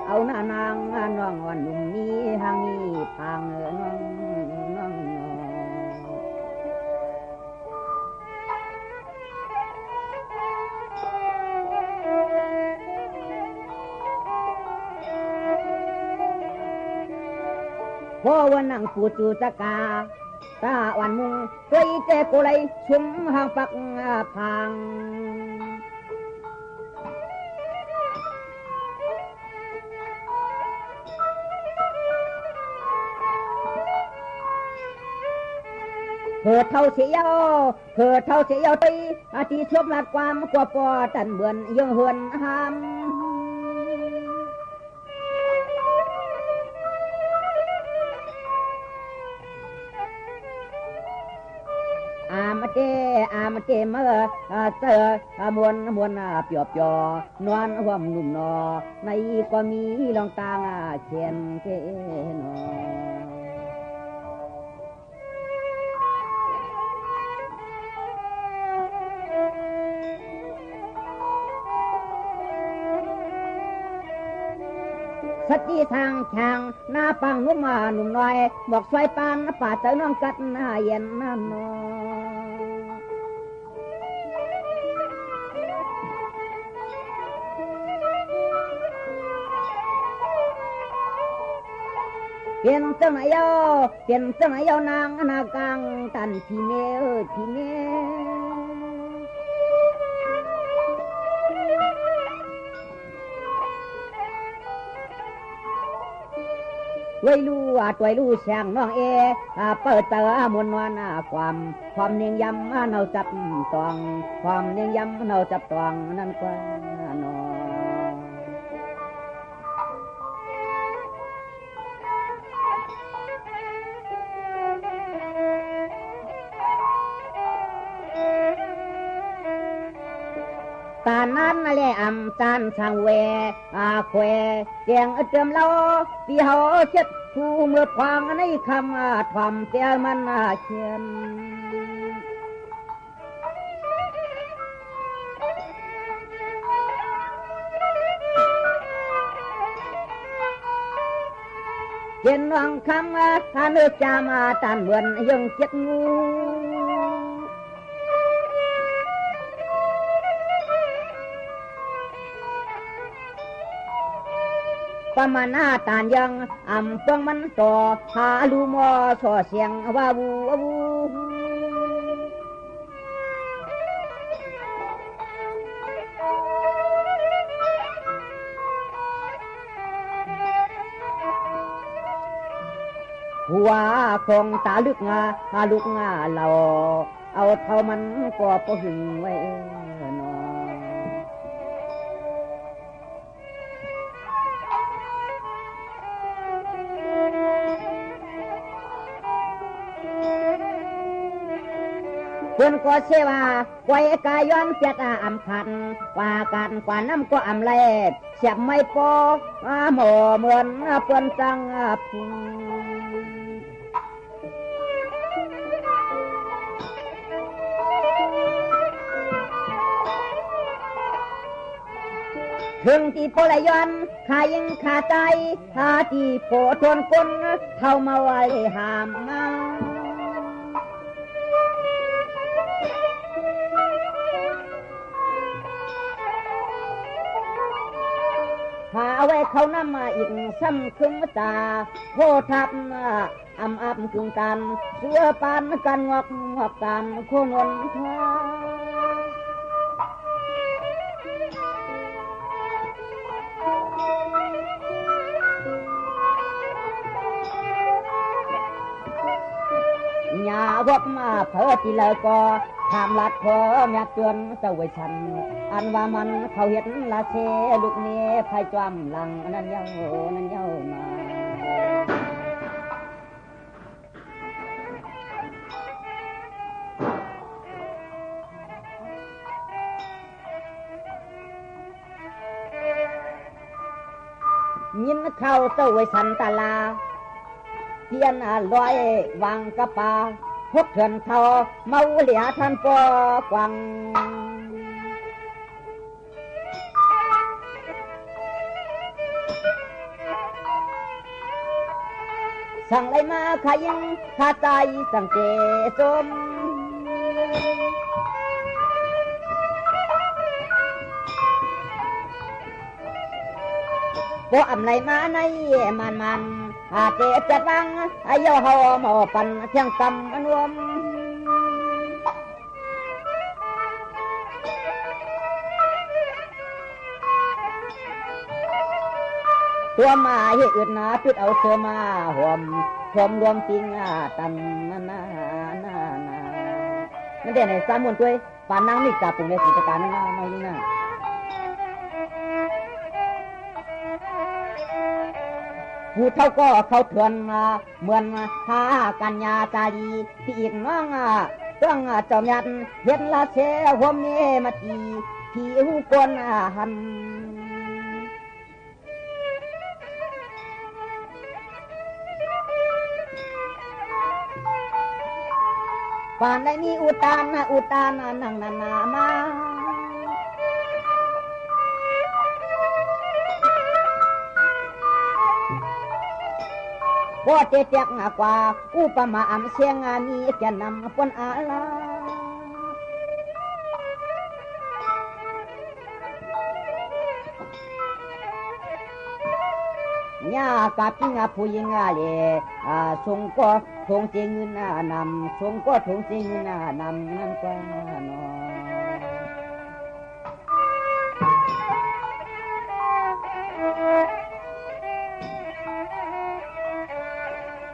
เอาหน้านางน้องวันหนุ่มนี้ทางนี้ทางน้องพอวันนั่งปูจูตะกาตาวันมุงตัวอีเจโกไลชุมห่างปักพังเกิดเท่าเสียวตีอาทิชบหลัดความกว่าปอตันเบือนยังเหือนหามอามเจเมื่อเจอมวนเปียบจอนวลห่วมนุ่มนอในก็มีลองตางเชียนเจนอสติทางช่างหน้าปังนุ่มหนุ่มน้อยบอกสวยปานป่าเจอน้องกัดหน้าเย็นน้ำนอเปลี่ยนเจ้าไหนยานางนากางตันทีเมไว้ลู่ช่างน้องเอเปิดเตอมวนวานความเนียงยำเนาจับตองความเนียงยำเนาจับตองนั่นกว่านอตานั้นแหละตานทางเวแควเจียงเติมเราปีเฮาเช็ดผู้เมื่อฟังในคำทำเตียมันเชียนเย็นวังคำเนื้อจามาตันเหมือนยังเจ็ดงูประมาณตานยังเปืองมันต่อหาลูมอส่อเสียงว่าวูหัวคงตาลึกลูกเราเอาเท่ามันก็พอหึงไว้เพื่อนก็เชื่อว่าไว้กายย้อนเจ็ดพันกว่ากันกว่าน้ำก็แลดเสียบไม่พอหมอเหมือนเพื่อนจังพุงถึงที่โพลย้อนขายิงขาใจหาที่โพทนก้นเท่ามาไว้หามมาหาไว้เขานำมาอีกซ้ำคึงตาโพทับอับคึงกันเสื้อปานกันงอกกันโคนนทาหญ้าวกมาเพื่อที่เลยก็ทำลัดพอแม่เตือนเจ้าไว้ฉันอันว่ามันเขาเห็นละเชลูกเนี้ไฟจวมหลังนั่นเย้ามา เข้าเต้าไว้สันตาลาเทียนลอยวังกะปาพกเถื่อนเทาเมาเหลียท่านปอกวังสั่งไรมาขยิงข้าใจสั่งเจสมบ่อำไรมาในมันหาเจจัดวังอายุเฮาหมอปันเที่ยงกำอันวมตัวมาเฮ็ดอื่นนะปิดเอาเสื้อมาห่วมรวมจริงตันนามันได้ในสามมวนตัวปานนางนี่จับปุ่งในกิจการนั่นมาอยู่น่ะผู้เท่าก็เขาเถื่อนเหมือนหากัญญาจารีที่อีกน้องต้องเจ้ายันเห็นละเสหัวเมมาตีที่หูกวนหันป่านในนี้อุตานนั่งนามาบ่เตียกกว่าอุปมาอำเสียงมีแก่นำปนอาลาญากะปิงผู้หญิงเลทรงก็ทงเจงเงินนำทรงก็ทงเจงเงินนำนั่นกว่าเนาะ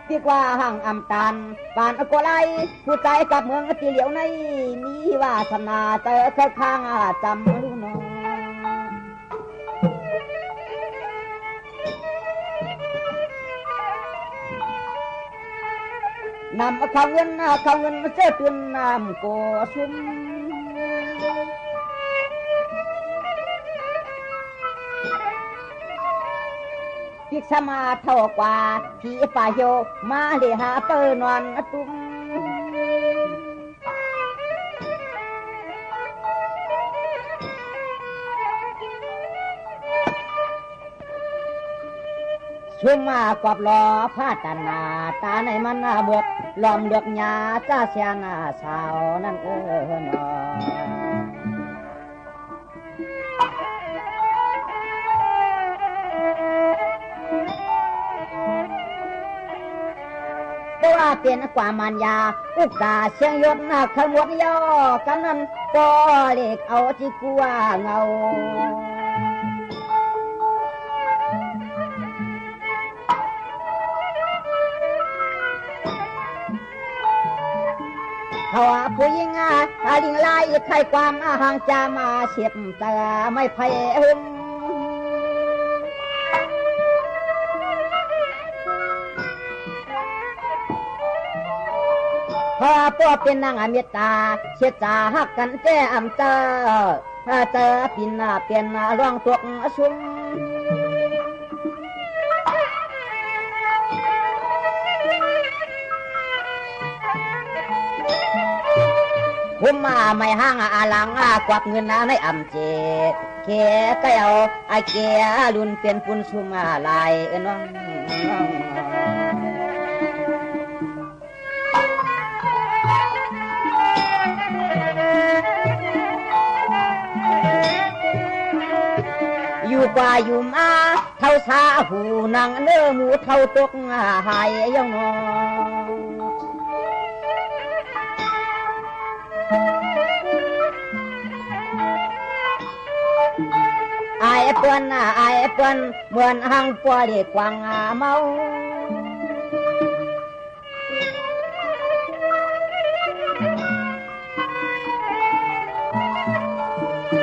ดีกว่าห่างอำตานปานอโกไลผู้ใจกับเมืองที่เหลียวในมีวาสนาเจอเข้าข้างจำรู้เนาะนำเขาเงินเสื้อตุนน้ำโกชุ่มพิกษมาเท่ากว่าที่ป่าโยมาเลหาเปินอนตุ้มชุ่มมากอบล้อผ้าตานาตาในมันเบือกล้อมเลือกหญ้าจ้าเสียนาสาวนั่นเนาะตัวเป็นกว่ามันยาอุกตาเชียงยศขมวดย่อกันนั้นก็เล็กเอาที่กลัวเงาเขาผู้หญิงลิงไล่ใครความห่างจามาเฉียบแต่ไม่ไพ่หุ่มพอป้อเป็นนางเมตตาเชิดจาหักกันแก้อำเจอปินเป็นร่องตกชุ่มผมมาไม่ห้างอาลังกวักเงินในอำเจแค่ก็เอาไอแก่ลุนเป็นปุ่นซุ่มลายน้องอยู่กว่าอยู่มาเท่าสาหูนางเนื้อหมูเท่าตกหายย่องนอไอ้เปิ้นเหมือนหังปัวเด็กกวางเมา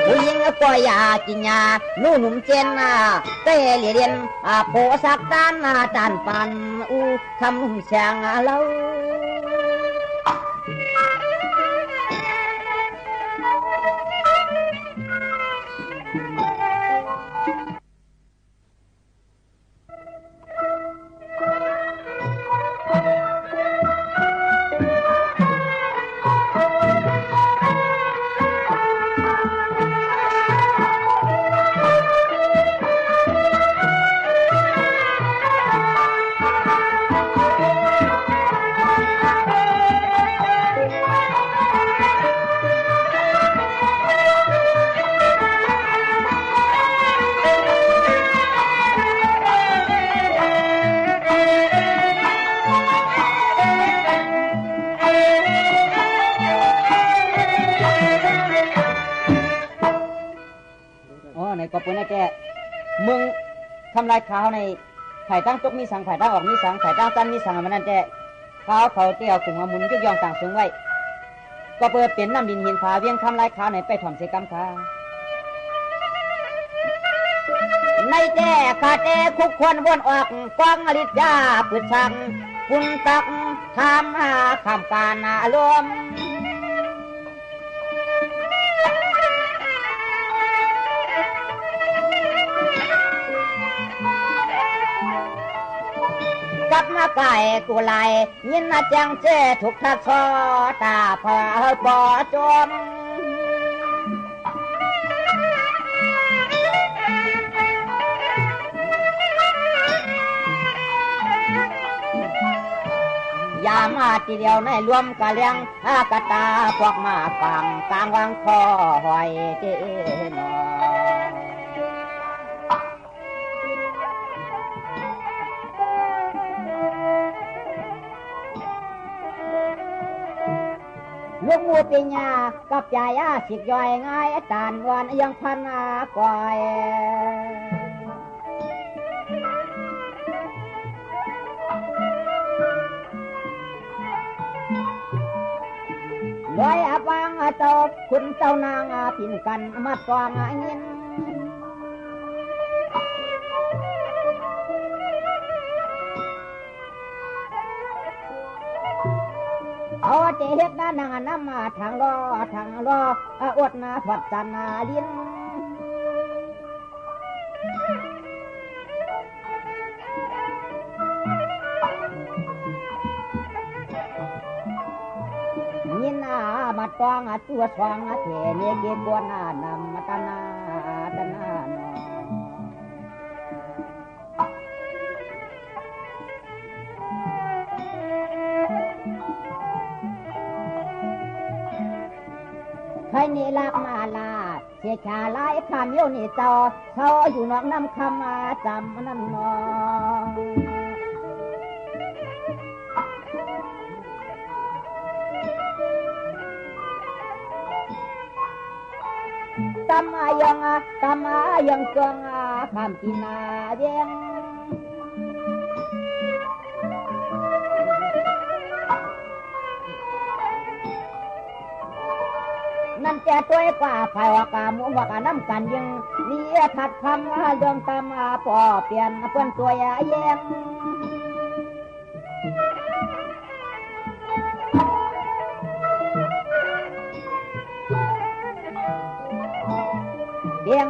ผู้หญิงก็อยากกินยานู่นุ่มเจนเตะเรียนโพสักด้านจานปันคำเสียงเล่า แต่มึงทำลายเขาในไผ่ตั้งตกมีสังไผ่ตั้งออกมีสังไผ่ตั้งตันมีสังมันนั่นแต่เขาเตี้ยวถึงว่ามุนยุกยองต่างสูงไว้ก็เปิดเป็นน้ำดินหินผาเวียงทำลายเขาในไปถ่อมเสกรรมขาในแก่ขาแต่คุกควรวนออกกองอริยาปืดชังปุนตักทำหาคำการอารมณ์กับมาไก่กูไลยินมาจังเจถูกทักชอตาพอปอจมยามาทีเดียวในรวมกะเลียงกะตาพวกมาฟังกลางวังคอหอยเจนอลูกมูปิญญากับยายาสิกย่อยง่ายตานวันยังพันก่อยลอยอาปังเจ้าคุณเจ้านางปิ่นกันมาตองยินเอาเจเฮ็ดนางน้ำมาทางรออดนาฝัดจันนาลิ้นยินมาตองตัวสองเทเนเกบวนานำตนาตนาโนใครนี่ลักมาลาเสียชาลายคำโยนี่เจ้าเขาอยู่นอกน้ำคำมาจำนั่นนองตำมายังเกงคำกินาเดียงนั่นแก่ตัวกว่าไฟว่ากามุว่ากาน้ำกันยังนี่ถัดคำเรื่องตามปอเปลี่ยนเปิ้นตัวแย่งเดียง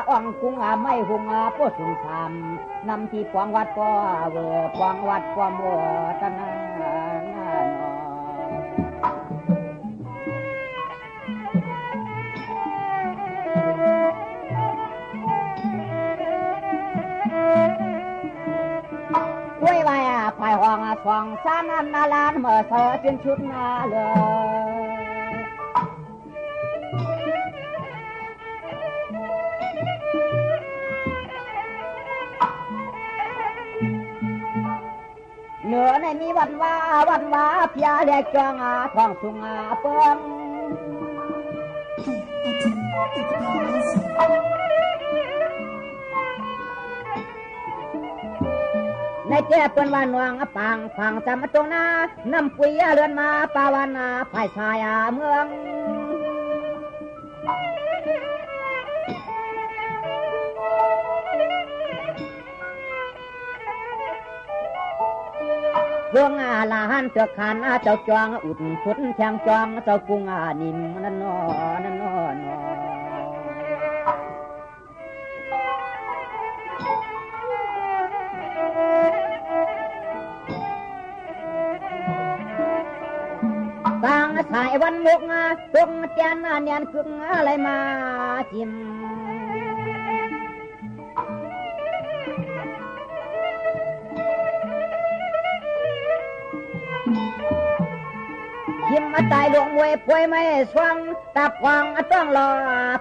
อ่องกุ้งไม่หุงป้สุนทำนำที่ปวงวัดป้อเวอปวงวัดป้อมัวตนาด้วยไว้ภายห้องสองสามนาล้านเมื่อเธอจนชุดมาเลยเหนือในมีวันว่าเพียเรียกจองท้องสุงเปิ้งในแก่เปิ้นว่านวงปังฟังจำตรงนาน้ำปุยเรือนมาปาวานาภายชายเมืองดวงลาหันเสือขันเจ้าจวงอุดสุดแทงจวงเจ้ากุ้งนิ่มนั่นนอนบางสายวันมุกตรงเตียนเนียนกึ่งอะไรมาจิ้มยิ้มมาตายดวงมวยป่วยไม่สว่างตาพวางต้องรอ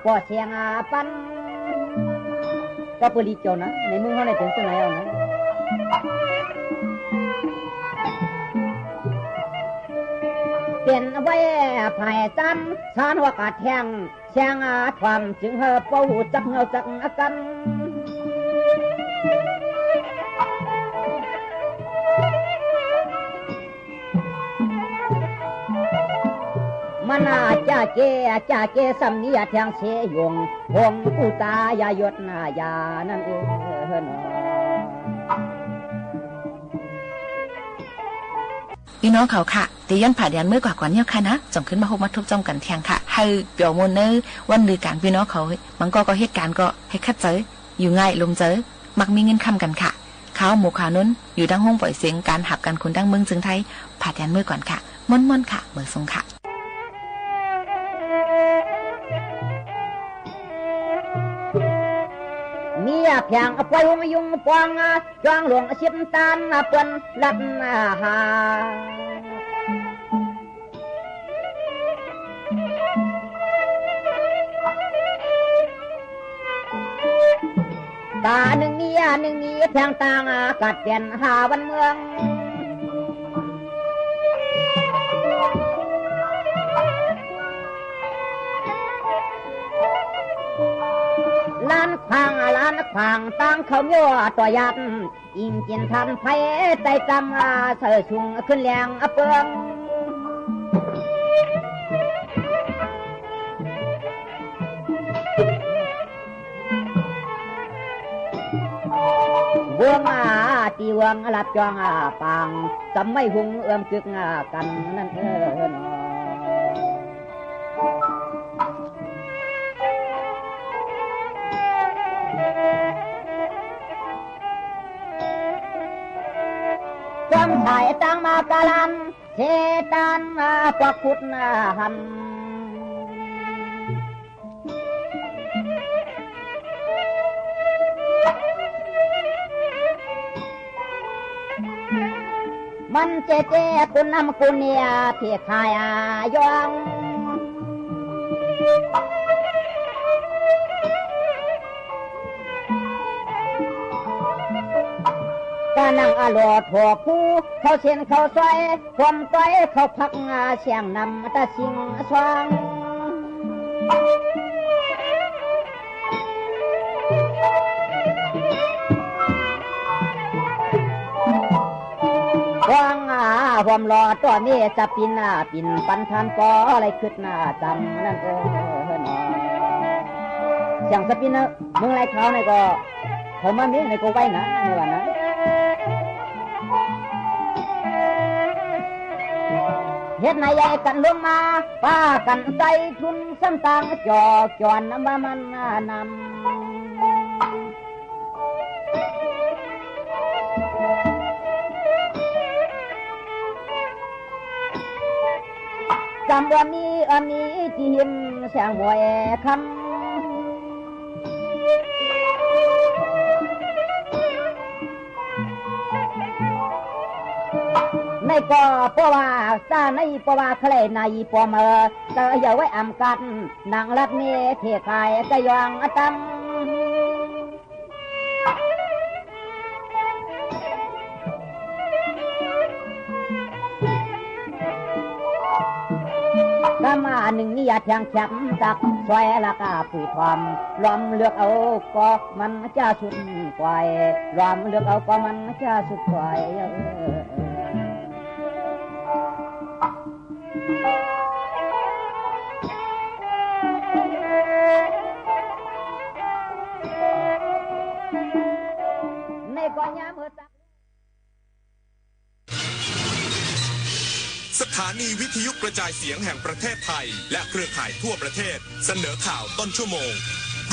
ปอเสียงปันก็ปลีเจ้านะในมือเขาในถึงตัวไหนเอานะเป็นไว้ภายจำสานหัวกาดแทง เสียงความจึงเป้าจักเงาจักกันมันจ่าเกสำเนียแทงเสยงหงอุตายายดนายานั่นพี่น้องเขาค่ะตีย้อนผ่าเดียนเมื่อกว่าเนี่ยค่ะนะจงขึ้นมาพบมาทุกจงกันเทียงค่ะให้เปียวมนเนอวันลือการพี่น้องเขามันก็เหตุการณ์ก็ให้คัดเจออยู่ง่ายลมเจอมักมีเงินคำกันค่ะเขาหมู่ขานุนอยู่ดังห้องปล่อยเสียงการหับกันคนดังเมืองจึงไทยผ่าเดียนเมื่อก่อนค่ะม่อนค่ะเบอร์ทรงค่ะเมียเพียงปล่อยมายุงปองจวงหลวงชิมตานเปิ้นลัดหาตาหนึ่งนี้เพียงต่างกัดเปลี่ยนหาวันเมืองล้านขวางตั้งเขาเมื่อต่อยัดอิงกินทันไฟใจจำเสือชุงขึ้นแรงเปืองวงตีวงหลับจองปังจำไม่หุงเอื้อมกึกกันนั่นจำถ่ายตั้งมากาลันเทตันปะคุดหันมันเจ๊คุณนำคุณเนี่ยเพียขายยองก็นั่งหลอดหัวผู้เขาเช่นเขาซอยความต้อยเขาพักเสียงนำตะสิงสว่างว่างความรอตัวเมจะปินปันทันก็อะไรขึ้นจำนั่นเสียงสปินมึงไรเขาในก็เขามาเมียในก็ไว้นะนี่ว่านะเฮ็ดนายใหญ่กันลงมาป้ากันใจทุนซ้ำต่างจอกจวนน้ำมันนำจำว่ามีจีหิมเสียงหวยคำในก็เพราะว่าซาในเพราะว่าใครในปอมเตยอย่าไว้อำกันนางรัดเมเทกายกะยองอตัมก็มาหนึ่งนี่อย่าแทงแฉมจักซอยละกาผุยทอมล้อมเลือกเอาก็มันจะสุดปล่อยล้อมเลือกเอาก็มันจะสุดปล่อยในก่อนยามเมื่อสถานีวิทยุกระจายเสียงแห่งประเทศไทยและเครือข่ายทั่วประเทศเสนอข่าวต้นชั่วโมง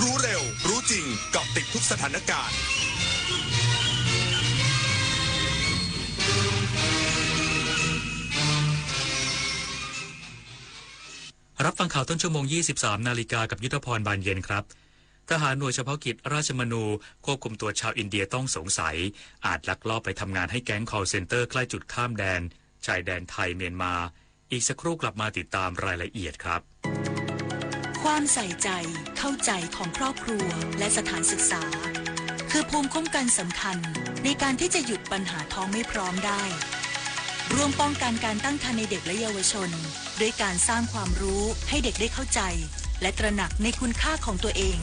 รู้เร็วรู้จริงเกาะติดทุกสถานการณ์รับฟังข่าวต้นชั่วโมง 23 นาฬิกากับยุทธพรบานเย็นครับทหารหน่วยเฉพาะกิจราชมนูควบคุมตัวชาวอินเดียต้องสงสัยอาจลักลอบไปทำงานให้แก๊ง call center ใกล้จุดข้ามแดนชายแดนไทยเมียนมาอีกสักครู่กลับมาติดตามรายละเอียดครับความใส่ใจเข้าใจของครอบครัวและสถานศึกษาคือภูมิคุ้มกันสำคัญในการที่จะหยุดปัญหาท้องไม่พร้อมได้ร่วมป้องกันการตั้งครรภ์ในเด็กและเยาวชนด้วยการสร้างความรู้ให้เด็กได้เข้าใจ และตระหนักในคุณค่าของตัวเอง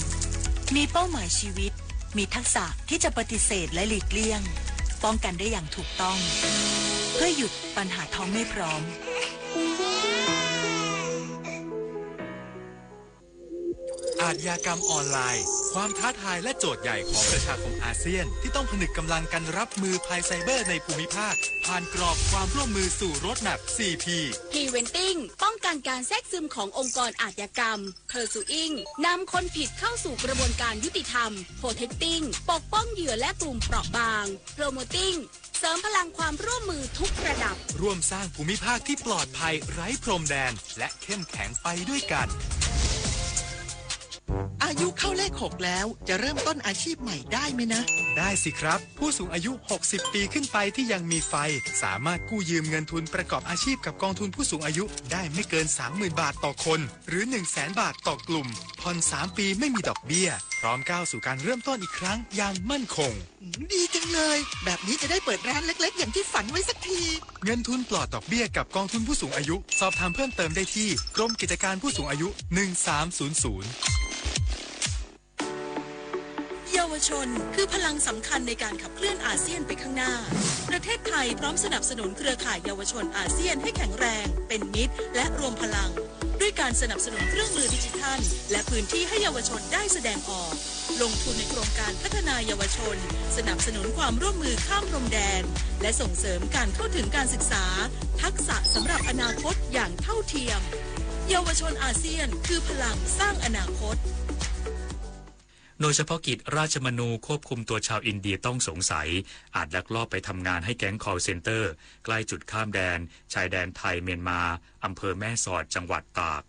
มีเป้าหมายชีวิตมีทักษะที่จะปฏิเสธและหลีกเลี่ยงป้องกันได้อย่างถูกต้องเพื่อหยุดปัญหาท้องไม่พร้อมอาชญากรรมออนไลน์ความท้าทายและโจทย์ใหญ่ของประชาคมอาเซียนที่ต้องผนึกกำลังกันรับมือภัยไซเบอร์ในภูมิภาคผ่านกรอบความร่วมมือสู่โรดแมพ 4P Preventing ป้องกันการแทรกซึมขององค์กรอาชญากรรม Pursuing นำคนผิดเข้าสู่กระบวนการยุติธรรม Protecting ปกป้องเหยื่อและกลุ่มเปราะบาง Promoting เสริมพลังความร่วมมือทุกระดับร่วมสร้างภูมิภาคที่ปลอดภัยไร้พรมแดนและเข้มแข็งไปด้วยกันอายุเข้าเลข 6 แล้วจะเริ่มต้นอาชีพใหม่ได้ไหมนะได้สิครับผู้สูงอายุ60ปีขึ้นไปที่ยังมีไฟสามารถกู้ยืมเงินทุนประกอบอาชีพกับกองทุนผู้สูงอายุได้ไม่เกิน 30,000 บาทต่อคนหรือ 100,000 บาทต่อกลุ่มผ่อน3ปีไม่มีดอกเบี้ยพร้อมก้าวสู่การเริ่มต้นอีกครั้งอย่างมั่นคงดีจังเลยแบบนี้จะได้เปิดร้านเล็กๆอย่างที่ฝันไว้สักทีเงินทุนปลอดดอกเบี้ยกับกองทุนผู้สูงอายุสอบถามเพิ่มเติมได้ที่กรมกิจการผู้สูงอายุ1300เยาวชนคือพลังสำคัญในการขับเคลื่อนอาเซียนไปข้างหน้าประเทศไทยพร้อมสนับสนุนเครือข่ายเยาวชนอาเซียนให้แข็งแรงเป็นมิตรและรวมพลังด้วยการสนับสนุนเครื่องมือดิจิทัลและพื้นที่ให้เยาวชนได้แสดงออกลงทุนในโครงการพัฒนาเยาวชนสนับสนุนความร่วมมือข้ามพรมแดนและส่งเสริมการเข้าถึงการศึกษาทักษะสำหรับอนาคตอย่างเท่าเทียมเยาวชนอาเซียนคือพลังสร้างอนาคตโดยเฉพาะกิจราชมนูควบคุมตัวชาวอินเดียต้องสงสัยอาจลักลอบไปทำงานให้แก๊ง call center ใกล้จุดข้ามแดนชายแดนไทยเมียนมาอำเภอแม่สอดจังหวัดตาก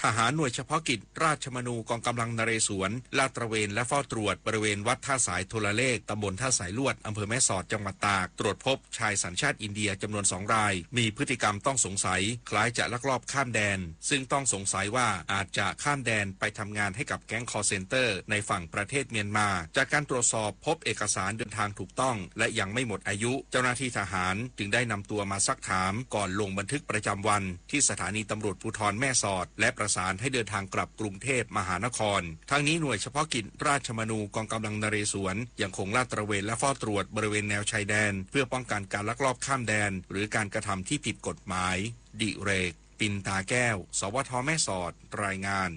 ทหารหน่วยเฉพาะกิจราชมนูกองกำลังนเรศวรลาดตระเวนและเฝ้าตรวจบริเวณวัดท่าสายโทรเลขตำบลท่าสายลวดอำเภอแม่สอดจังหวัดตากตรวจพบชายสัญชาติอินเดียจำนวน2 รายมีพฤติกรรมต้องสงสัยคล้ายจะลักลอบข้ามแดนซึ่งต้องสงสัยว่าอาจจะข้ามแดนไปทำงานให้กับแก๊ง call center ในฝั่งประเทศเมียนมาจากการตรวจสอบพบเอกสารเดินทางถูกต้องและยังไม่หมดอายุเจ้าหน้าที่ทหารจึงได้นำตัวมาซักถามก่อนลงบันทึกประจำวันที่สถานีตำรวจภูธรแม่สอดและประสานให้เดินทางกลับกรุงเทพมหานครทั้งนี้หน่วยเฉพาะกิจราชมนูกองกำลังนเรศวรยังคงลาดตระเวนและเฝ้าตรวจบริเวณแนวชายแดนเพื่อป้องกันการลักลอบข้ามแดนหรือการกระทำที่ผิดกฎหมายดิเรกปินตาแก้วสวทแม่สอดรายงาน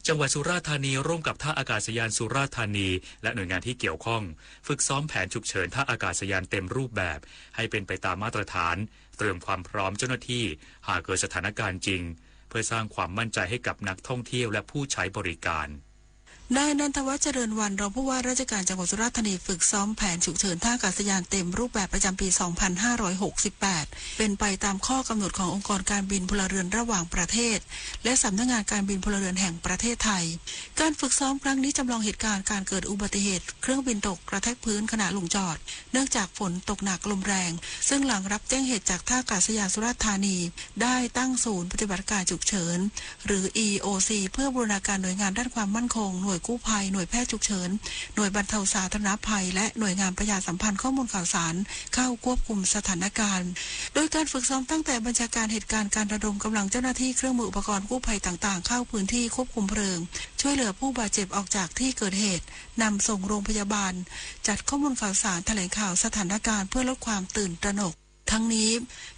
จังหวัดสุราษฎร์ธานีร่วมกับท่าอากาศยานสุราษฎร์ธานีและหน่วยงานที่เกี่ยวข้องฝึกซ้อมแผนฉุกเฉินท่าอากาศยานเต็มรูปแบบให้เป็นไปตามมาตรฐานเตรียมความพร้อมเจ้าหน้าที่หากเกิดสถานการณ์จริงเพื่อสร้างความมั่นใจให้กับนักท่องเที่ยวและผู้ใช้บริการนายนันทวัฒน์เจริญวันรองผู้ว่าราชการจังหวัดสุราษฎร์ธานีฝึกซ้อมแผนฉุกเฉินท่าอากาศยานเต็มรูปแบบประจำปี 2568 เป็นไปตามข้อกำหนดขององค์กรการบินพลเรือนระหว่างประเทศและสำนักงานการบินพลเรือนแห่งประเทศไทยการฝึกซ้อมครั้งนี้จำลองเหตุการณ์การเกิดอุบัติเหตุเครื่องบินตกกระแทกพื้นขณะลงจอดเนื่องจากฝนตกหนักลมแรงซึ่งหลังรับแจ้งเหตุจากท่าอากาศยานสุราษฎร์ธานีได้ตั้งศูนย์ปฏิบัติการฉุกเฉินหรือ EOC เพื่อบูรณาการหน่วยงานด้านความมั่นคงหน่วยกู้ภัยหน่วยแพทย์ฉุกเฉินหน่วยบรรเทาสาธารณภัยและหน่วยงานประชาสัมพันธ์ข้อมูลข่าวสารเข้าควบคุมสถานการณ์โดยการฝึกซ้อมตั้งแต่บัญชาการเหตุการณ์การระดมกำลังเจ้าหน้าที่เครื่องมืออุปกรณ์กู้ภัยต่างๆเข้าพื้นที่ควบคุมเพลิงช่วยเหลือผู้บาดเจ็บออกจากที่เกิดเหตุนำส่งโรงพยาบาลจัดข้อมูลข่าวสารแถลงข่าวสถานการณ์เพื่อลดความตื่นตระหนกทั้งนี้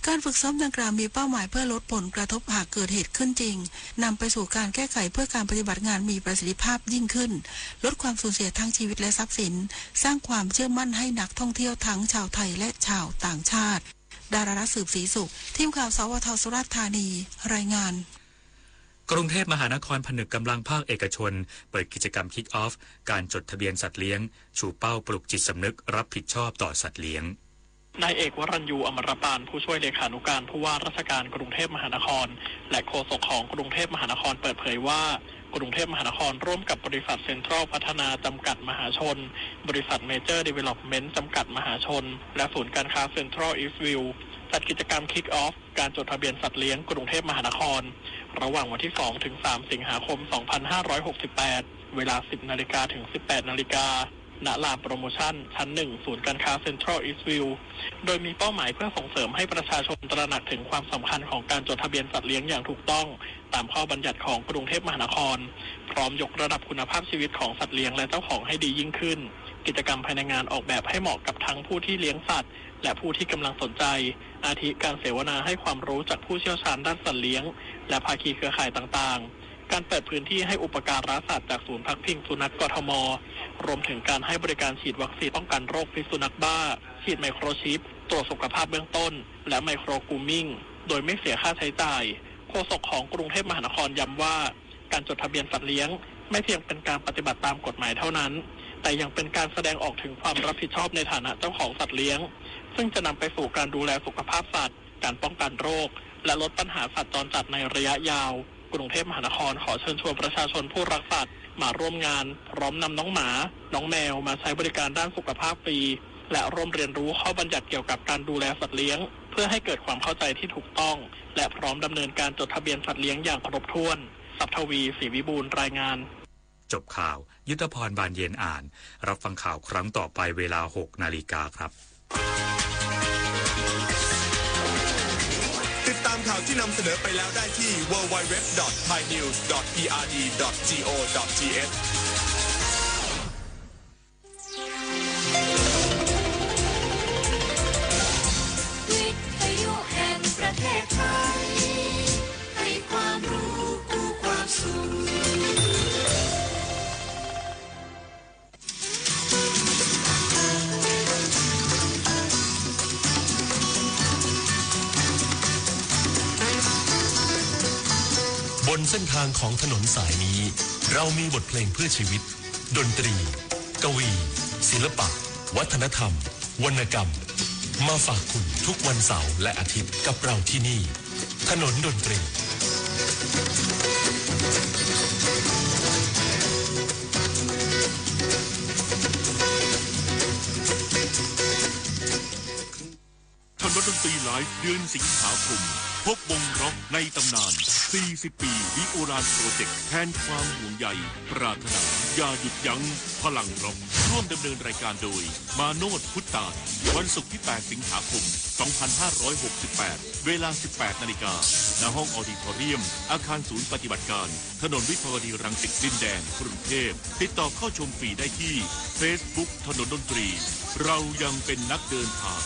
การฝึกซ้อมดังกล่าวมีเป้าหมายเพื่อลดผลกระทบหากเกิดเหตุขึ้นจริงนำไปสู่การแก้ไขเพื่อการปฏิบัติงานมีประสิทธิภาพยิ่งขึ้นลดความสูญเสียทั้งชีวิตและทรัพย์สินสร้างความเชื่อมั่นให้นักท่องเที่ยวทั้งชาวไทยและชาวต่างชาติดารารัตน์สืบศรีสุขทีมข่าวสวท.สุราษฎร์ธานีรายงานกรุงเทพมหานครผนึกกำลังภาคเอกชนเปิดกิจกรรม Kick Off การจดทะเบียนสัตว์เลี้ยงชูเป้าปลุกจิตสำนึกรับผิดชอบต่อสัตว์เลี้ยงนายเอกวรัญยูอมรปานผู้ช่วยเลขานุการผู้ว่าราชการกรุงเทพมหานครและโฆษกของกรุงเทพมหานครเปิดเผยว่ากรุงเทพมหานครร่วมกับบริษัทเซ็นทรัลพัฒนาจำกัดมหาชนบริษัทเมเจอร์ดีเวล็อปเมนต์จำกัดมหาชนและศูนย์การค้าเซ็นทรัลอีสต์วิวจัดกิจกรรม Kick Off การจดทะเบียนสัตว์เลี้ยงกรุงเทพมหานครระหว่างวันที่2 ถึง 3 สิงหาคม 2568 เวลา 10 นาฬิกาถึง 18 นาฬิกา ณลานโปรโมชั่นชั้น1ศูนย์การค้าเซ็นทรัลอีสต์วิวโดยมีเป้าหมายเพื่อส่งเสริมให้ประชาชนตระหนักถึงความสำคัญของการจดทะเบียนสัตว์เลี้ยงอย่างถูกต้องตามข้อบัญญัติของกรุงเทพมหานครพร้อมยกระดับคุณภาพชีวิตของสัตว์เลี้ยงและเจ้าของให้ดียิ่งขึ้นกิจกรรมภายในงานออกแบบให้เหมาะกับทั้งผู้ที่เลี้ยงสัตว์และผู้ที่กำลังสนใจอาทิการเสวนาให้ความรู้จากผู้เชี่ยวชาญด้านสัตว์เลี้ยงและภาคีเครือข่ายต่างๆการเปิดพื้นที่ให้อุปการะสัตว์จากศูนย์พักพิงสุนัขกทมรวมถึงการให้บริการฉีดวัคซีนป้องกันโรคพิษสุนัขบ้าฉีดไมโครชิปตรวจสุขภาพเบื้องต้นและไมโครกรูมมิ่งโดยไม่เสียค่าใช้จ่ายโฆษกของกรุงเทพมหานครย้ำว่าการจดทะเบียนสัตว์เลี้ยงไม่เพียงเป็นการปฏิบัติตามกฎหมายเท่านั้นแต่ยังเป็นการแสดงออกถึงความรับผิดชอบในฐานะเจ้าของสัตว์เลี้ยงซึ่งจะนำไปสู่การดูแลสุขภาพสัตว์การป้องกันโรคและลดปัญหาสัตว์จรจัดในระยะยาวกรุงเทพมหานครขอเชิญชวนประชาชนผู้รักสัตว์มาร่วมงานพร้อมนำน้องหมาน้องแมวมาใช้บริการด้านสุขภาพฟรีและร่วมเรียนรู้ข้อบัญญัติเกี่ยวกับการดูแลสัตว์เลี้ยงเพื่อให้เกิดความเข้าใจที่ถูกต้องและพร้อมดำเนินการจดทะเบียนสัตว์เลี้ยงอย่างครบถ้วนศัพทวีศรีวิบูลย์รายงานจบข่าวยุทธพรบานเย็นอ่านรับฟังข่าวครั้งต่อไปเวลา 6 นาฬิกาครับติดตามข่าวที่นำเสนอไปแล้วได้ที่ www.thainews.prd.go.thวิทยุแห่งประเทศไทยให้ความรู้คู่ความสุขบนเส้นทางของถนนสายนี้เรามีบทเพลงเพื่อชีวิตดนตรีกวีศิลปะวัฒนธรรมวรรณกรรมมาฝากคุณทุกวันเสาร์และอาทิตย์กับเราที่นี่ถนนดนตรีถนนดนตรีไลฟ์เดือนสิงหาคมพบวงร็อกในตำนาน40 ปีวิโอลานโปรเจกต์แทนความห่วงใยปรารถนาอย่าหยุดยั้งพลังร็อกร่วมดำเนินรายการโดยมาโนดพุทธาวันศุกร์ที่8สิงหาคม2568เวลา 18 นาฬิกาณห้องออดิทอเรียมอาคารศูนย์ปฏิบัติการถนนวิภาวดีรังสิตดินแดงกรุงเทพติดต่อเข้าชมฟรีได้ที่ Facebook ถนนดนตรีเรายังเป็นนักเดินทาง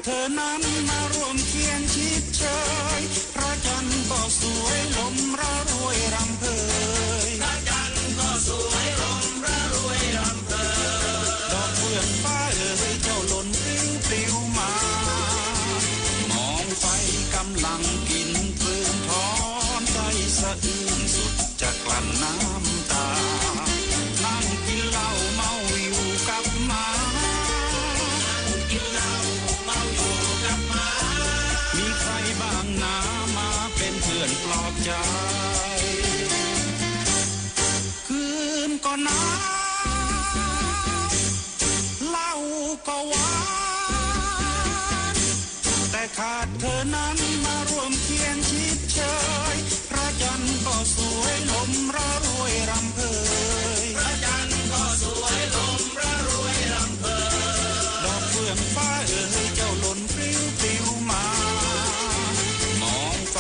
เธอนั้นมาร่วมเคียงชิดเชยพระจันทร์ก็สวยลมระรวยรำเพยพระจันทร์ก็สวยลมระรวยรำเพยดอกเฟื่องฟ้าเอ๋ยเจ้าหล่นปลิวปลิวมามองไปกำลังกินปืนทอนใจสะอื้นสุดจะกลั้นน้ำตานั่งกินเหล้าเมาอยู่กับหมากินเหล้าเมาอยู่กับหมามีใครบ้างนะมาเป็นเพื่อนปลอบใจคืนก็หนาวเหล้าก็หวานแต่ขาดเธอนั้นมาร่วมเคียงชิดเชยพระจันทร์ก็สวยลมระรวยรำเพยพระจันทร์ก็สวยลมระรวยรำเพยดอกเฟื่องฟ้าเอ๋ยเจ้าหล่นปลิวปลิวมามองไฟ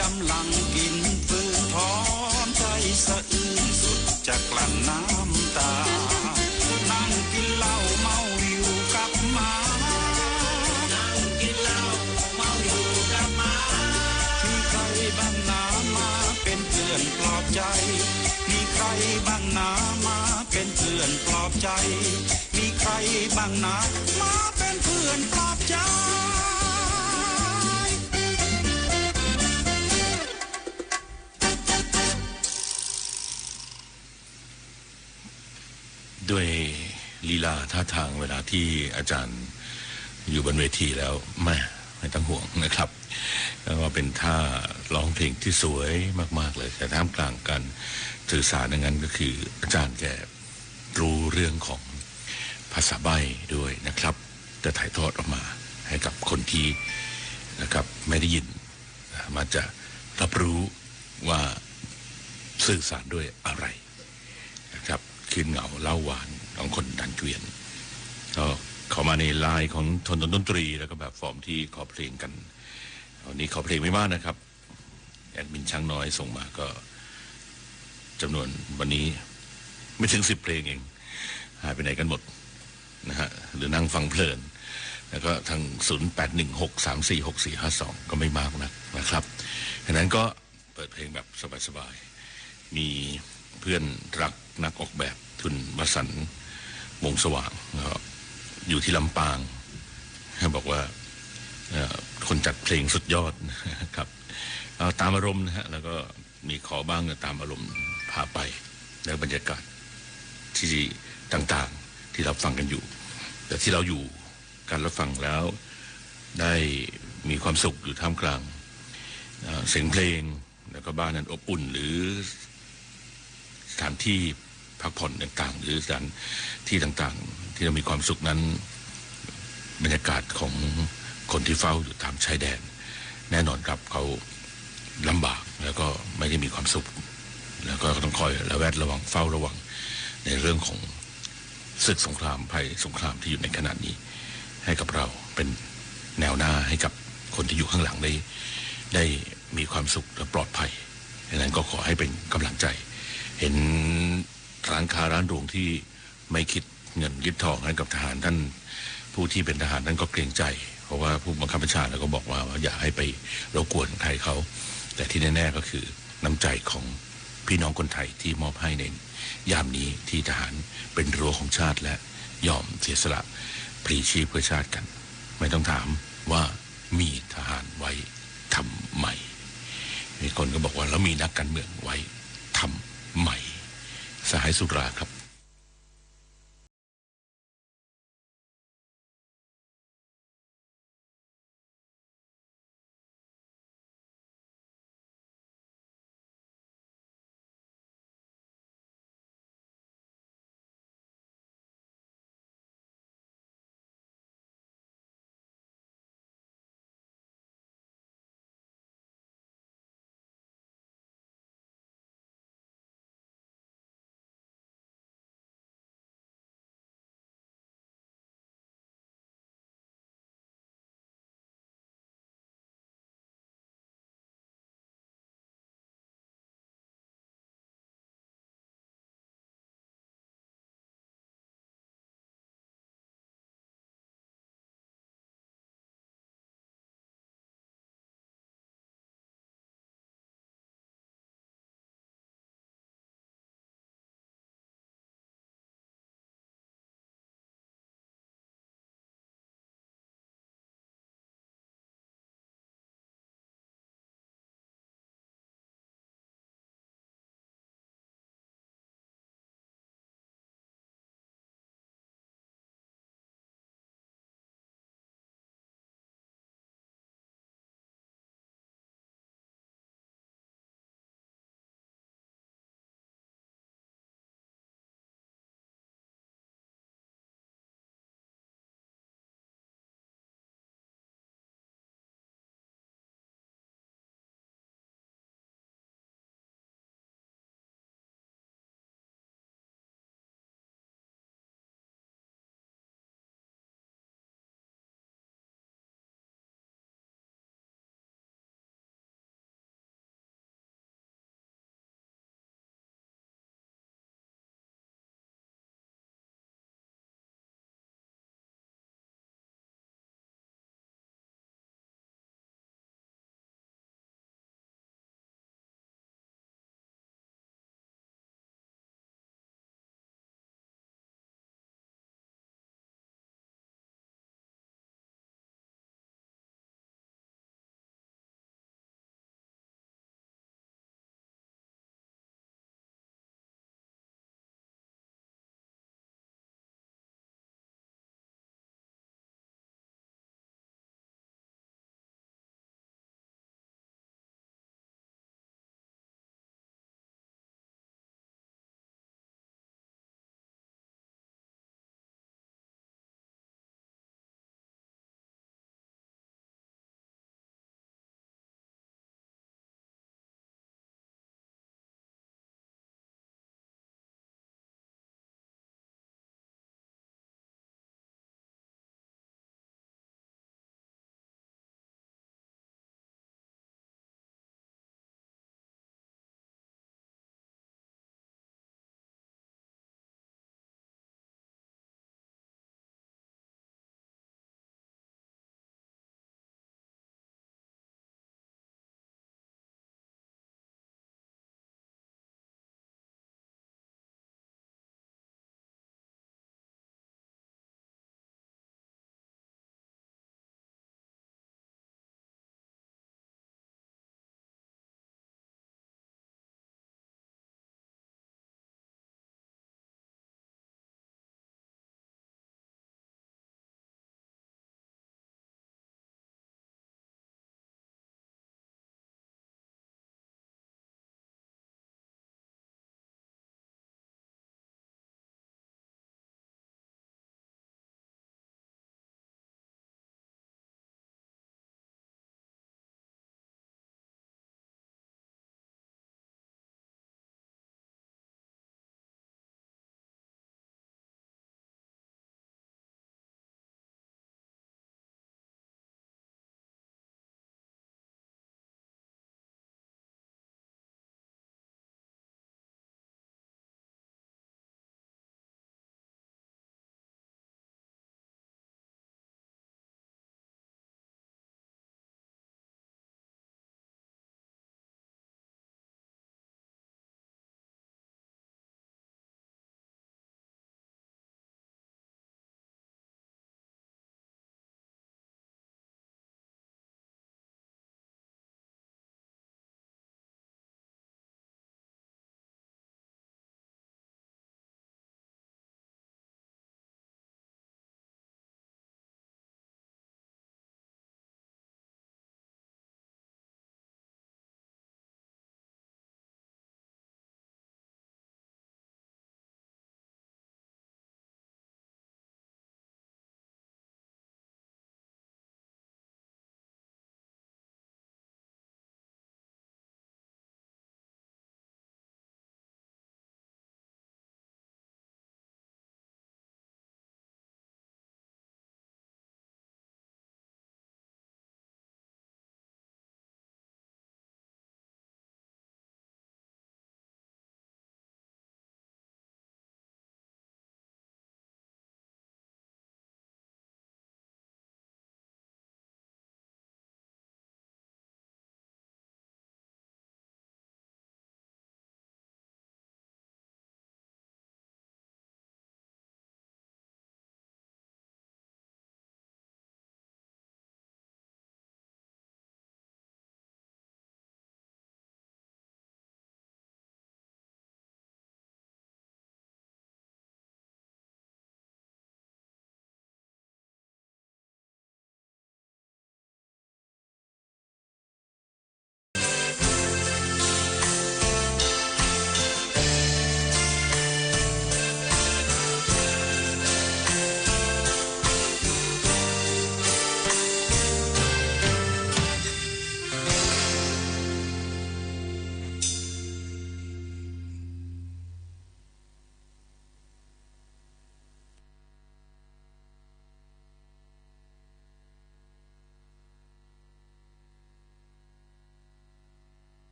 กำลังกินฟืนทอนใจสะอื้นสุดจะกลั้นน้ำตานั่งกินเหล้าเมาอยู่กับหมานั่งกินเหล้าเมาอยู่กับหมามีใครบ้างนามาเป็นเพื่อนปลอบใจมีใครบ้างนามาเป็นเพื่อนปลอบใจมีใครบ้างนามาเป็นเพื่อนปลอบใจด้วยลีลาท่าทางเวลาที่อาจารย์อยู่บนเวทีแล้วไม่ต้องห่วงนะครับแล้วก็เป็นท่าร้องเพลงที่สวยมากๆเลยแต่ท่ามกลางการสื่อสารนั้นก็คืออาจารย์แกรู้เรื่องของภาษาใบ้ด้วยนะครับจะถ่ายทอดออกมาให้กับคนที่นะครับไม่ได้ยินมาจะรับรู้ว่าสื่อสารด้วยอะไรนะครับคืนเหงาเล่าหวานของคนดันเกวียนก็เข้ามาในไลน์ของทนดนตรีแล้วก็แบบฟอร์มที่ขอเพลงกันวันนี้ขอเพลงไม่มากนะครับแอดมินช้างน้อยส่งมาก็จำนวนวันนี้ไม่ถึง10 เพลงเองหายไปไหนกันหมดนะฮะหรือนั่งฟังเพลินแล้วก็ทาง0816346452ก็ไม่มากนะครับฉะนั้นก็เปิดเพลงแบบสบายๆมีเพื่อนรักนักออกแบบทุนวสันต์วงสว่างอยู่ที่ลำปางบอกว่าคนจัดเพลงสุดยอดครับตามอารมณ์นะฮะแล้วก็มีขอบ้างตามอารมณ์พาไปแล้วบรรยากาศที่ต่างๆที่เราฟังกันอยู่แต่ที่เราอยู่การรับฟังแล้วได้มีความสุขอยู่ท่ามกลางเสียงเพลงแล้วก็บ้านนั้นอบอุ่นหรือสถานที่พักผ่อนต่างๆหรือสถานที่ต่างๆที่เรามีความสุขนั้นบรรยากาศของคนที่เฝ้าอยู่ตามชายแดนแน่นอนครับเขาลำบากแล้วก็ไม่ได้มีความสุขแล้วก็ต้องคอยระแวดระวังเฝ้าระวังในเรื่องของศึกสงครามภัยสงครามที่อยู่ในขณะนี้ให้กับเราเป็นแนวหน้าให้กับคนที่อยู่ข้างหลังได้มีความสุขและปลอดภัยดังนั้นก็ขอให้เป็นกำลังใจเห็นร้านค้าร้านรวงที่ไม่คิดเงินยึดทองให้กับทหารท่านผู้ที่เป็นทหารท่านก็เกรงใจเพราะว่าผู้บังคับบัญชาแล้วก็บอกว่าอย่าให้ไปรบกวนใครเขาแต่ที่แน่ๆก็คือน้ำใจของพี่น้องคนไทยที่มอบให้ในยามนี้ที่ทหารเป็นรั้วของชาติและยอมเสียสละพลีชีพเพื่อชาติกันไม่ต้องถามว่ามีทหารไว้ทำไมมีคนก็บอกว่าแล้วมีนักการเมืองไว้ทำไมสหายสุราครับ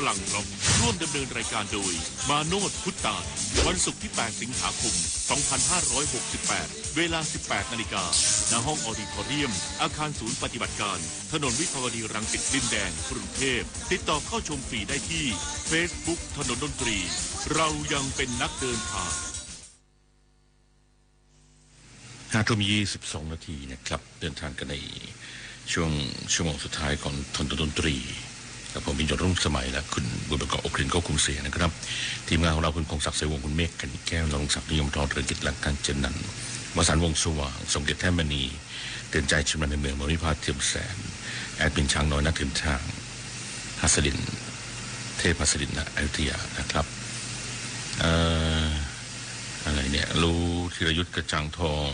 ลังร็อกร่วมดำเนินรายการโดยมาโนดพุทธาวันศุกร์ที่ 8 สิงหาคม 2568 เวลา 18 นาฬิกาณห้องออดิทอเรียมอาคารศูนย์ปฏิบัติการถนนวิภาวดีรังสิตดินแดงกรุงเทพติดต่อเข้าชมฟรีได้ที่ Facebook ถนนดนตรีเรายังเป็นนักเดินทาง5 ทุ่ม 22 นาทีนะครับเดินทางกันในช่วงโมงสุดท้ายของถนนดนตรีกับผมบินยศรุ่งสมัยและคุณบุญประกอบอกรินก็คุมเสียนะครับทีมงานของเราคุณพงศักดิ์เสวงคุณเมฆกันแก้วนรงศักดิ์นิยมทองเรืองกิจหลักการเจนนันวสันต์วงศ์สว่างสมเด็จแท่มณีเตือนใจชุมนันในเมืองมริพาเทียมแสนแอดมินช้างน้อยนักเดินทางฮัสดินเทพฮัสดินอยุธยานะครับอะไรเนี่ยรู้ธีรยุทธกระจ่างทอง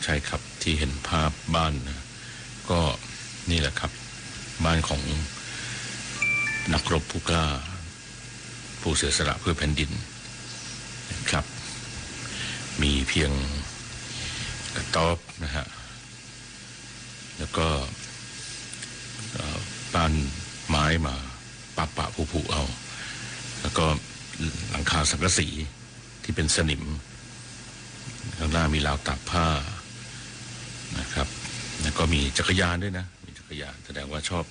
ใช่ครับที่เห็นภาพบ้านก็นี่แหละครับบ้านของนักรบผู้กล้าผู้เสียสละเพื่อแผ่นดินครับมีเพียงกระต๊อบนะฮะแล้วก็บ้านไม้มาปะผุเอาแล้วก็หลังคาสังกะสีที่เป็นสนิมข้างหน้ามีราวตากผ้านะครับแล้วก็มีจักรยานด้วยนะมีจักรยานแสดงว่าชอบ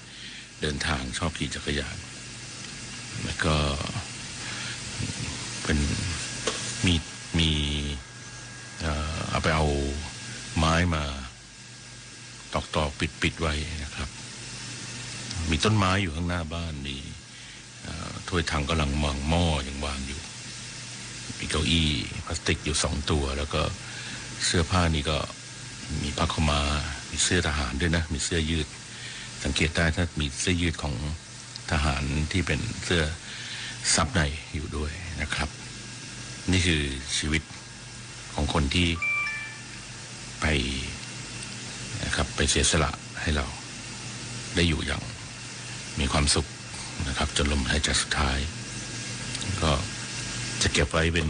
เดินทางชอบขี่จักรยานแล้วก็เป็นมีเอาไปเอาไม้มาตอกปิดไว้นะครับมีต้นไม้อยู่ข้างหน้าบ้านมีถ้วยถังกำลังวางหม้อยังวางอยู่มีเก้าอี้พลาสติกอยู่2 ตัวแล้วก็เสื้อผ้านี่ก็มีผ้าขาวม้ามีเสื้อทหารด้วยนะมีเสื้อยืดสังเกตได้ถ้ามีเสื้อยืดของทหารที่เป็นเสื้อซับในอยู่ด้วยนะครับนี่คือชีวิตของคนที่ไปนะครับไปเสียสละให้เราได้อยู่อย่างมีความสุขนะครับจนลมหายใจสุดท้ายก็จะเก็บไว้เป็น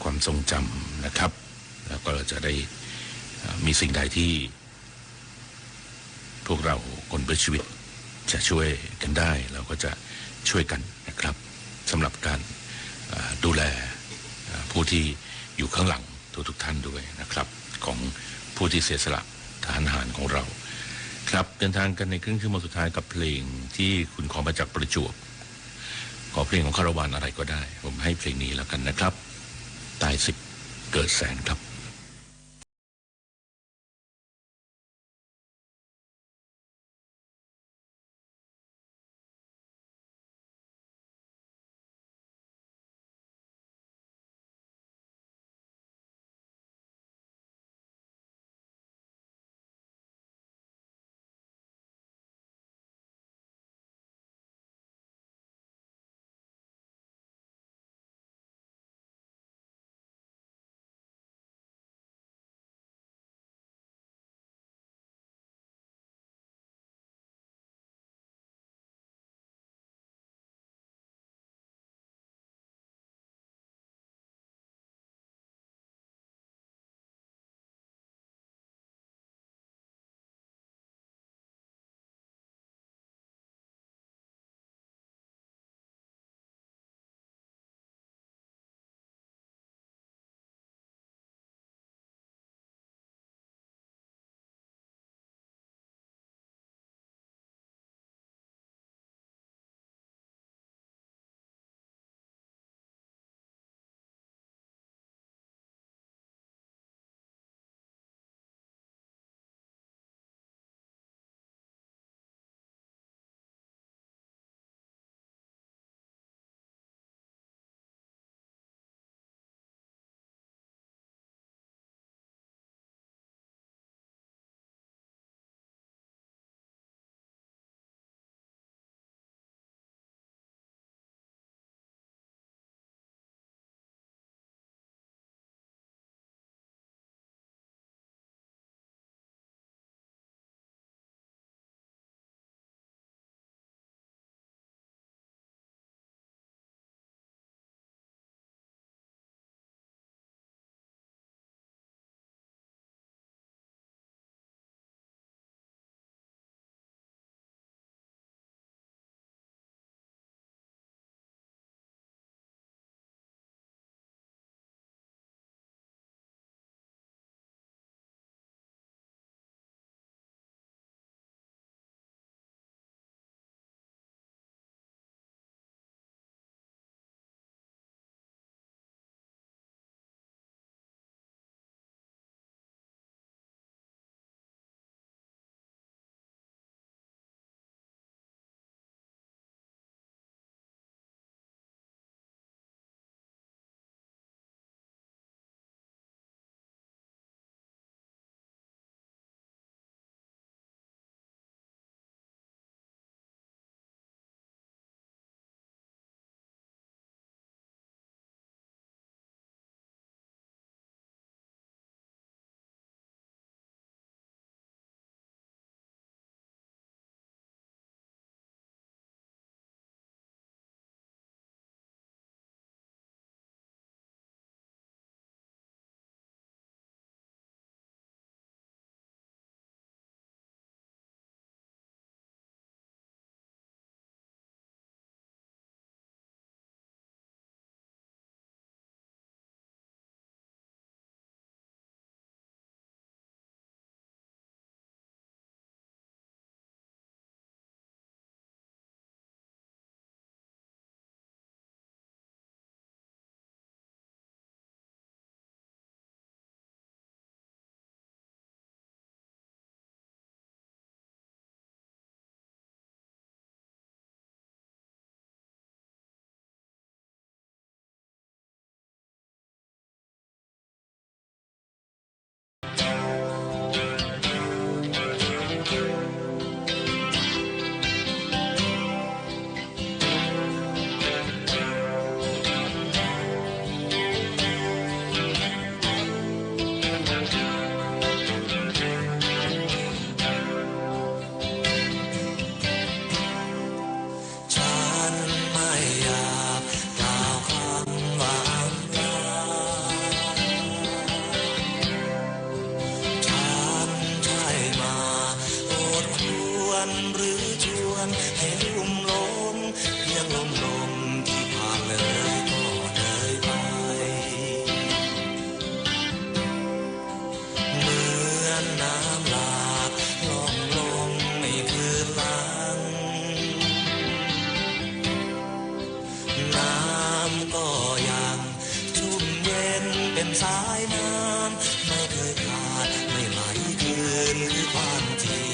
ความทรงจำนะครับแล้วก็จะได้มีสิ่งใดที่พวกเราคนเพื่อชีวิตจะช่วยกันได้เราก็จะช่วยกันนะครับสำหรับการดูแลผู้ที่อยู่ข้างหลังทุกท่านด้วยนะครับของผู้ที่เสียสละทหารของเราครับเดินทางกันในครึ่งชั่วโมงสุดท้ายกับเพลงที่คุณขอมาจากประจวบขอเพลงของคาราวานอะไรก็ได้ผมให้เพลงนี้แล้วกันนะครับตาย10เกิดแสนครับ วนหรือชวนให้ลุ่มหลงเพียงลมที่ผ่านเลยก็เลยไปเหมือนน้ำหลากล่องลงในคืนหลังน้ำก็ยังชุ่มเย็นเป็นสายน้ำไม่เคยขาดไม่ไหลคืนคือความจริง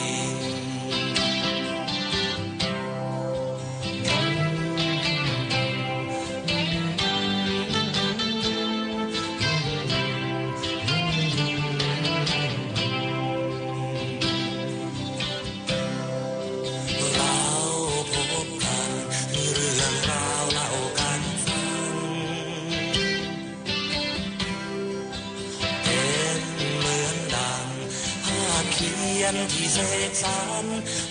เราพบกันมีเรื่องราวเล่ากันฟังเป็นเหมือนดังภาพเขียนที่เสกสรร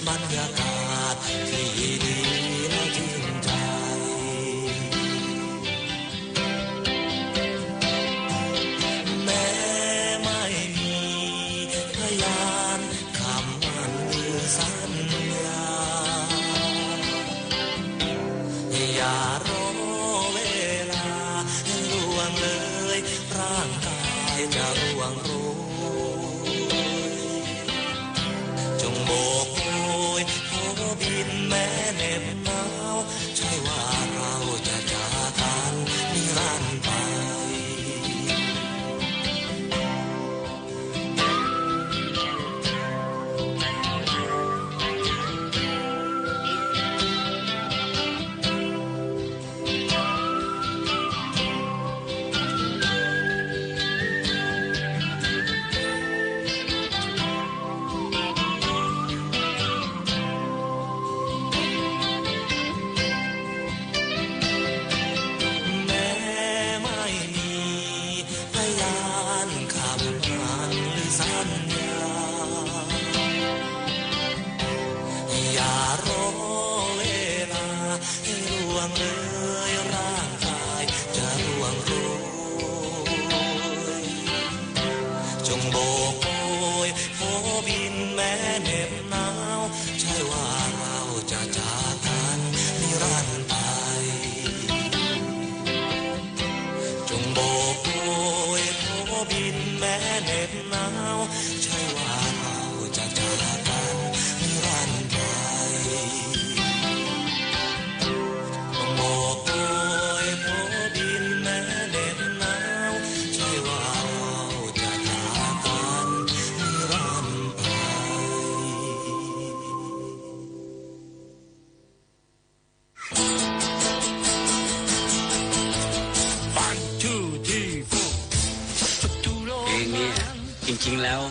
บรรยากาศที่ดีและจริงใจแม้ไม่มีพยานคำมันคือสัญญาอย่ารอเวลาให้ล่วงเลยร่างกายจะร่วงโรยจงโบกโอยโผบินแม้เหน็บหนาวใช่ว่าเราจะจากกันนิรันดร์ไปแม้ไม่มีพยานคำมันหรือสัญญาอย่ารอเวลาให้ล่วงเลยร่างกายจะร่วงโรยจงโบกโอยโผบินแม้เหน็บหนาวใช่ว่าเราจะจากกันนิรันดร์ไปจงโบกโอยโผบินแม้เหน็บหนาวใช่ว่าเราจะจากกันนิรันดร์ไปจงโบกโอยโผบินแม้เหน็บหนาวใช่ว่าเราจะจากกันนิรันดร์ไป เพลงนี้จริงๆแล้ว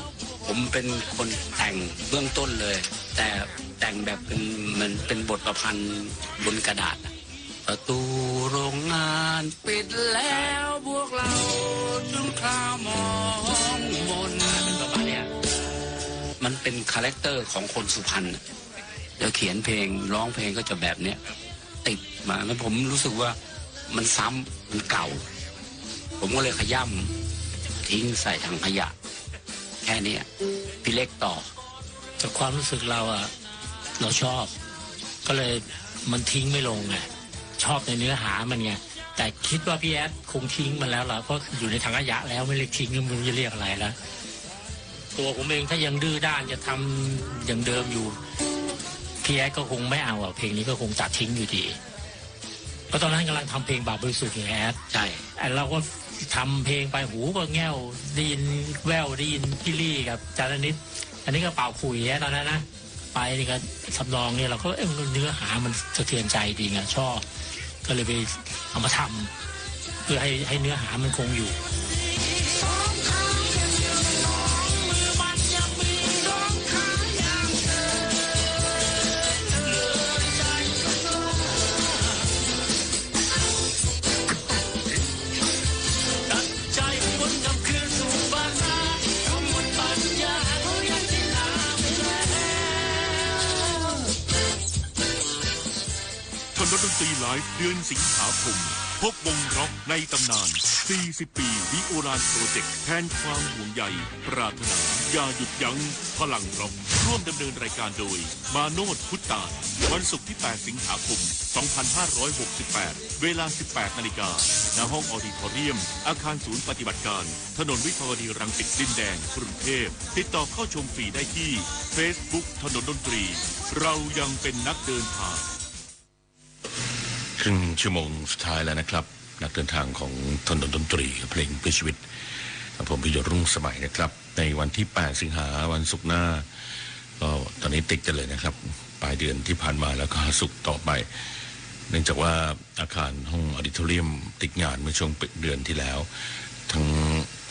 ผมเป็นคนแต่งเบื้องต้นเลย แต่แต่งแบบมันเป็นบทประพันธ์บนกระดาษประตูโรงงานปิดแล้วพวกเราจึงคราวมองมนเป็นประมาณเนี้ยมันเป็นคาแรคเตอร์ของคนสุพรรณแล้วเขียนเพลงร้องเพลงก็จะแบบเนี้ยติดมาแล้วผมรู้สึกว่ามันซ้ำมันเก่าผมก็เลยขย่ำทิ้งใส่ถังขยะแค่นี้พี่เล็กต่อจากความรู้สึกเราอะเราชอบก็เลยมันทิ้งไม่ลงไงชอบในเนื้อหามันไงแต่คิดว่าพี่แอดคงทิ้งมันแล้วล่ะเพราะอยู่ในถังขยะแล้วไม่เรียกทิ้งก็ไม่รู้จะเรียกอะไรแล้วตัวผมเองถ้ายังดื้อด้านจะทำอย่างเดิมอยู่พี่แอดก็คงไม่เอาเพลงนี้ก็คงตัดทิ้งอยู่ดีเพราะตอนนั้นกำลังทำเพลงบาปบริสุทธิ์อย่างแอดใช่เราก็ทำเพลงไปหูก็แง่วได้ยินแววได้ยินพี่ลี่กับจารนิดอันนี้ก็เป่าขุยตอนนั้นนะไปนี่ก็สำนองเนี่ยเราก็เนื้อหามันสะเทือนใจดีไงชอบก็เลยไปเอามาทำเพื่อให้เนื้อหามันคงอยู่ รถดนตรีไลฟ์เดือนสิงหาคมพบวงร็อกในตำนาน40 ปีวิโอลานโปรเจกต์แทนความห่วงใยปรารถนา อย่าหยุดยั้งพลังร็อกร่วมดำเนินรายการโดยมาโนดพุทธาวันศุกร์ที่ 8 สิงหาคม 2568 เวลา 18 นาฬิกาณห้องออดิทอเรียมอาคารศูนย์ปฏิบัติการถนนวิภาวดีรังสิตดินแดงกรุงเทพติดต่อเข้าชมฟรีได้ที่ Facebook ถนนดนตรีเรายังเป็นนักเดินทางครึ่งชั่วโมงสุดท้ายแล้วนะครับนักเดินทางของถนนดนตรีเพลงเพื่อชีวิตผมพิยศรุ่งสมัยนะครับในวันที่ 8 สิงหาวันศุกร์หน้าก็ตอนนี้ติดกันเลยนะครับปลายเดือนที่ผ่านมาแล้วก็ศุกร์ต่อไปเนื่องจากว่าอาคารห้องออดิทอเรียมติดงานเมื่อช่วงเดือนที่แล้วทั้ง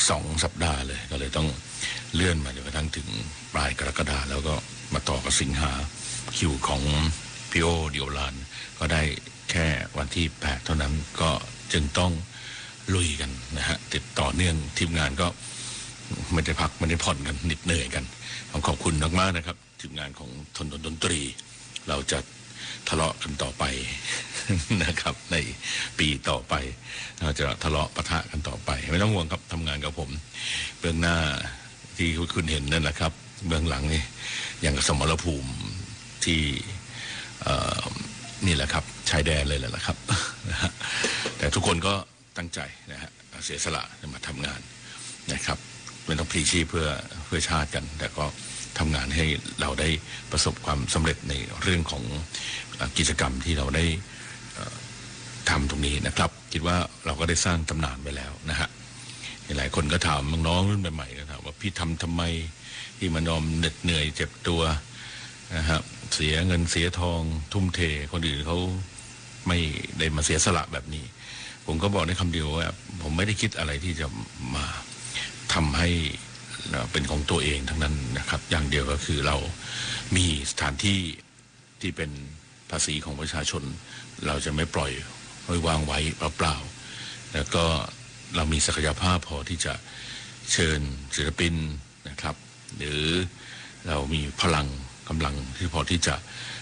2 สัปดาห์เลยก็เลยต้องเลื่อนมาจนกระทั่งถึงปลายกรกฎาคมแล้วก็มาต่อกับสิงหาคิวของพี่โอดิโอลานก็ได้แค่วันที่ 8 เท่านั้นก็จึงต้องลุยกันนะฮะติดต่อเนื่องทีมงานก็ไม่ได้พักไม่ได้ผ่อนกันนิดเหนื่อยกันขอบคุณมากๆนะครับทีมงานของถนนดนตรีเราจะทะเลาะกันต่อไปนะครับในปีต่อไปเราจะทะเลาะปะทะกันต่อไปไม่ต้องห่วงครับทำงานกับผมเบื้องหน้าที่คุณเห็นนั่นแหละครับเบื้องหลังนี่อย่างกับสมรภูมิที่นี่แหละครับชายแดนเลยแหละครับแต่ทุกคนก็ตั้งใจนะฮะเสียสละมาทำงานนะครับไม่ต้องพลีชีพเพื่อชาติกันแต่ก็ทำงานให้เราได้ประสบความสำเร็จในเรื่องของกิจกรรมที่เราได้ทำตรงนี้นะครับคิดว่าเราก็ได้สร้างตำนานไปแล้วนะฮะหลายคนก็ถามน้องๆรุ่นใหม่ๆก็ถามว่าพี่ทำไมที่มานอมเหน็ดเหนื่อยเจ็บตัวนะฮะเสียเงินเสียทองทุ่มเทคนอื่นเขาไม่ได้มาเสียสละแบบนี้ผมก็บอกในคำเดียวว่าผมไม่ได้คิดอะไรที่จะมาทำให้เป็นของตัวเองทั้งนั้นนะครับอย่างเดียวก็คือเรามีสถานที่ที่เป็นภาษีของประชาชนเราจะไม่ปล่อยไว้วางไว้เปล่าๆแล้วก็เรามีศักยภาพพอที่จะเชิญศิลปินนะครับหรือเรามีพลังกำลังที่พอที่จะ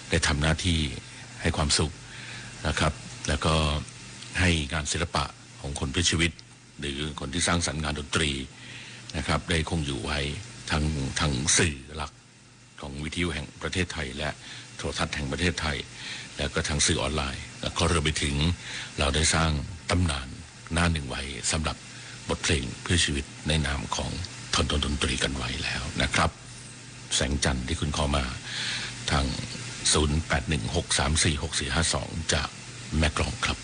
ได้ทำหน้าที่ให้ความสุขนะครับแล้วก็ให้งานศิลปะของคนเพื่อชีวิตหรือคนที่สร้างสรรค์งานดนตรีนะครับได้คงอยู่ไว้ทั้งสื่อหลักของวิทยุแห่งประเทศไทยและโทรทัศน์แห่งประเทศไทยแล้วก็ทางสื่อออนไลน์แล้วก็รวมไปถึงเราได้สร้างตำนานหน้าหนึ่งไว้สำหรับบทเพลงเพื่อชีวิตในนามของถนนดนตรีกันไว้แล้วนะครับแสงจันทร์ที่คุณขอมาทาง 0816346452 จากแม่กลองครับ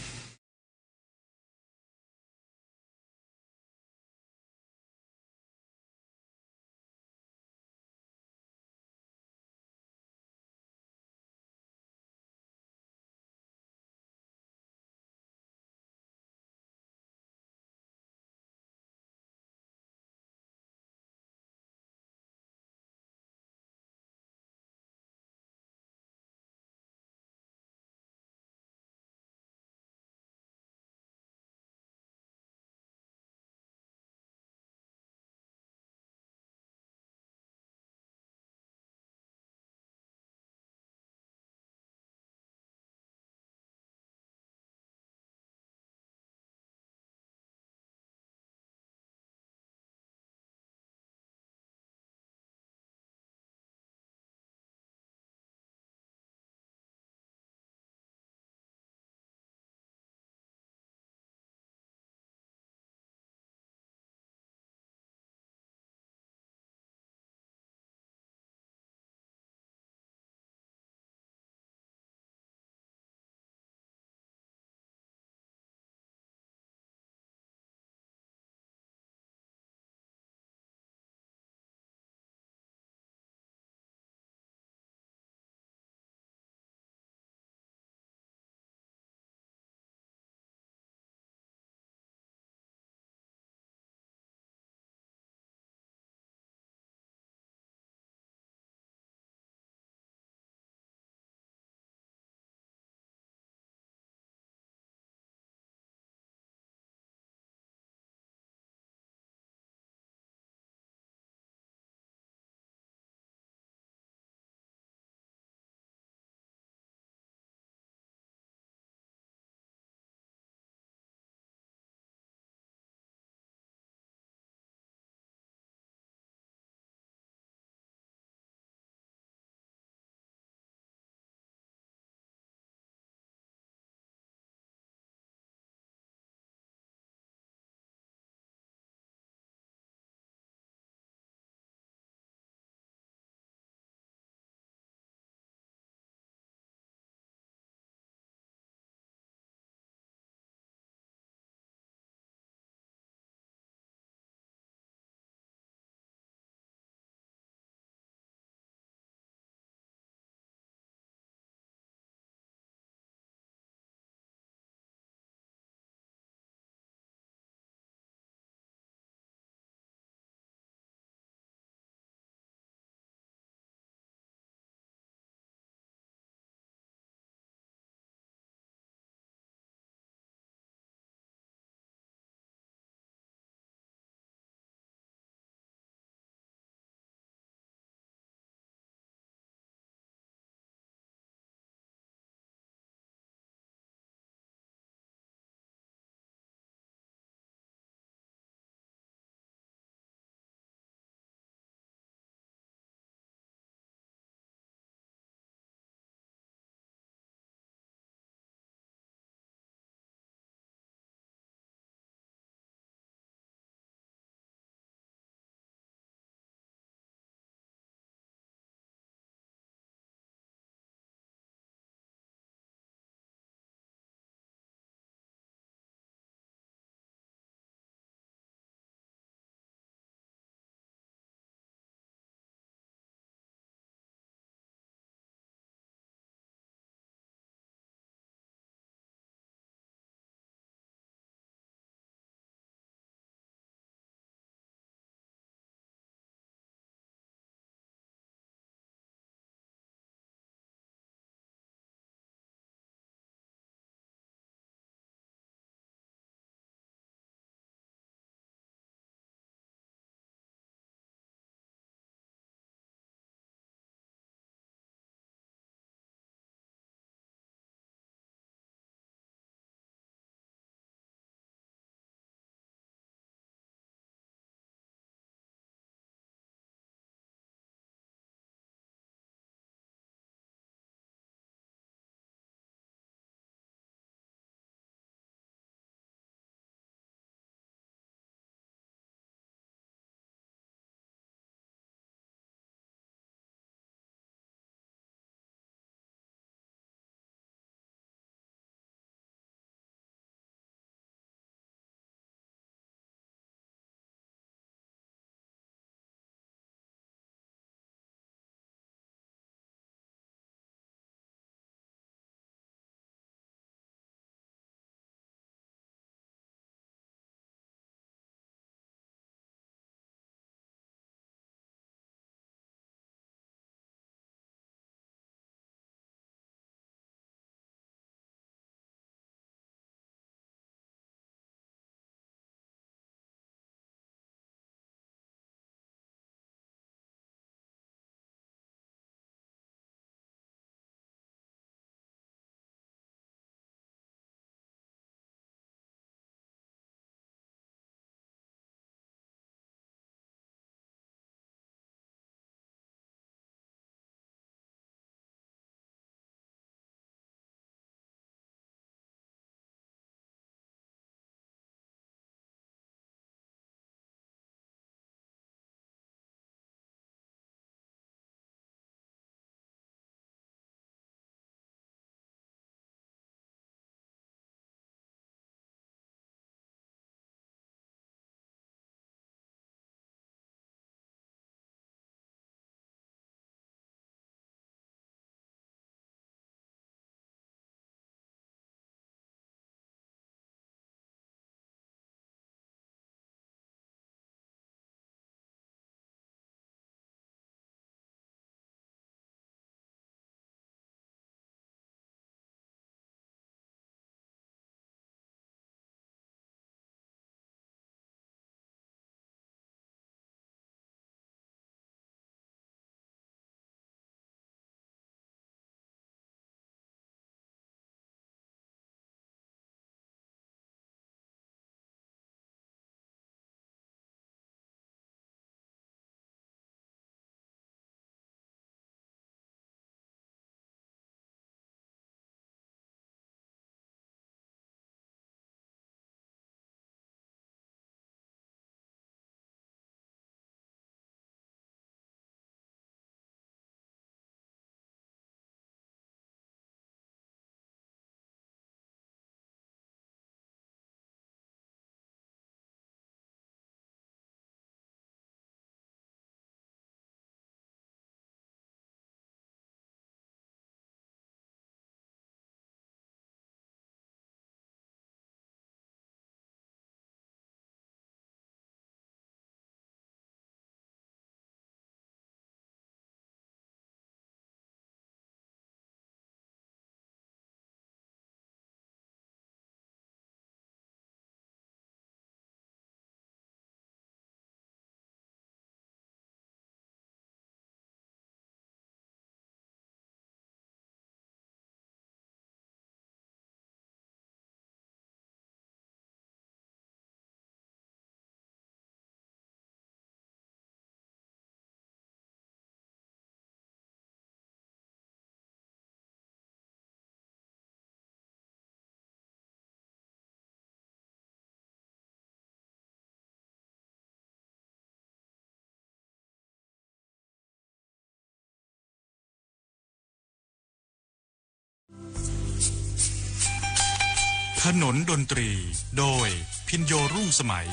ถนนดนตรีโดยพินโยรุ่งสมัย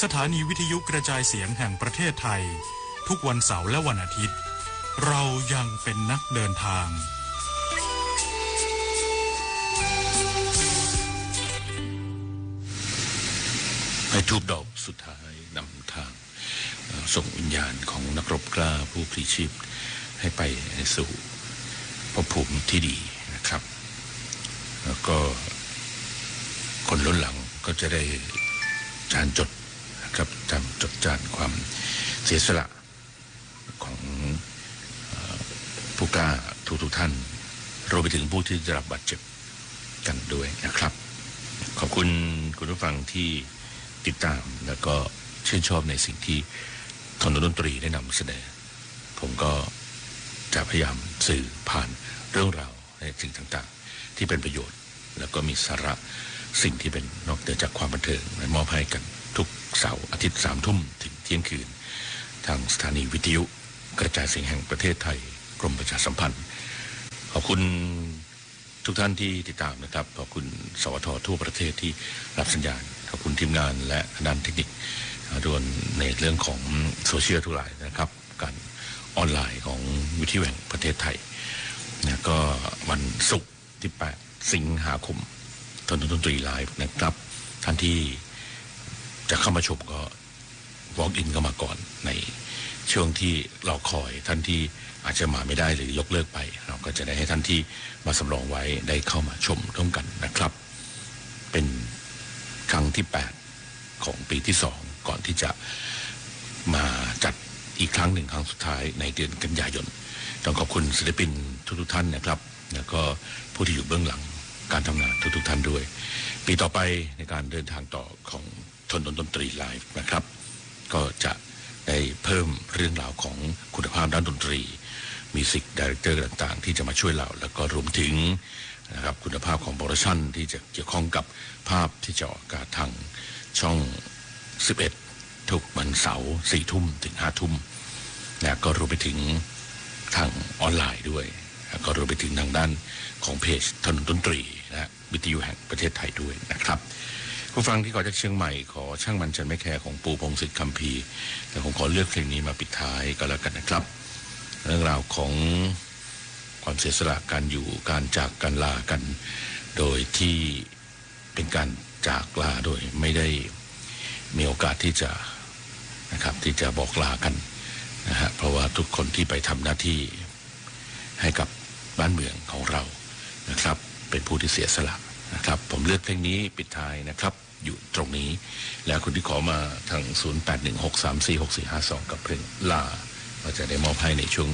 สถานีวิทยุกระจายเสียงแห่งประเทศไทยทุกวันเสาร์และวันอาทิตย์เรายังเป็นนักเดินทางให้ทูบดอกสุดท้ายนำทางส่งวิญญาณของนักรบกล้าผู้พลีชีพให้ไปสู่ภพภูมิที่ดีนะครับแล้วก็คนรุ่นหลังก็จะได้จานจดนะครับจดจานความเสียสละของผู้กล้าทุกท่านรวมไปถึงผู้ที่ได้รับบาดเจ็บกันด้วยนะครับขอบคุณคุณผู้ฟังที่ติดตามแล้วก็ชื่นชอบในสิ่งที่ถนนดนตรีได้นำเสนอผมก็จะพยายามสื่อผ่านเรื่องราวในสิ่งต่างๆที่เป็นประโยชน์แล้วก็มีสาระสิ่งที่เป็นนอกเหนือจากความบันเทิงมอบให้กันทุกเสาร์อาทิตย์ 3 ทุ่มถึงเที่ยงคืนทางสถานีวิทยุกระจายเสียงแห่งประเทศไทยกรมประชาสัมพันธ์ขอบคุณทุกท่านที่ติดตามนะครับขอบคุณสวททั่วประเทศที่รับสัญญาณขอบคุณทีมงานและด้านเทคนิครวมในเรื่องของโซเชียลทุกหลายนะครับการออนไลน์ของวิทยุแห่งประเทศไทยนะก็วันศุกร์ที่ 8 สิงหาคมถนนดนตรีไลฟ์นะครับท่านที่จะเข้ามาชมก็ walk in เข้ามาก่อนในช่วงที่เราคอยท่านที่อาจจะมาไม่ได้หรือยกเลิกไปเราก็จะได้ให้ท่านที่มาสำรองไว้ได้เข้ามาชมร่วมกันนะครับเป็นครั้งที่ 8 ของปีที่ 2ก่อนที่จะมาจัดอีกครั้งหนึ่งครั้งสุดท้ายในเดือนกันยายนต้องขอบคุณศิลปินทุกท่านนะครับแล้วก็ผู้ที่อยู่เบื้องหลังการทำงานทุกท่านด้วยปีต่อไปในการเดินทางต่อของถนนดนตรีไลฟ์นะครับก็จะได้เพิ่มเรื่องราวของคุณภาพด้านดนตรีมิวสิกไดเรคเตอร์ต่างๆที่จะมาช่วยเราแล้วก็รวมถึงนะครับคุณภาพของโปรดักชั่นที่จะเกี่ยวข้องกับภาพที่จะออกอากาศทางช่อง 11 ทุกวันเสาร์ 4 ทุ่มถึง 5 ทุ่มนะก็รวมไปถึงทางออนไลน์ด้วยก็รวมไปถึงทางด้านของเพจถนนดนตรีนะวิทยุแห่งประเทศไทยด้วยนะครับผู้ฟังที่ขอจากเชียงใหม่ขอช่างมันฉันไม่แคร์ของปูพงศิษฐ์คัมภีร์แต่ผมขอเลือกเพลงนี้มาปิดท้ายก็แล้วกันนะครับเรื่องราวของความเสียสละการอยู่การจากกันลากันโดยที่เป็นการจากลาโดยไม่ได้มีโอกาสที่จะนะครับที่จะบอกลากันนะฮะเพราะว่าทุกคนที่ไปทำหน้าที่ให้กับบ้านเมืองของเรานะครับเป็นผู้ที่เสียสละนะครับผมเลือกเพลงนี้ปิดท้ายนะครับอยู่ตรงนี้แล้วคุณที่ขอมาทาง 0816346452 กับเพลงลาเราจะได้มอบให้ในช่วง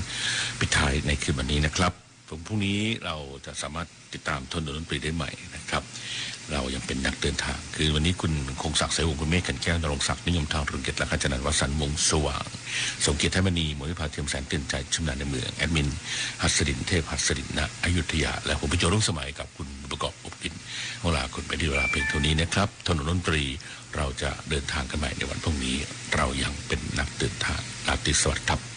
ปิดท้ายในคืนวันนี้นะครับพรุ่งนี้เราจะสามารถติดตามถนนดนตรีได้ใหม่นะครับเรายังเป็นนักเดินทางคือวันนี้คุณคงศักดิ์เสวงคุณเมฆกันแก้วนรงศักดิ์นิยมทางรุนเกียรติและขจนันท์วสันต์วงศ์สว่างสมเกียรติไทยมณีมณิภาเทียมแสนเตือนใจชำนาญในเมืองแอดมินหัสดินเทพหัสดินณอยุธยาและผมพิจารณารุ่งสมัยกับคุณประกอบอบกินเวลาคุณไปที่เวลาเพลงเท่านี้นะครับถนนดนตรีเราจะเดินทางกันใหม่ในวันพรุ่งนี้เรายังเป็นนักเดินทางราตรีสวัสดิ์ครับ